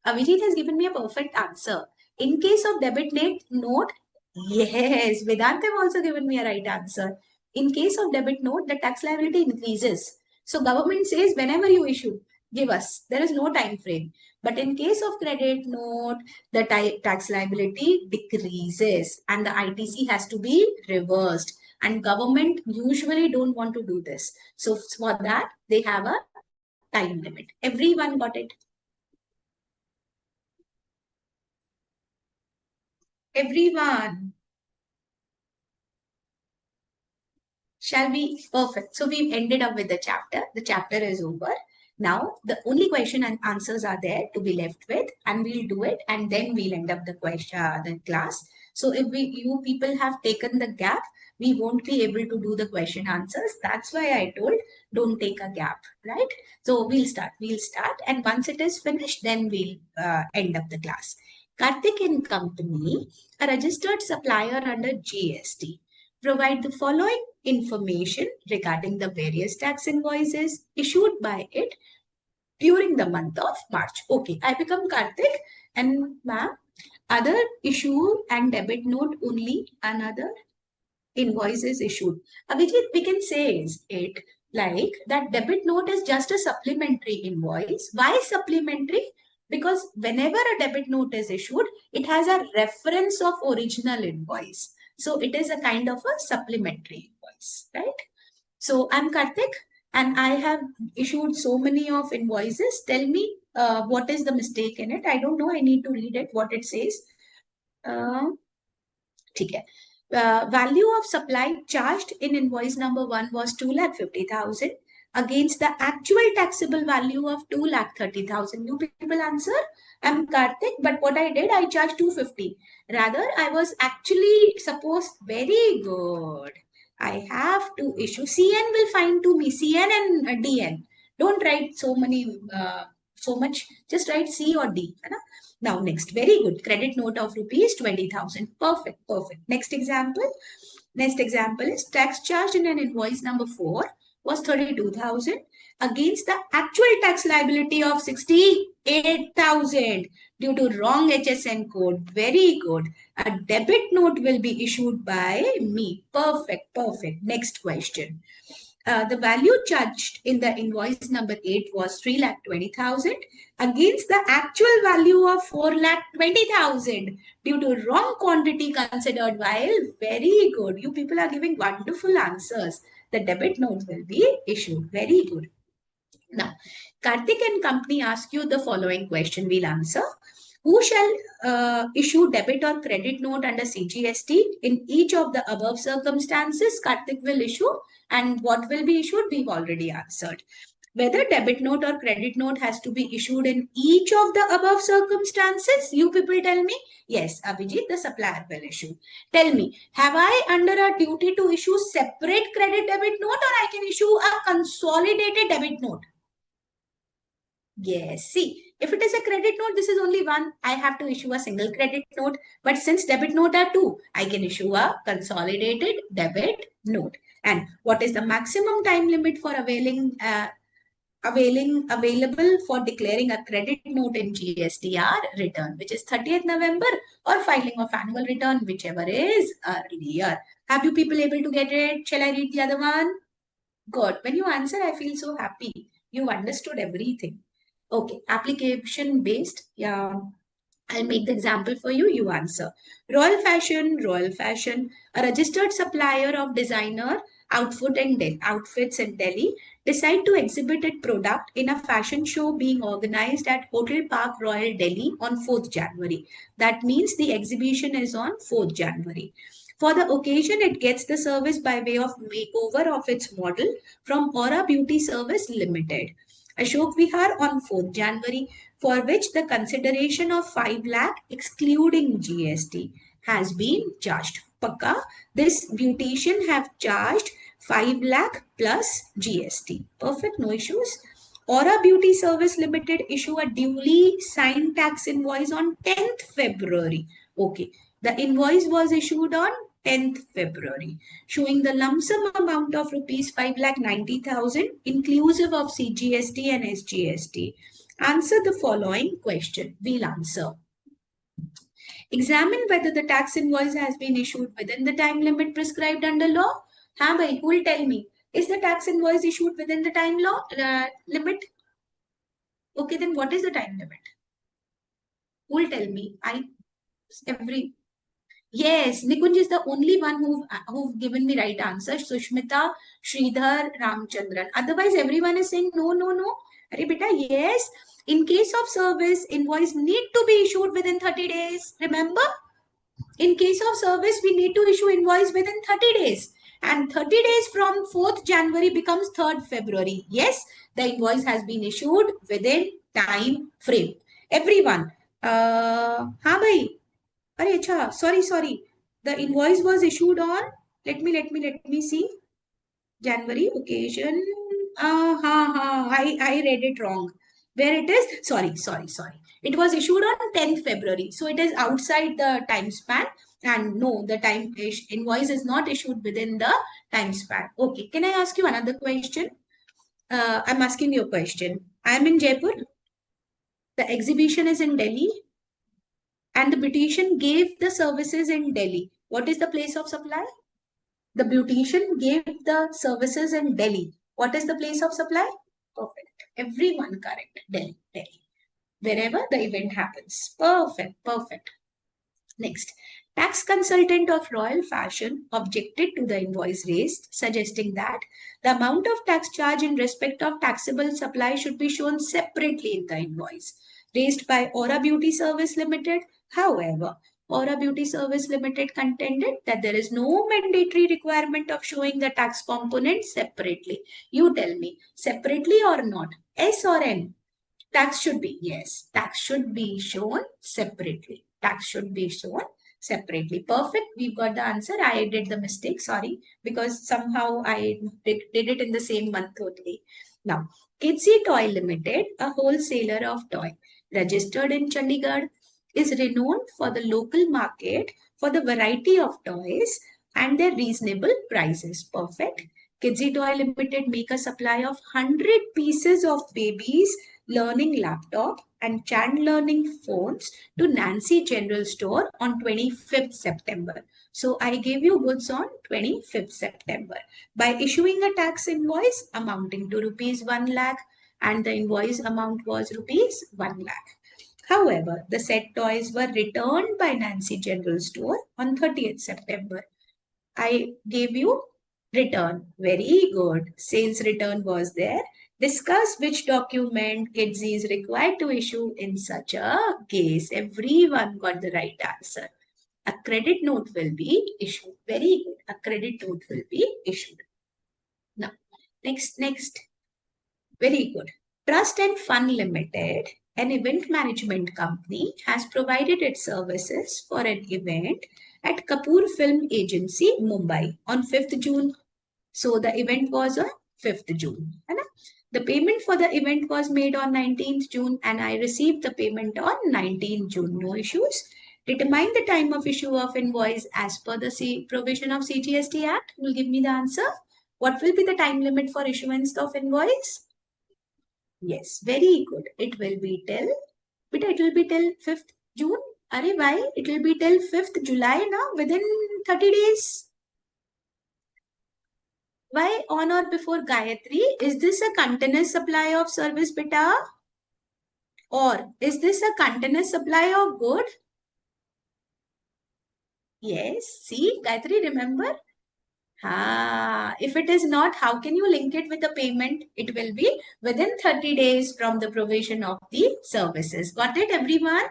Abhijit has given me a perfect answer. In case of debit note, yes, Vedant have also given me a right answer. In case of debit note, the tax liability increases. So government says whenever you issue, give us. There is no time frame. But in case of credit note, the tax liability decreases and the ITC has to be reversed. And government usually don't want to do this. So for that, they have a time limit. Everyone got it? Everyone. Shall we? Perfect. So we've ended up with the chapter. The chapter is over. Now the only question and answers are there to be left with, and we'll do it, and then we'll end up the question, the class. So if you people have taken the gap, we won't be able to do the question answers. That's why I told don't take a gap, right? So we'll start. We'll start, and once it is finished, then we'll end up the class. Karthik and Company, a registered supplier under GST, provide the following information regarding the various tax invoices issued by it during the month of March. Okay, I become Karthik, and ma'am, other issue and debit note only, another invoices issued. Abhijit, we can say is it like that debit note is just a supplementary invoice. Why supplementary? Because whenever a debit note is issued, it has a reference of original invoice. So it is a kind of a supplementary invoice, right? So I'm Karthik and I have issued so many of invoices. Tell me what is the mistake in it. I don't know. I need to read it, what it says. ठीक है. Value of supply charged in invoice number 1 was 2,50,000 against the actual taxable value of 2,30,000. You people answer. I'm Karthik, but what I did, I charged 250. Rather, I was actually supposed very good. I have to issue. CN will find to me. CN and DN. Don't write so much. Just write C or D. है ना? Now, next, very good. Credit note of rupees 20,000. Perfect, perfect. Next example. Next example is tax charged in an invoice number 4 was 32,000 against the actual tax liability of 68,000 due to wrong HSN code. Very good. A debit note will be issued by me. Perfect, perfect. Next question. The value charged in the invoice number 8 was 3,20,000 against the actual value of 4,20,000 due to wrong quantity considered while. Very good. You people are giving wonderful answers. The debit note will be issued. Very good. Now, Karthik and Company ask you the following question. We'll answer. Who shall issue debit or credit note under CGST? In each of the above circumstances, Karthik will issue, and what will be issued, we've already answered. Whether debit note or credit note has to be issued in each of the above circumstances, you people tell me. Yes, Abhijit, the supplier will issue. Tell me, have I under a duty to issue separate credit debit note, or I can issue a consolidated debit note? Yes, see, if it is a credit note, this is only one. I have to issue a single credit note. But since debit note are two, I can issue a consolidated debit note. And what is the maximum time limit for available for declaring a credit note in GSTR return, which is 30th November, or filing of annual return, whichever is earlier. Have you people able to get it? Shall I read the other one? Good. When you answer, I feel so happy. You understood everything. Okay, application based. Yeah, I'll make the example for you. You answer. Royal Fashion, a registered supplier of designer outfits in Delhi, decide to exhibit its product in a fashion show being organized at Hotel Park Royal Delhi on 4th January. That means the exhibition is on 4th January. For the occasion, it gets the service by way of makeover of its model from Aura Beauty Service Limited, Ashok Vihar, on 4th January, for which the consideration of 5 lakh excluding GST has been charged. Pakka, this beautician have charged 5 lakh plus GST. Perfect, no issues. Aura Beauty Service Limited issue a duly signed tax invoice on 10th February. Okay, the invoice was issued on 10th February, showing the lump sum amount of rupees 5,90,000 inclusive of CGST and SGST. Answer the following question. We'll answer. Examine whether the tax invoice has been issued within the time limit prescribed under law. Haan bhai, who will tell me? Is the tax invoice issued within the time limit? Okay, then what is the time limit? Who will tell me? Yes, Nikunj is the only one who've given me right answer. Sushmita, Sridhar, Ramchandran. Otherwise, everyone is saying no, no, no. Arey beta, yes. In case of service, invoice need to be issued within 30 days. Remember? In case of service, we need to issue invoice within 30 days. And 30 days from 4th January becomes 3rd February. Yes, the invoice has been issued within time frame. Everyone. हाँ भाई. अरे अच्छा, sorry. The invoice was issued on, let me see. January occasion. I read it wrong. Where it is? Sorry. It was issued on 10th February. So it is outside the time span. And no, the invoice is not issued within the time span. Okay. Can I ask you another question? I'm asking you a question. I'm in Jaipur. The exhibition is in Delhi. And the beautician gave the services in Delhi. What is the place of supply? The beautician gave the services in Delhi. What is the place of supply? Perfect. Everyone correct. Delhi. Wherever the event happens. Perfect. Next, tax consultant of royal fashion objected to the invoice raised, suggesting that the amount of tax charge in respect of taxable supply should be shown separately in the invoice. Raised by Aura Beauty Service Limited. However, Aura Beauty Service Limited contended that there is no mandatory requirement of showing the tax component separately. You tell me, separately or not? S or N? Tax should be, yes, tax should be shown separately. Tax should be shown separately. Perfect. We've got the answer. I did the mistake. Sorry, because somehow I did it in the same month only. Now, Kidsy Toy Limited, a wholesaler of toy, registered in Chandigarh, is renowned for the local market for the variety of toys and their reasonable prices. Perfect. Kidsy Toy Limited make a supply of 100 pieces of babies learning laptop and child learning phones to Nancy General Store on 25th September. So I gave you goods on 25th September by issuing a tax invoice amounting to rupees 1 lakh, and the invoice amount was rupees 1 lakh. However, the said toys were returned by Nancy General Store on 30th September. I gave you return. Very good. Sales return was there. Discuss which document Kidsy is required to issue in such a case. Everyone got the right answer. A credit note will be issued. Very good. A credit note will be issued. Now, next. Very good. Trust and Fund Limited, an event management company, has provided its services for an event at Kapoor Film Agency, Mumbai on 5th June. So the event was on 5th June. The payment for the event was made on 19th June and I received the payment on 19th June. No issues. Determine the time of issue of invoice as per the provision of CGST Act. Will give me the answer. What will be the time limit for issuance of invoice? Yes, very good. It will be till 5th June. Are why? It will be till 5th July now, within 30 days. Why on or before Gayatri? Is this a continuous supply of service beta? Or is this a continuous supply of good? Yes, see, Gayatri, remember? If it is not, how can you link it with the payment? It will be within 30 days from the provision of the services. Got it, everyone?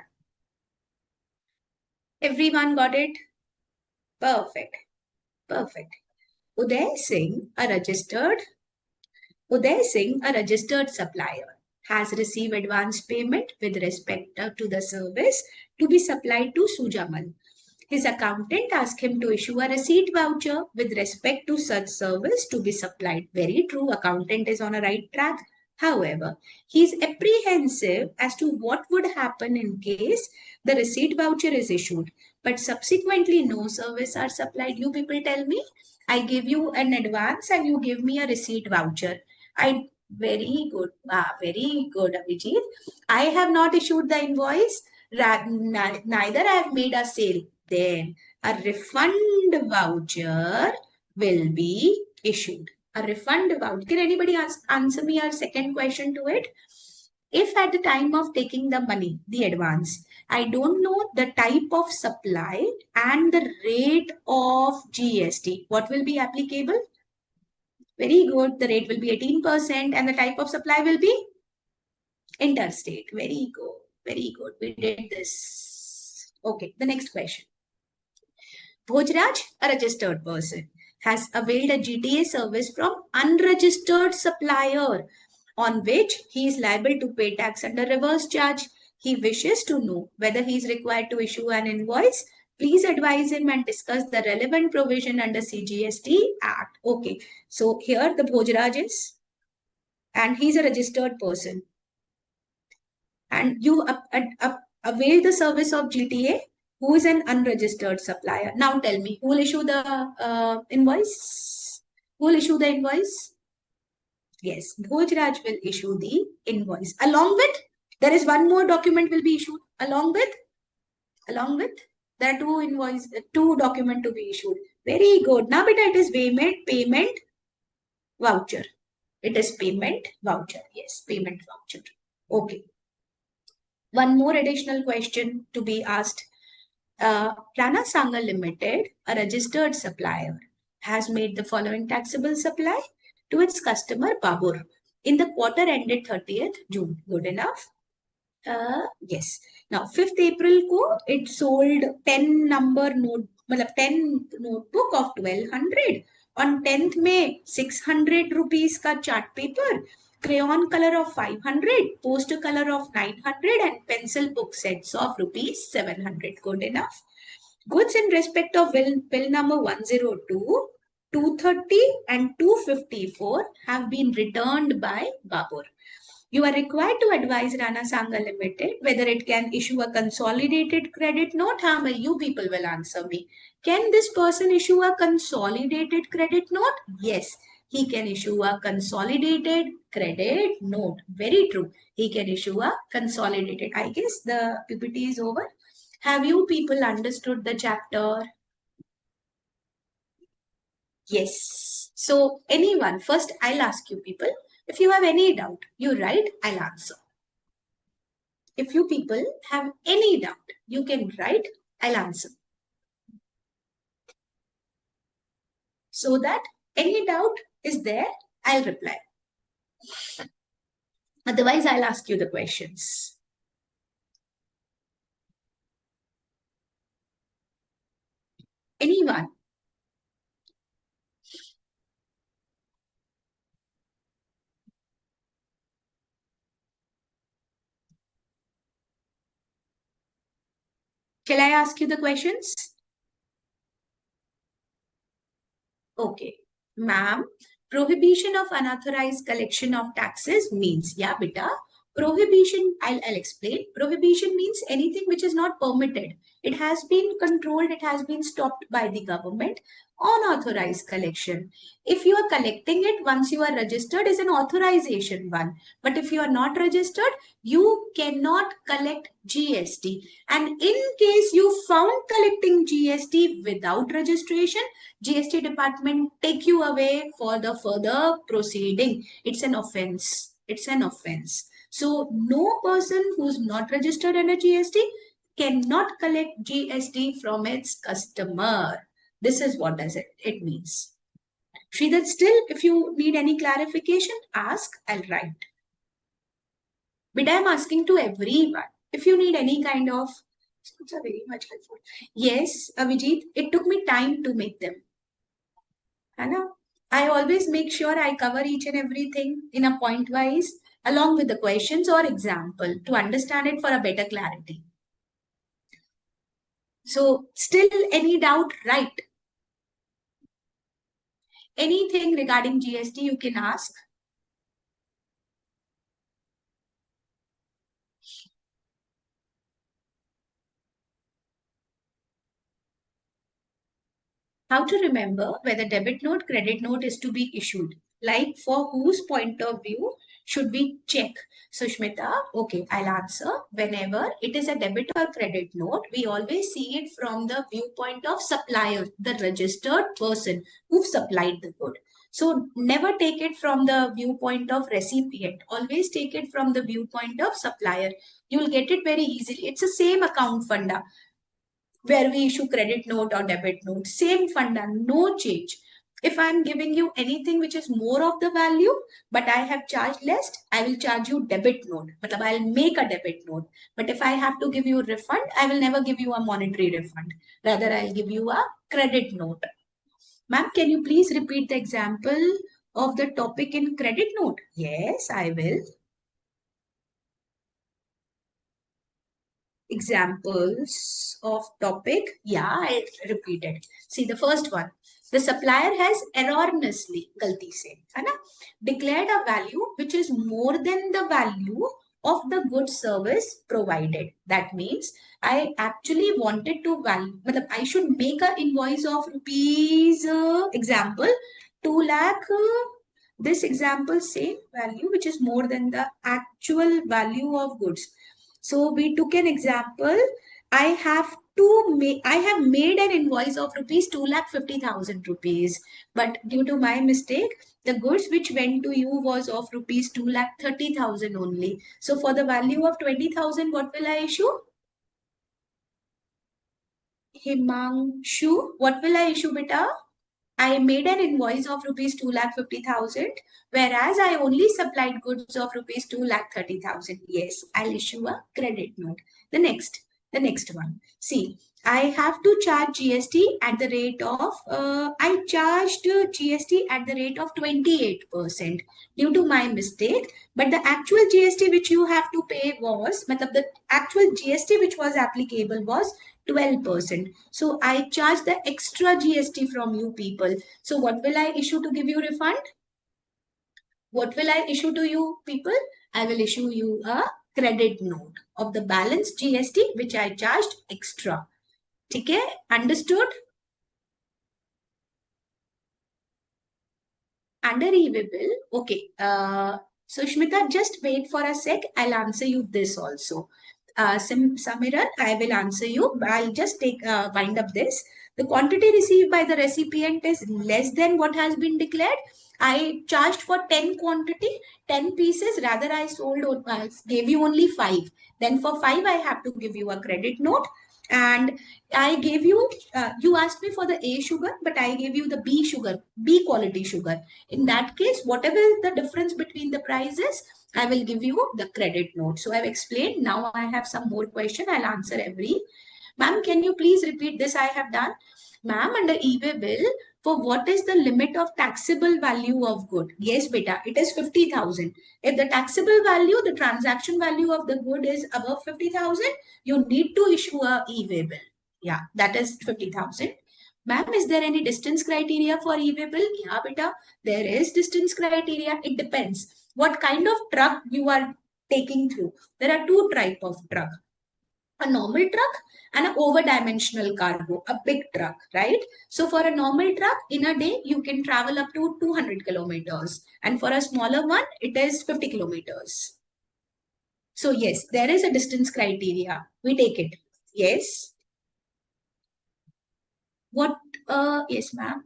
Everyone got it? Perfect. Uday Singh, a registered supplier, has received advance payment with respect to the service to be supplied to Sujamal. His accountant asked him to issue a receipt voucher with respect to such service to be supplied. Very true, accountant is on a right track. However, he is apprehensive as to what would happen in case the receipt voucher is issued, but subsequently no service are supplied. You people tell me, I give you an advance and you give me a receipt voucher. Very good, Abhijit. I have not issued the invoice, neither I have made a sale. Then a refund voucher will be issued. A refund voucher. Can anybody answer me a second question to it? If at the time of taking the money, the advance, I don't know the type of supply and the rate of GST, what will be applicable? Very good. The rate will be 18% and the type of supply will be interstate. Very good. We did this. Okay, the next question. Bhojraj, a registered person, has availed a GTA service from unregistered supplier on which he is liable to pay tax under reverse charge. He wishes to know whether he is required to issue an invoice. Please advise him and discuss the relevant provision under CGST Act. Okay, so here the Bhojraj is, and he's a registered person. And you avail the service of GTA, who is an unregistered supplier. Now tell me, who will issue the invoice? Who will issue the invoice? Yes, Bhojraj will issue the invoice. Along with, there is one more document will be issued. Along with, there are two document to be issued. Very good. Now, beta, it is payment voucher. It is payment voucher. Yes, payment voucher. Okay. One more additional question to be asked. Rana Sanga Limited, a registered supplier, has made the following taxable supply to its customer Babur in the quarter ended 30th June. Good enough? Yes. Now, 5th April ko it sold 10 number note, 10 notebook of 1200. On 10th May, 600 rupees ka chart paper, crayon color of 500, poster color of 900 and pencil book sets of rupees 700. Good enough? Goods in respect of bill number 102, 230 and 254 have been returned by Babur. You are required to advise Rana Sanga Limited whether it can issue a consolidated credit note. How you people will answer me? Can this person issue a consolidated credit note? Yes, he can issue a consolidated credit note. Very true. He can issue a consolidated. I guess the PPT is over. Have you people understood the chapter? Yes. So anyone, first I'll ask you people. If you have any doubt, you write, I'll answer. If you people have any doubt, you can write, I'll answer. So that any doubt is there, I'll reply. Otherwise, I'll ask you the questions. Anyone? Shall I ask you the questions? Okay. Ma'am, prohibition of unauthorized collection of taxes means, yeah, beta. Prohibition, I'll explain. Prohibition means anything which is not permitted. It has been controlled, it has been stopped by the government. Unauthorized collection. If you are collecting it once you are registered is an authorization one. But if you are not registered, you cannot collect GST. And in case you found collecting GST without registration, GST department take you away for the further proceeding. It's an offense. It's an offense. So no person who's not registered under GST cannot collect GST from its customer. This is what does it means. Sridhar, still, if you need any clarification, ask, I'll write. But I'm asking to everyone. If you need any kind of, it's very much helpful. Yes, Avijit, it took me time to make them. Anna, I always make sure I cover each and everything in a point wise along with the questions or example to understand it for a better clarity. So still any doubt, right? Anything regarding GST you can ask. How to remember whether debit note, credit note is to be issued. Like for whose point of view should we check? Sushmita, okay, I'll answer. Whenever it is a debit or credit note, we always see it from the viewpoint of supplier, the registered person who supplied the good. So never take it from the viewpoint of recipient. Always take it from the viewpoint of supplier. You will get it very easily. It's the same account funda where we issue credit note or debit note. Same funda, no change. If I'm giving you anything which is more of the value, but I have charged less, I will charge you debit note. Matlab, I'll make a debit note. But if I have to give you a refund, I will never give you a monetary refund. Rather, I'll give you a credit note. Ma'am, can you please repeat the example of the topic in credit note? Yes, I will. Examples of topic. Yeah, I repeated. See the first one. The supplier has erroneously, galti se, है ना, declared a value which is more than the value of the good service provided. That means I actually wanted to value, I should make an invoice of rupees, example, 2 lakh. This example say value which is more than the actual value of goods. So we took an example. I have I have made an invoice of rupees 2,50,000 rupees, but due to my mistake, the goods which went to you was of rupees 2,30,000 only. So for the value of 20,000, what will I issue? Himanshu, what will I issue, beta? I made an invoice of rupees 2,50,000, whereas I only supplied goods of rupees 2,30,000. Yes, I'll issue a credit note. The next one. See, I have to charge GST at the rate of, I charged GST at the rate of 28% due to my mistake. But the actual GST which you have to pay was, the actual GST which was applicable was 12%. So I charge the extra GST from you people. So what will I issue to give you refund? What will I issue to you people? I will issue you a credit note of the balance GST which I charged extra. Okay, understood? Under e-way bill, okay. So Shmita, just wait for a sec. I'll answer you this also. Samiran, I will answer you. I'll just wind up this. The quantity received by the recipient is less than what has been declared. I charged for 10 quantity, 10 pieces. Rather, I gave you only 5. Then for 5, I have to give you a credit note. And I gave you, you asked me for the A sugar, but I gave you the B sugar, B quality sugar. In that case, whatever is the difference between the prices, I will give you the credit note. So I've explained. Now I have some more question. I'll answer every. Ma'am, can you please repeat this I have done? Ma'am, under e-way bill, for what is the limit of taxable value of good? Yes, beta, it is 50,000. If the taxable value, the transaction value of the good is above 50,000, you need to issue a e-way bill. Yeah, that is 50,000. Ma'am, is there any distance criteria for e-way bill? Yeah, beta, there is distance criteria. It depends what kind of truck you are taking through. There are two types of truck. A normal truck and an over-dimensional cargo, a big truck, right? So for a normal truck, in a day, you can travel up to 200 kilometers. And for a smaller one, it is 50 kilometers. So yes, there is a distance criteria. We take it. Yes. What? Yes, ma'am.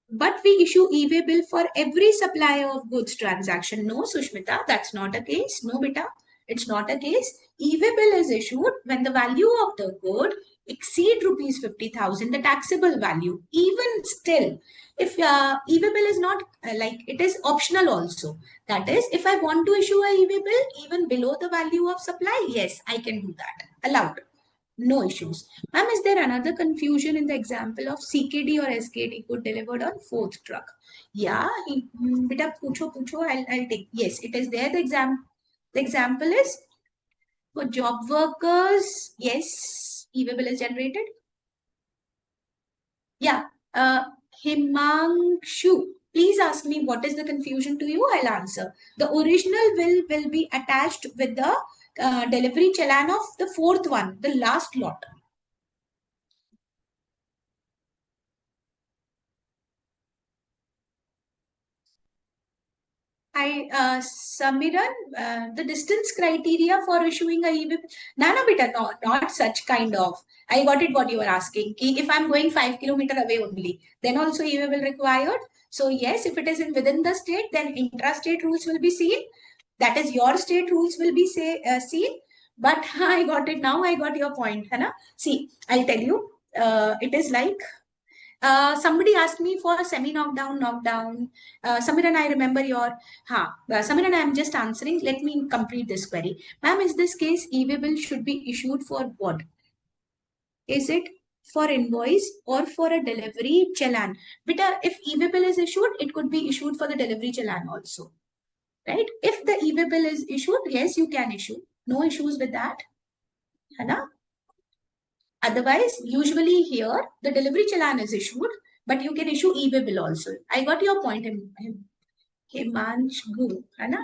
But we issue e-way bill for every supplier of goods transaction. No, Sushmita, that's not a case. No, beta, it's not a case. E-way bill is issued when the value of the good exceed rupees 50,000, the taxable value. Even still, if e-way bill is not it is optional also. That is, if I want to issue a e-way bill even below the value of supply, yes, I can do that. Allowed. No issues. Ma'am, is there another confusion in the example of CKD or SKD good delivered on fourth truck? Yeah, beta pucho, I'll take. Yes, it is there. The example is for job workers. Yes, e-way bill is generated. Yeah, Himanshu, please ask me what is the confusion to you. I'll answer. The original will be attached with the delivery chalan of the fourth one, the last lot. Samiran, the distance criteria for issuing a e-way bill. Nana beta, no, not such kind of. I got it what you were asking. If I'm going 5 kilometers away only, then also e-way bill required. So yes, if it is within the state, then intra-state rules will be seen. That is, your state rules will be seen. But I got it now. I got your point, Hannah. See, I'll tell you. It is like Somebody asked me for semi knockdown. Samiran, I remember your. Samiran, I am just answering. Let me complete this query. Ma'am, is this case e-way bill should be issued for what? Is it for invoice or for a delivery chalan? But if e-way bill is issued, it could be issued for the delivery chalan also, right? If the e-way bill is issued, yes, you can issue. No issues with that. है ना? Otherwise, usually here, the delivery chalan is issued, but you can issue e-way bill also. I got your point, Himansh Gu, है ना?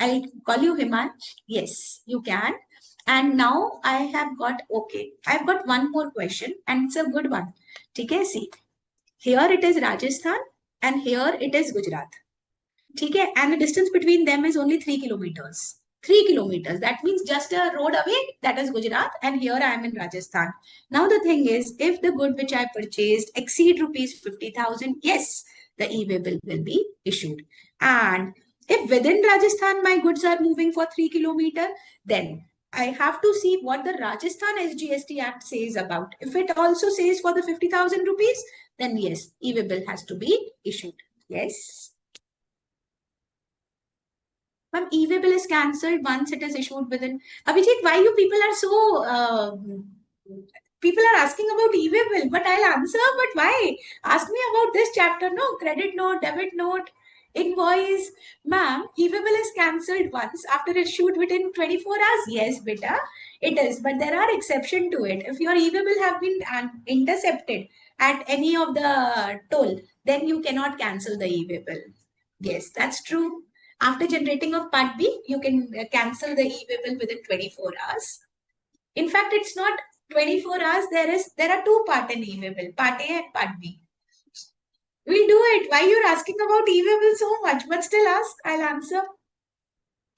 I'll call you Himansh. Yes, you can. And now I have got, okay, I've got one more question and it's a good one. Okay, see, here it is Rajasthan and here it is Gujarat. Okay, and the distance between them is only 3 kilometers. 3 kilometers. That means just a road away, that is Gujarat, and here I am in Rajasthan. Now the thing is, if the good which I purchased exceed rupees 50,000, yes, the e-way bill will be issued. And if within Rajasthan my goods are moving for 3 kilometers, then I have to see what the Rajasthan SGST Act says about. If it also says for the 50,000 rupees, then yes, e-way bill has to be issued. Yes. Ma'am, e-way bill is cancelled once it is issued within. Abhijit, why you people are so people are asking about e-way bill, but I'll answer. But why? Ask me about this chapter. No, credit note, debit note, invoice. Ma'am, e-way bill is cancelled once after issued within 24 hours. Yes, beta, it is. But there are exception to it. If your e-way bill have been intercepted at any of the toll, then you cannot cancel the e-way bill. Yes, that's true. After generating of Part B, you can cancel the e-way bill within 24 hours. In fact, it's not 24 hours. There are two parts in e-way bill, Part A and Part B. We'll do it. Why you're asking about e-way bill so much? But still ask, I'll answer.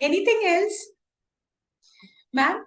Anything else? Ma'am?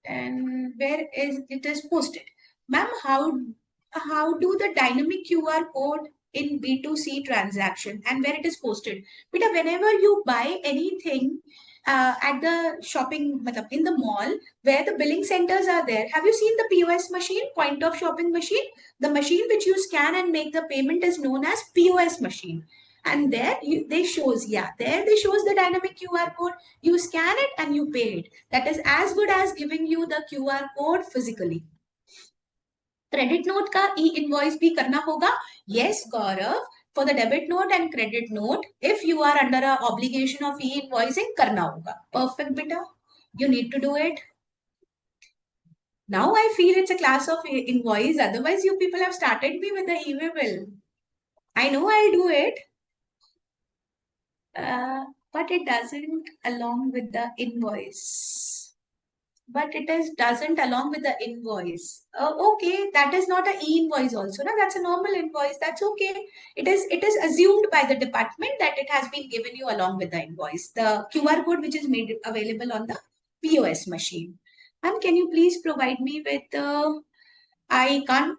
And where is it is posted? Ma'am, how do the dynamic QR code in B2C transaction and where it is posted? Beta, whenever you buy anything at the shopping, in the mall, where the billing centers are there, have you seen the POS machine, point of shopping machine? The machine which you scan and make the payment is known as POS machine. And there they shows, there they shows the dynamic QR code. You scan it and you pay it. That is as good as giving you the QR code physically. Credit note का ई invoice भी करना होगा. Yes, Gaurav, for the debit note and credit note, if you are under a obligation of e-invoicing, करना होगा. Perfect, beta. You need to do it. Now I feel it's a class of invoice. Otherwise, you people have started me with the e-way bill. I know I'll do it. But it doesn't along with the invoice. But it is doesn't along with the invoice. Okay, that is not an e-invoice also. No, that's a normal invoice. That's okay. It is assumed by the department that it has been given you along with the invoice. The QR code which is made available on the POS machine. And can you please provide me with I can't.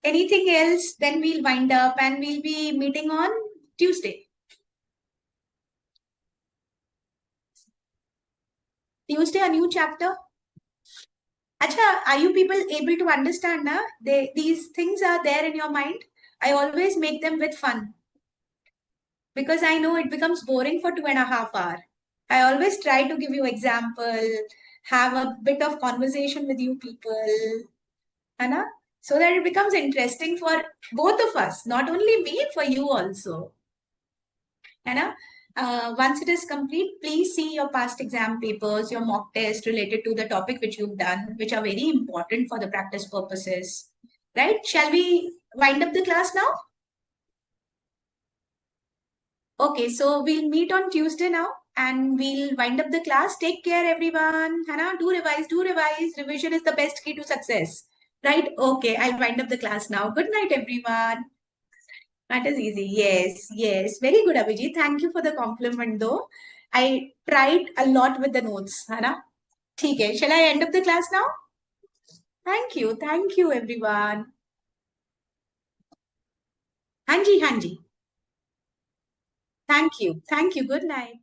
Anything else? Then we'll wind up and we'll be meeting on Tuesday. Tuesday, a new chapter. Acha, are you people able to understand? These things are there in your mind. I always make them with fun because I know it becomes boring for 2.5 hours. I always try to give you example, have a bit of conversation with you people, Anna, so that it becomes interesting for both of us, not only me, for you also. Anna, once it is complete, please see your past exam papers, your mock test related to the topic which you've done, which are very important for the practice purposes. Right? Shall we wind up the class now? Okay, so we'll meet on Tuesday now and we'll wind up the class. Take care, everyone. Hannah, do revise, do revise. Revision is the best key to success. Right? Okay, I'll wind up the class now. Good night, everyone. That is easy. Yes, yes. Very good, Abhijit. Thank you for the compliment, though. I tried a lot with the notes, Hannah. Okay, shall I end up the class now? Thank you, everyone. Hanji, Hanji. Thank you. Good night.